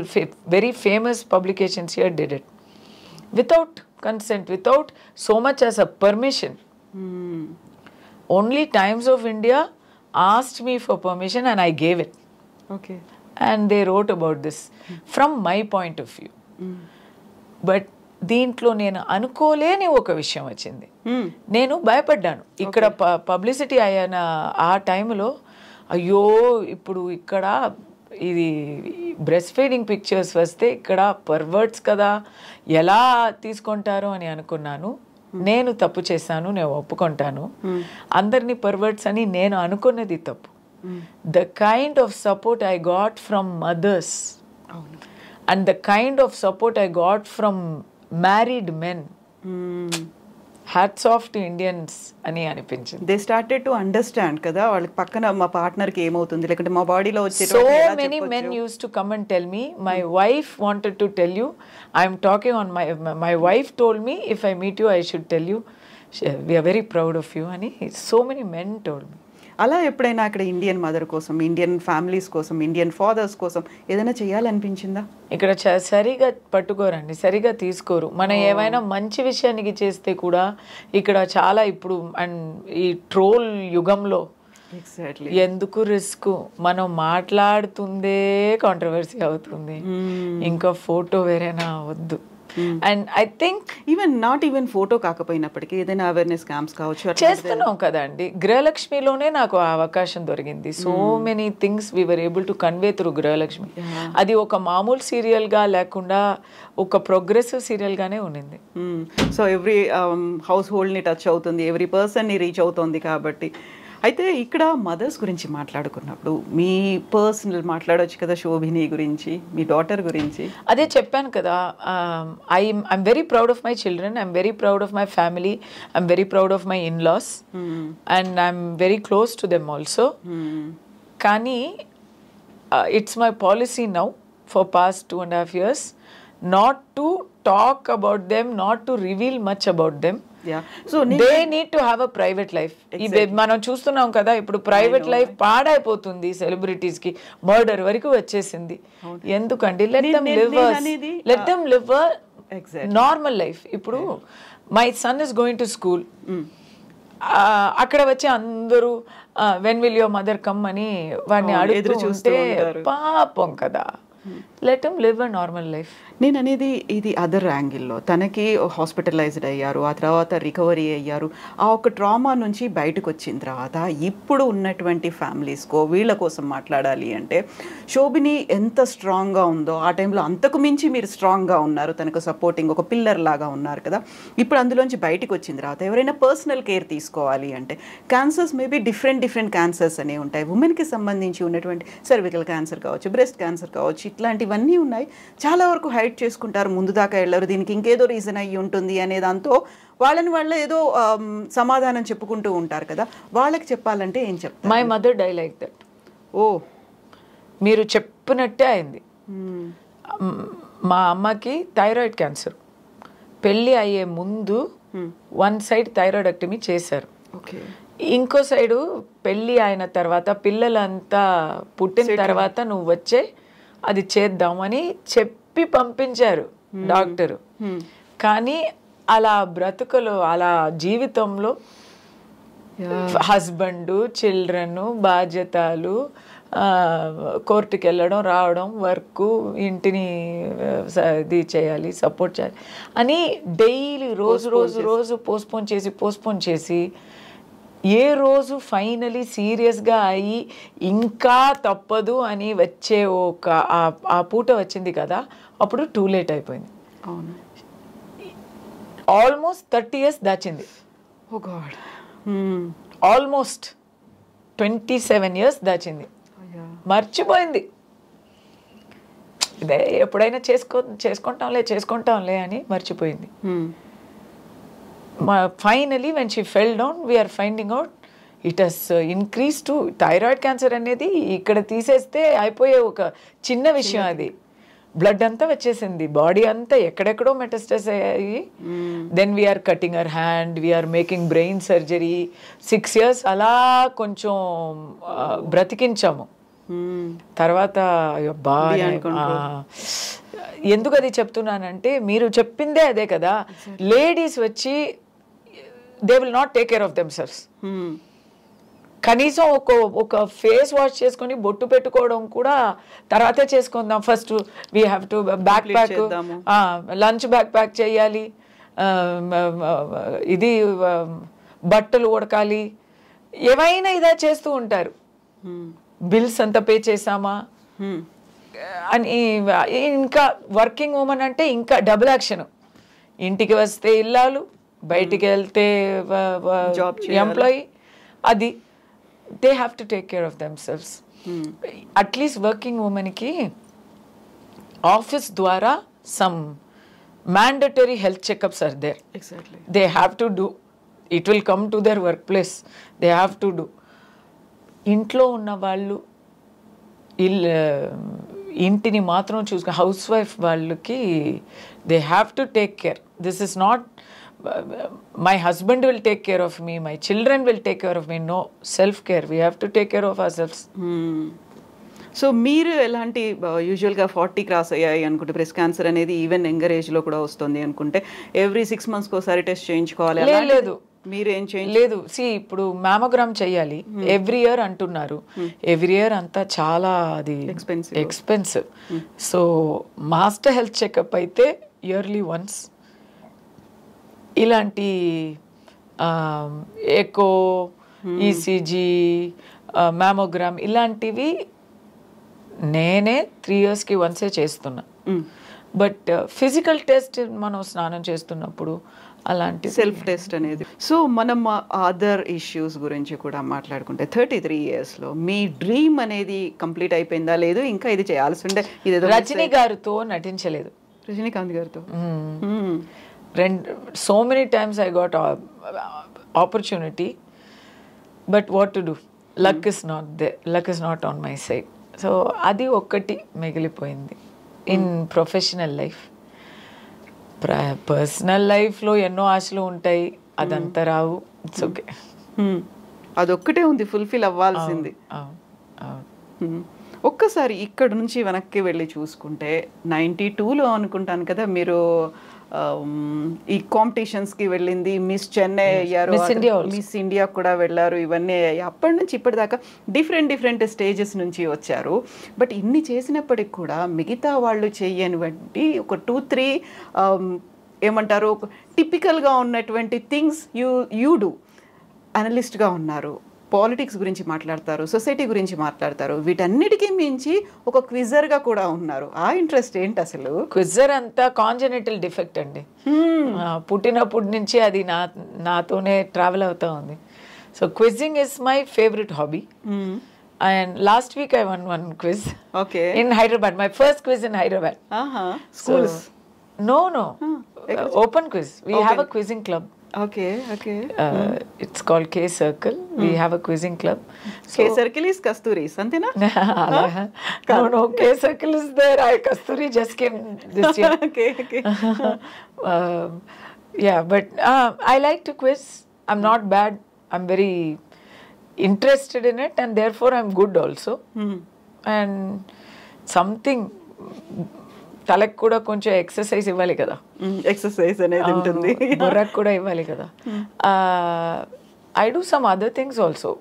very famous publications here did it without consent, without so much as a permission. Only times of India asked me for permission and I gave it. Okay. And they wrote about this from my point of view. But దీంట్లో నేను అనుకోలేని ఒక విషయం వచ్చింది. నేను భయపడ్డాను. ఇక్కడ publicity అయిన ఆ టైంలో, అయ్యో ఇప్పుడు ఇక్కడ ఇది బ్రెస్ట్ ఫీడింగ్ పిక్చర్స్ వస్తే ఇక్కడ పర్వర్ట్స్ కదా, ఎలా తీసుకుంటారు అని అనుకున్నాను. నేను తప్పు చేశాను, నేను ఒప్పుకుంటాను. అందరినీ పర్వర్ట్స్ అని నేను అనుకున్నది తప్పు. The kind of support I got from mothers and the kind of support I got from married men, hats off to Indians అని అనిపించింది. దే స్టార్టెడ్ టు అండర్స్టాండ్ కదా, వాళ్ళకి పక్కన మా పార్ట్నర్కి ఏమవుతుంది, లేకుంటే మా బాడీలో వచ్చే. So many men use to come and tell me, my wife wanted to tell you, I'm talking on my wife told me if I meet you I should tell you, we're very proud of you అని so many men told me. అలా ఎప్పుడైనా అక్కడ Indian mother కోసం, Indian families కోసం, Indian fathers కోసం ఏదైనా చేయాలనిపించిందా? ఇక్కడ సరిగా పట్టుకోరండి, సరిగా తీసుకోరు. మనం ఏమైనా మంచి విషయానికి చేస్తే కూడా ఇక్కడ చాలా ఇప్పుడు అండ్ ఈ ట్రోల్ యుగంలో ఎందుకు రిస్క్, మనం మాట్లాడుతుందే కాంట్రవర్సీ అవుతుంది, ఇంకా ఫోటో వేరేనా వద్దు. And I think even photo కాకపోయినప్పటికీ ఏదైనా అవేర్నెస్ క్యాంప్స్ కావచ్చు చేస్తున్నాం కదండి. గృహలక్ష్మిలోనే నాకు ఆ అవకాశం దొరికింది. So many things we were able to convey through Gruhalakshmi. అది ఒక మామూలు సీరియల్గా లేకుండా ఒక ప్రోగ్రెసివ్ సీరియల్గానే ఉన్నింది. సో ఎవ్రీ హౌస్ హోల్డ్ని టచ్ అవుతుంది, ఎవ్రీ పర్సన్ని రీచ్ అవుతుంది. కాబట్టి అయితే ఇక్కడ మదర్స్ గురించి మాట్లాడుకున్నప్పుడు మీ పర్సనల్ మాట్లాడవచ్చు కదా, శోభిని గురించి, మీ డాటర్ గురించి. అదే చెప్పాను కదా, I'm very proud of my children, I'm very proud of my family, I'm very proud of my in laws and I'm very close to them also. కానీ it's my policy now for past 2.5 years not to talk about them, not to reveal much about them. So they need to have a private life. మనం చూస్తున్నాం కదా ఇప్పుడు private life పాడైపోతుంది, celebrities కి murder వరకు వచ్చేసింది. ఎందుకండి? Let them live normal life. ఇప్పుడు my son is going to school, అక్కడ వచ్చి అందరూ when will your mother come అని వాడిని అడుగుతూ చూస్తే పాపం కదా. Let them live a normal life. నేను అనేది ఇది అదర్ యాంగిల్లో, తనకి హాస్పిటలైజ్డ్ అయ్యారు, ఆ తర్వాత రికవరీ అయ్యారు, ఆ ఒక ట్రామా నుంచి బయటకు వచ్చిన తర్వాత ఇప్పుడు ఉన్నటువంటి ఫ్యామిలీస్కో వీళ్ళ కోసం మాట్లాడాలి అంటే శోభిని ఎంత స్ట్రాంగ్గా ఉందో ఆ టైంలో అంతకు మించి మీరు స్ట్రాంగ్గా ఉన్నారు, తనకు సపోర్టింగ్ ఒక పిల్లర్ లాగా ఉన్నారు కదా. ఇప్పుడు అందులోంచి బయటకు వచ్చిన తర్వాత ఎవరైనా పర్సనల్ కేర్ తీసుకోవాలి అంటే క్యాన్సర్స్ మేబీ డిఫరెంట్ క్యాన్సర్స్ అనేవి ఉంటాయి. ఉమెన్కి సంబంధించి ఉన్నటువంటి సర్వికల్ క్యాన్సర్ కావచ్చు, బ్రెస్ట్ క్యాన్సర్ కావచ్చు, ఇట్లాంటివన్నీ ఉన్నాయి. చాలా వరకు హైడ్ చేసుకుంటారు, ముందు దాకా వెళ్ళరు, దీనికి ఇంకేదో రీజన్ అయ్యి ఉంటుంది అనే దాంతో వాళ్ళ ఏదో సమాధానం చెప్పుకుంటూ ఉంటారు కదా. వాళ్ళకి చెప్పాలంటే ఏం చెప్తారు? My mother die like that. Oh, మీరు చెప్పినట్టే అయింది. మా అమ్మకి థైరాయిడ్ క్యాన్సర్, పెళ్ళి అయ్యే ముందు వన్ సైడ్ థైరాయిడెక్టమీ చేశారు, ఇంకో సైడు పెళ్ళి అయిన తర్వాత పిల్లలంతా పుట్టిన తర్వాత నువ్వు వచ్చే అది చేద్దామని చెప్పి పంపించారు డాక్టరు. కానీ అలా బ్రతుకులు, అలా జీవితంలో హస్బెండ్, చిల్డ్రన్, బాధ్యతలు, కోర్టుకి వెళ్ళడం రావడం, వర్క్, ఇంటిని ఇది చేయాలి, సపోర్ట్ చేయాలి అని డైలీ రోజు పోస్ట్పోన్ చేసి ఏ రోజు ఫైనలీ సీరియస్గా అయ్యి ఇంకా తప్పదు అని వచ్చే ఒక ఆ పూట వచ్చింది కదా, అప్పుడు టూ లేట్ అయిపోయింది. అవును, ఆల్మోస్ట్ 30 years దాచింది. ఓ గాడ్, ఆల్మోస్ట్ 27 years దాచింది, మర్చిపోయింది. ఇదే ఎప్పుడైనా చేసుకుంటాంలే అని మర్చిపోయింది. Finally, when she fell down, we are finding out it has increased to thyroid cancer అనేది ఇక్కడ తీసేస్తే అయిపోయే ఒక చిన్న విషయం. అది బ్లడ్ అంతా వచ్చేసింది, బాడీ అంతా ఎక్కడెక్కడో మెటస్టస్ అయ్యాయి. Then we're cutting our hand, we're making brain surgery. 6 years అలా కొంచెం బ్రతికించాము. తర్వాత ఎందుకు అది చెప్తున్నానంటే మీరు చెప్పిందే అదే కదా, లేడీస్ వచ్చి they will not take care of themselves. కనీసం ఒక ఫేస్ వాష్ చేసుకొని బొట్టు పెట్టుకోవడం కూడా తర్వాతే చేసుకుందాం, first we have to back pack, lunch back pack చేయాలి, ఇది బట్టలు ఉడకాలి, ఏమైనా ఇదా చేస్తూ ఉంటారు. బిల్స్ అంతా పే చేసామా అని. ఇంకా వర్కింగ్ ఉమెన్ అంటే ఇంకా డబుల్ యాక్షన్. ఇంటికి వస్తే ఇల్లాలు, బయటికి వెళ్తే ఎంప్లాయీ, అది they have to take care of themselves. At least working ఉమెన్కి ఆఫీస్ ద్వారా some mandatory health checkups are there. They have to do. It will come to their workplace, they have to do. ఇంట్లో ఉన్న వాళ్ళు ఇంటిని మాత్రం చూసుకుని housewife వాళ్ళకి they have to take care. This is not my husband will take care of me, my children will take care of me. No, self care, we have to take care of ourselves. So మీరు ఎలాంటి యూజువల్గా 40 cross అయ్యాయి అనుకుంటే breast cancer అనేది even younger ఏజ్లో కూడా వస్తుంది అనుకుంటే ఎవ్రీ 6 months ఒకసారి టెస్ట్ చేయించుకోవాలి? లేదు, మీరేం చేయండి లేదు ఇప్పుడు మ్యామోగ్రామ్ చెయ్యాలి ఎవ్రీ ఇయర్ అంటున్నారు. ఎవ్రీ ఇయర్ అంతా చాలా అది expensive. So master health checkup అయితే ఇయర్లీ వన్స్. ఇలాంటి ఎకో, ఈసీజీ, మ్యామోగ్రామ్ ఇలాంటివి నేనే 3 yearsకి వన్సే చేస్తున్నా. బట్ ఫిజికల్ టెస్ట్ మనం స్నానం చేస్తున్నప్పుడు అలాంటి సెల్ఫ్ టెస్ట్ అనేది. సో మనం అదర్ ఇష్యూస్ గురించి కూడా మాట్లాడుకుంటే 33 yearsలో మీ డ్రీమ్ అనేది కంప్లీట్ అయిపోయిందా, లేదు ఇంకా ఇది చేయాల్సి ఉండే? ఇదేదో రజనీ గారితో నటించలేదు, రజనీకాంత్ గారితో. So many times I got opportunity, but what to do, luck is not on my side. So అది ఒక్కటి మిగిలిపోయింది ఇన్ ప్రొఫెషనల్ లైఫ్. పర్సనల్ లైఫ్లో ఎన్నో ఆశలు ఉంటాయి, అదంతా రావు. ఇట్స్ ఓకే, అదొక్కటే ఉంది ఫుల్ఫిల్ అవ్వాల్సింది. ఒక్కసారి ఇక్కడ నుంచి వెనక్కి వెళ్ళి చూసుకుంటే 92లో అనుకుంటాను కదా మీరు ఈ కాంపిటీషన్స్కి వెళ్ళింది, మిస్ చెన్నై అయ్యారు, మిస్ ఇండియా కూడా వెళ్ళారు, ఇవన్నీ అయ్యాయి. అప్పటి నుంచి ఇప్పటిదాకా డిఫరెంట్ స్టేజెస్ నుంచి వచ్చారు. బట్ ఇన్ని చేసినప్పటికి కూడా మిగతా వాళ్ళు చేయనివంటి ఒక 2-3 ఏమంటారు టిపికల్గా ఉన్నటువంటి థింగ్స్ యూ డూ. అనలిస్ట్గా ఉన్నారు, పాలిటిక్స్ గురించి మాట్లాడతారు, సొసైటీ గురించి మాట్లాడతారు, వీటన్నిటికీ మించి ఒక క్విజర్గా కూడా ఉన్నారు. ఆ ఇంట్రెస్ట్ ఏంటి అసలు? క్విజర్ అంతా కాంజెనిటల్ డిఫెక్ట్ అండి. పుట్టినప్పటి నుంచి అది నాతోనే ట్రావెల్ అవుతా ఉంది. So quizzing is my favourite hobby. And last week I won one quiz. Okay. In Hyderabad, my first quiz in Hyderabad. Schools? No. Open quiz. We have a quizzing club. Okay. It's called K Circle. We have a quizzing club. So, K Circle is Kasturi's, antena? No. K Circle is there. Kasturi just came this year. Okay. Yeah, but I like to quiz. I'm not bad. I'm very interested in it, and therefore I'm good also. And something తలకు కూడా కొంచెం exercise ఇవ్వాలి కదా, exercise అనేది ఉంటుంది, బుర్రకు కూడా ఇవ్వాలి కదా. I do some other things also.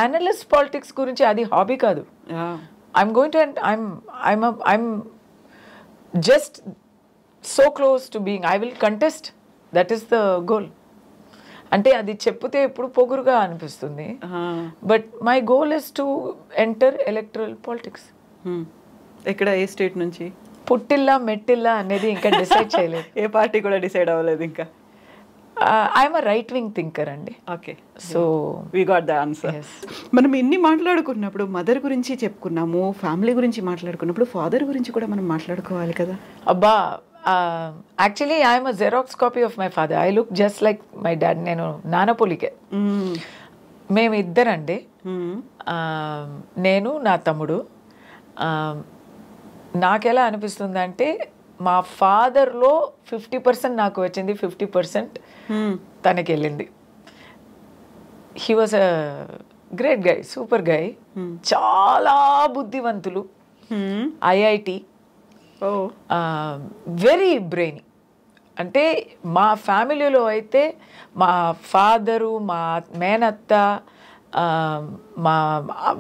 Analyst politics గురించి అది హాబీ కాదు. I'm going to I'm just so close to being I will contest. That is the goal. అంటే అది చెప్తే ఎప్పుడు పొగురుగా అనిపిస్తుంది, but my goal is to enter electoral politics. ఎక్కడ, ఏ state నుంచి? పుట్టిల్లా మెట్టిల్లా అనేది ఇంకా డిసైడ్ చేయలేదు. ఏ పార్టీ కూడా డిసైడ్ అవ్వలేదు ఇంకా. ఐఎమ్ రైట్ వింగ్ థింకర్ అండి. Okay, so we got the answer. మనం ఇన్ని మాట్లాడుకున్నప్పుడు మదర్ గురించి చెప్పుకున్నాము, ఫ్యామిలీ గురించి మాట్లాడుకున్నప్పుడు ఫాదర్ గురించి కూడా మనం మాట్లాడుకోవాలి కదా. అబ్బా, actually I'm a xerox copy of my father. I look just like my dad. నేను నానపోలికే. మేమిద్దరండి, నేను నా తమ్ముడు. నాకెలా అనిపిస్తుంది అంటే మా ఫాదర్లో 50% నాకు వచ్చింది, 50% తనకి వెళ్ళింది. He was a great guy, super guy, చాలా బుద్ధివంతులు, ఐఐటి, వెరీ బ్రెయినీ. అంటే మా ఫ్యామిలీలో అయితే మా ఫాదరు, మా మేనత్త, మా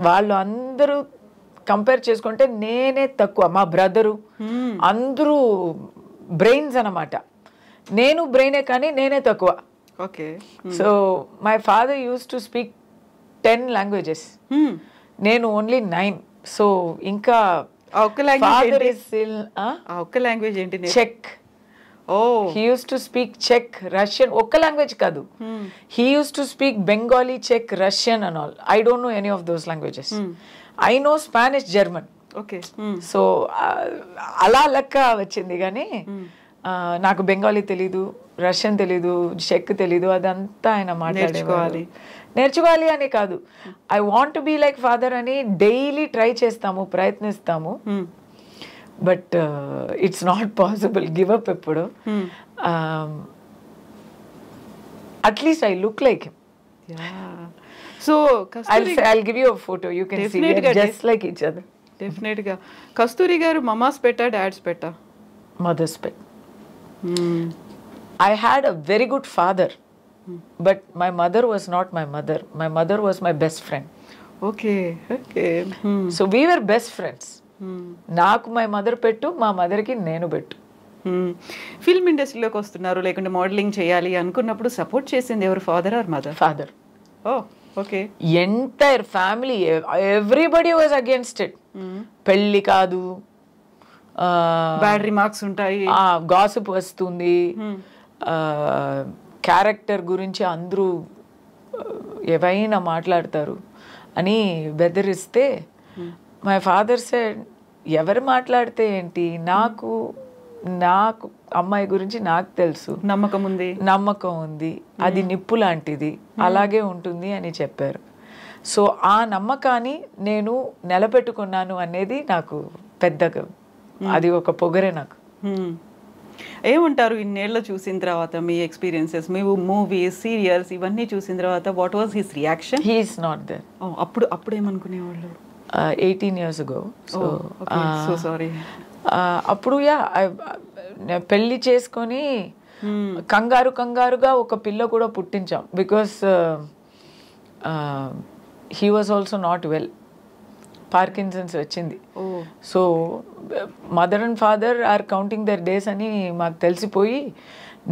వాళ్ళు అందరూ కంపేర్ చేసుకుంటే నేనే తక్కువ. మా బ్రదరు అందరూ బ్రెయిన్స్ అన్నమాట. నేను బ్రెయినే కానీ నేనే తక్కువ. Okay. So my father use to speak 10 languages. నేను ఓన్లీ 9. సో ఇంకా ఒక్క లాంగ్వేజ్ ఏంటి? చెక్. He used to speak Czech, Russian. ఒక్క లాంగ్వేజ్ కాదు. He used to speak Bengali, Czech, Russian and all. I don't know any of those languages. I know Spanish, German. Okay. So అలా లెక్క వచ్చింది. కానీ నాకు బెంగాలీ తెలీదు, రష్యన్ తెలీదు, చెక్ తెలీదు. అదంతా ఆయన నేర్చుకోవాలి అని కాదు. I want to be like father అని డైలీ ట్రై చేస్తాము, ప్రయత్నిస్తాము. But it's not possible. Give up ఎప్పుడు. At least I look like him. So I'll give you a photo. You can see we are just like each other. Definitely గా. కస్తూరి గారు Mama's పెట్టా, dad's పెట్టా? Mother's pet. I had a very good father. But my mother was not my mother. My mother was my best friend. Okay okay. So we were best friends. నాకు my mother pet, మా మదర్కి నేను పెట్టు. Film ఇండస్ట్రీలోకి వస్తున్నారు, లేకుంటే modelling చేయాలి అనుకున్నప్పుడు సపోర్ట్ చేసింది ఎవరు, father or mother? Father. Oh okay. Entire family, everybody was against it. పెళ్ళి కాదు, బ్యాడ్ రిమార్క్స్ ఉంటాయి, గాసిప్ వస్తుంది, క్యారెక్టర్ గురించి అందరూ ఏవైనా మాట్లాడతారు అని బెదిరిస్తే మై ఫాదర్ సెడ్, ఎవరు మాట్లాడితే ఏంటి, నాకు అమ్మాయి గురించి నాకు తెలుసు, నమ్మకం ఉంది, అది నిప్పు లాంటిది, అలాగే ఉంటుంది అని చెప్పారు. సో ఆ నమ్మకాన్ని నేను నిలబెట్టుకున్నాను అనేది నాకు పెద్దగా, అది ఒక పొగరే నాకు. ఏమంటారు ఇన్నేళ్ళ చూసిన తర్వాత మీ ఎక్స్పీరియన్సెస్, మీ మూవీస్, సీరియల్స్ ఇవన్నీ చూసిన తర్వాత what was his reaction? He is not there. అప్పుడు ఏమనుకునేవాళ్ళు? 18 years ago. So sorry. అప్పుడు పెళ్లి చేసుకొని కంగారుగా ఒక పిల్ల కూడా పుట్టించాం. Because he was also not well, Parkinson's వచ్చింది. So mother and father are counting their days అని మాకు తెలిసిపోయి,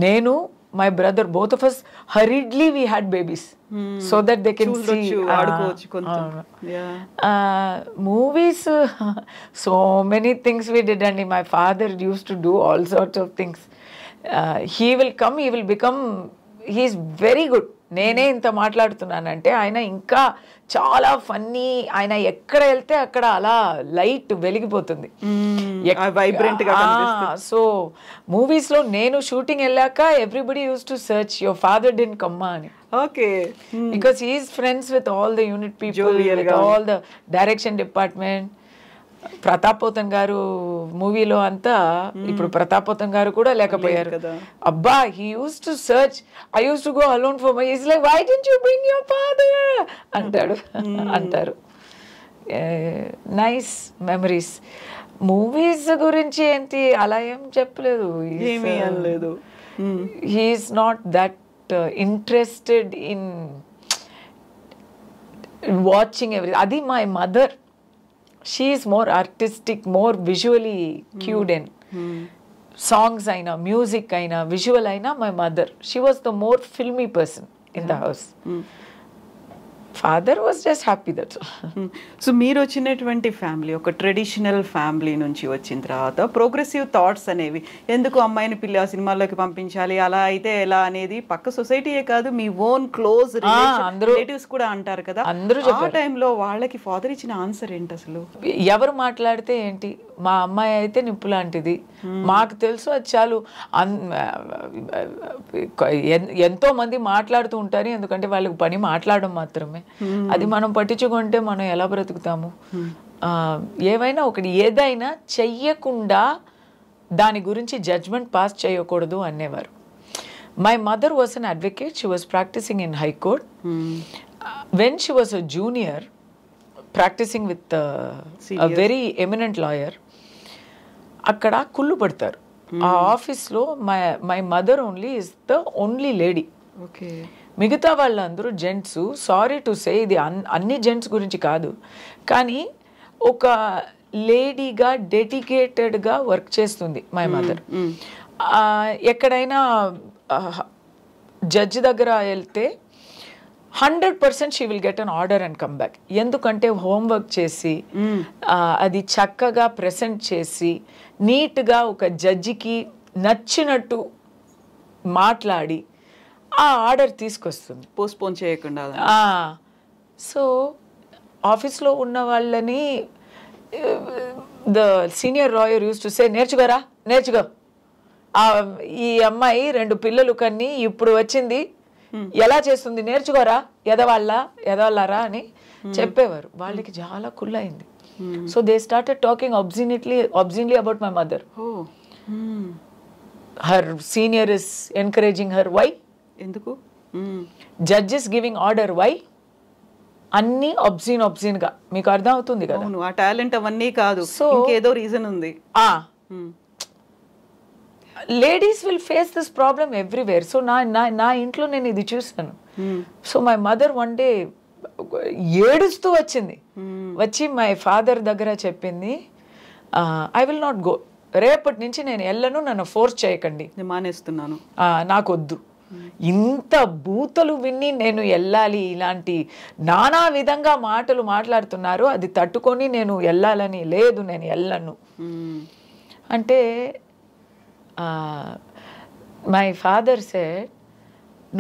నేను my brother both of us hurriedly we had babies so that they can see movies. So many things we did, and my father used to do all sorts of things. He will come, he will become, he is very good. నేనే ఇంత మాట్లాడుతున్నానంటే ఆయన ఇంకా చాలా funny. ఆయన ఎక్కడ వెళ్తే అక్కడ అలా లైట్ వెలిగిపోతుంది, వైబ్రెంట్ గా. సో మూవీస్ లో నేను షూటింగ్ వెళ్ళాక everybody use to search your father didn't come అని. Okay. Because he is friends with all the unit people, with all the direction department. Pratap Pothen గారు మూవీలో అంతా, ఇప్పుడు ప్రతాప్ పోతన్ గారు కూడా లేకపోయారు. అబ్బా, he use to search, I use to go alone for my, is like why didn't you bring your father అంటారు. Nice memories. Movies గురించి ఏంటి అలా ఏం చెప్పలేదు, ఏమీ అనలేదు. He is not that interested in watching every. అది my mother. She is more artistic, more visually cued in. Songs aina, music aina, visual aina, my mother. She was the more filmy person in the house. Father was just happy, that's all. So మీరు వచ్చినటువంటి family ఒక traditional family నుంచి వచ్చిన తర్వాత progressive thoughts అనేవి, ఎందుకు అమ్మాయిని సినిమాల్లోకి పంపించాలి, అలా అయితే ఎలా అనేది పక్క సొసైటీయే కాదు, మీ ఓన్ క్లోజ్ రిలేటివ్స్ కూడా అంటారు కదా. ఆ టైంలో వాళ్ళకి ఫాదర్ ఇచ్చిన ఆన్సర్ ఏంటి అసలు? ఎవరు మాట్లాడితే ఏంటి, మా అమ్మాయి అయితే నిప్పు లాంటిది, మాకు తెలుసు, అది చాలు. ఎంతో మంది మాట్లాడుతూ ఉంటారు, ఎందుకంటే వాళ్ళకి పని మాట్లాడడం మాత్రమే. అది మనం పట్టించుకుంటే మనం ఎలా బ్రతుకుతాము? ఏవైనా ఒకటి, ఏదైనా చెయ్యకుండా దాని గురించి జడ్జ్మెంట్ పాస్ చేయకూడదు అనేవారు. My mother was an advocate. She was practicing in high court. When she was a junior practicing with a very eminent lawyer, అక్కడ కుళ్ళు పడతారు. ఆ ఆఫీస్లో my mother only is the only lady. Okay. మిగతా వాళ్ళందరూ gents. Sorry to say, ఇది అన్ని gents గురించి కాదు, కానీ ఒక లేడీగా డెడికేటెడ్గా వర్క్ చేస్తుంది మై మదర్. ఎక్కడైనా జడ్జి దగ్గర వెళ్తే 100% she will get an order and come back. ఎందుకంటే హోంవర్క్ చేసి అది చక్కగా ప్రెజెంట్ చేసి నీట్గా ఒక జడ్జికి నచ్చినట్టు మాట్లాడి ఆ ఆర్డర్ తీసుకొస్తుంది, పోస్ట్పోన్ చేయకుండా. సో ఆఫీస్లో ఉన్న వాళ్ళని the senior lawyer use to say, నేర్చుకో, ఈ అమ్మాయి 2 పిల్లలు కన్నీ ఇప్పుడు వచ్చింది, ఎలా చేస్తుంది, నేర్చుకోరా, ఎదవాళ్ళారా అని చెప్పేవారు. వాళ్ళకి చాలా కుళ్ళయింది. So they started talking obscenely about my mother. Her senior is encouraging her. Why? ఎందుకు? Judges giving order. Why? అన్ని obscene గా. మీకు అర్థం అవుతుంది కదా? ఆ టాలెంట్ అవన్నీ కాదు, ఇంకేదో రీజన్ ఉంది. Ladies will face this problem everywhere. So నా ఇంట్లో నేను ఇది చూసాను. So my mother one day ఏడుస్తూ వచ్చింది, వచ్చి మై ఫాదర్ దగ్గర చెప్పింది, ఐ విల్ నాట్ గో, రేపటి నుంచి నేను వెళ్ళను, నన్ను ఫోర్స్ చేయకండి, మానేస్తున్నాను, నాకు వద్దు. ఇంత బూతలు విని నేను వెళ్ళాలి, ఇలాంటి నానా విధంగా మాటలు మాట్లాడుతున్నారు, అది తట్టుకొని నేను వెళ్ళాలని లేదు, నేను వెళ్ళను అంటే మై ఫాదర్ సెడ్,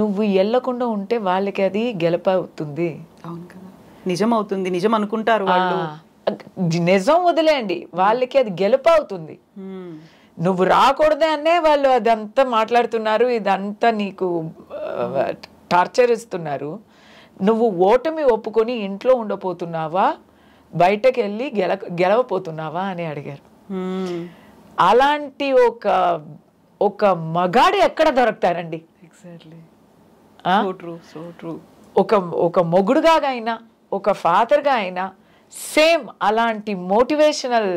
నువ్వు వెళ్ళకుండా ఉంటే వాళ్ళకి అది గెలుపవుతుంది. అవును కదా, నిజం అవుతుంది, నిజం అనుకుంటారు వాళ్ళు. నిజం వదిలేండి, వాళ్ళకి అది గెలుపవుతుంది. నువ్వు రాకూడదే అనే వాళ్ళు అదంతా మాట్లాడుతున్నారు, ఇదంతా నీకు టార్చర్ ఇస్తున్నారు. నువ్వు ఓటమి ఒప్పుకొని ఇంట్లో ఉండపోతున్నావా, బయటకు వెళ్ళి గెలవపోతున్నావా అని అడిగారు. అలాంటి ఒక మగాడు ఎక్కడ దొరుకుతారండి? ఎగ్జాక్ట్లీ, ఒక మొగుడుగా అయినా, ఒక ఫాదర్గా అయినా సేమ్ అలాంటి మోటివేషనల్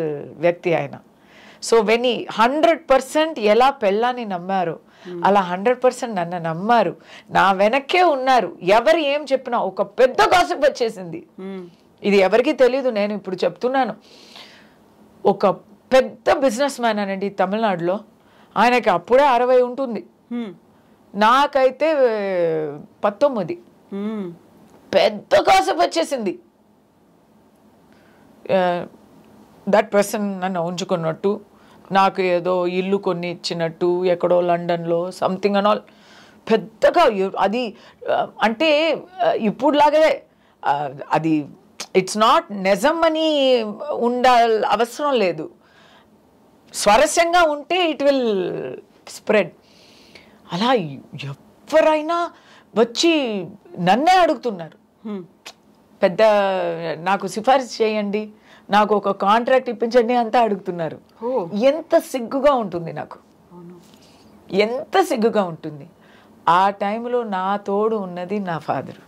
వ్యక్తి ఆయన. సో వెన్ 100% ఎలా పెళ్ళాన్ని నమ్మారు, అలా 100% నన్ను నమ్మారు, నా వెనక్కే ఉన్నారు. ఎవరు ఏం చెప్పినా ఒక పెద్ద గాసిప్ వచ్చేసింది, ఇది ఎవరికి తెలీదు, నేను ఇప్పుడు చెప్తున్నాను. ఒక పెద్ద బిజినెస్ మ్యాన్ అనండి తమిళనాడులో, ఆయనకి అప్పుడే 60 ఉంటుంది, నాకైతే 19. పెద్ద గాసిప్ వచ్చేసింది. దట్ పర్సన్ నన్ను ఉంచుకున్నట్టు, నాకు ఏదో ఇల్లు కొన్ని ఇచ్చినట్టు, ఎక్కడో లండన్లో సంథింగ్ అండ్ ఆల్. పెద్దగా అది అంటే ఇప్పుడులాగే అది ఇట్స్ నాట్ నిజం అని అవసరం లేదు. స్వరస్యంగా ఉంటే ఇట్ విల్ స్ప్రెడ్. అలా ఎవరైనా వచ్చి నన్నే అడుగుతున్నారు, పెద్ద నాకు సిఫారసు చేయండి, నాకు ఒక కాంట్రాక్ట్ ఇప్పించండి అంతా అడుగుతున్నారు. ఎంత సిగ్గుగా ఉంటుంది నాకు, ఎంత సిగ్గుగా ఉంటుంది. ఆ టైంలో నా తోడు ఉన్నది నా father.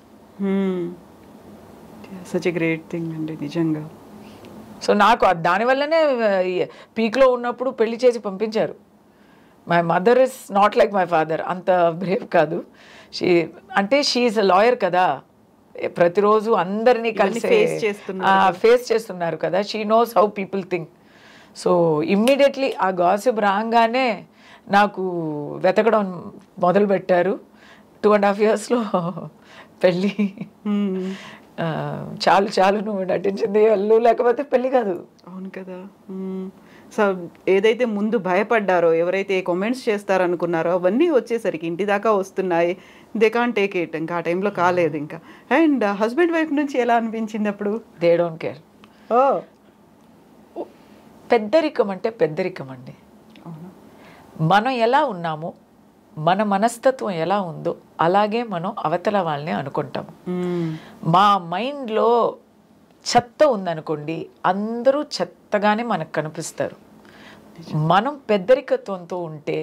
Such a great thing అండి నిజంగా. సో నాకు దానివల్లనే పీక్లో ఉన్నప్పుడు పెళ్లి చేసి పంపించారు. My mother is not like my father, అంత బ్రేవ్ కాదు. షీ ఈజ్ అ లాయర్ కదా, ప్రతిరోజు అందరినీ కలిసి ఫేస్ చేస్తున్నారు కదా, she knows how people think. So immediately ఆ గాసిప్ రాగానే నాకు వెతకడం మొదలుపెట్టారు. 2.5 yearsలో పెళ్ళి. చాలు నువ్వు నటించింది వెళ్ళు, లేకపోతే పెళ్ళి కాదు. అవును కదా. సో ఏదైతే ముందు భయపడ్డారో, ఎవరైతే కామెంట్స్ చేస్తారనుకున్నారో అవన్నీ వచ్చేసరికి ఇంటి దాకా వస్తున్నాయి. They can't take it. ఇంకా ఆ టైంలో కాలేదు ఇంకా. అండ్ హస్బెండ్ వైఫ్ నుంచి ఎలా అనిపించింది అప్పుడు? They don't care. పెద్దరికం అంటే పెద్దరికం అండి. మనం ఎలా ఉన్నామో, మన మనస్తత్వం ఎలా ఉందో అలాగే మనం అవతల వాళ్ళని అనుకుంటాము. మా మైండ్లో చెత్త ఉందనుకోండి, అందరూ చెత్తగానే మనకు కనిపిస్తారు. మనం పెద్దరికత్వంతో ఉంటే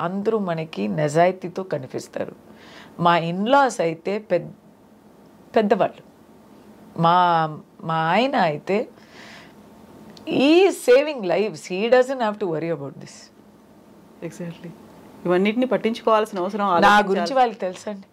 అందరూ మనకి నిజాయితీతో కనిపిస్తారు. మా ఇన్లాస్ అయితే పెద్దవాళ్ళు. మా ఆయన అయితే ఈ saving lives, he doesn't have to worry about this. Exactly, ఇవన్నిటిని పట్టించుకోవాల్సిన అవసరం నా గురించి వాళ్ళకి తెలుసండి.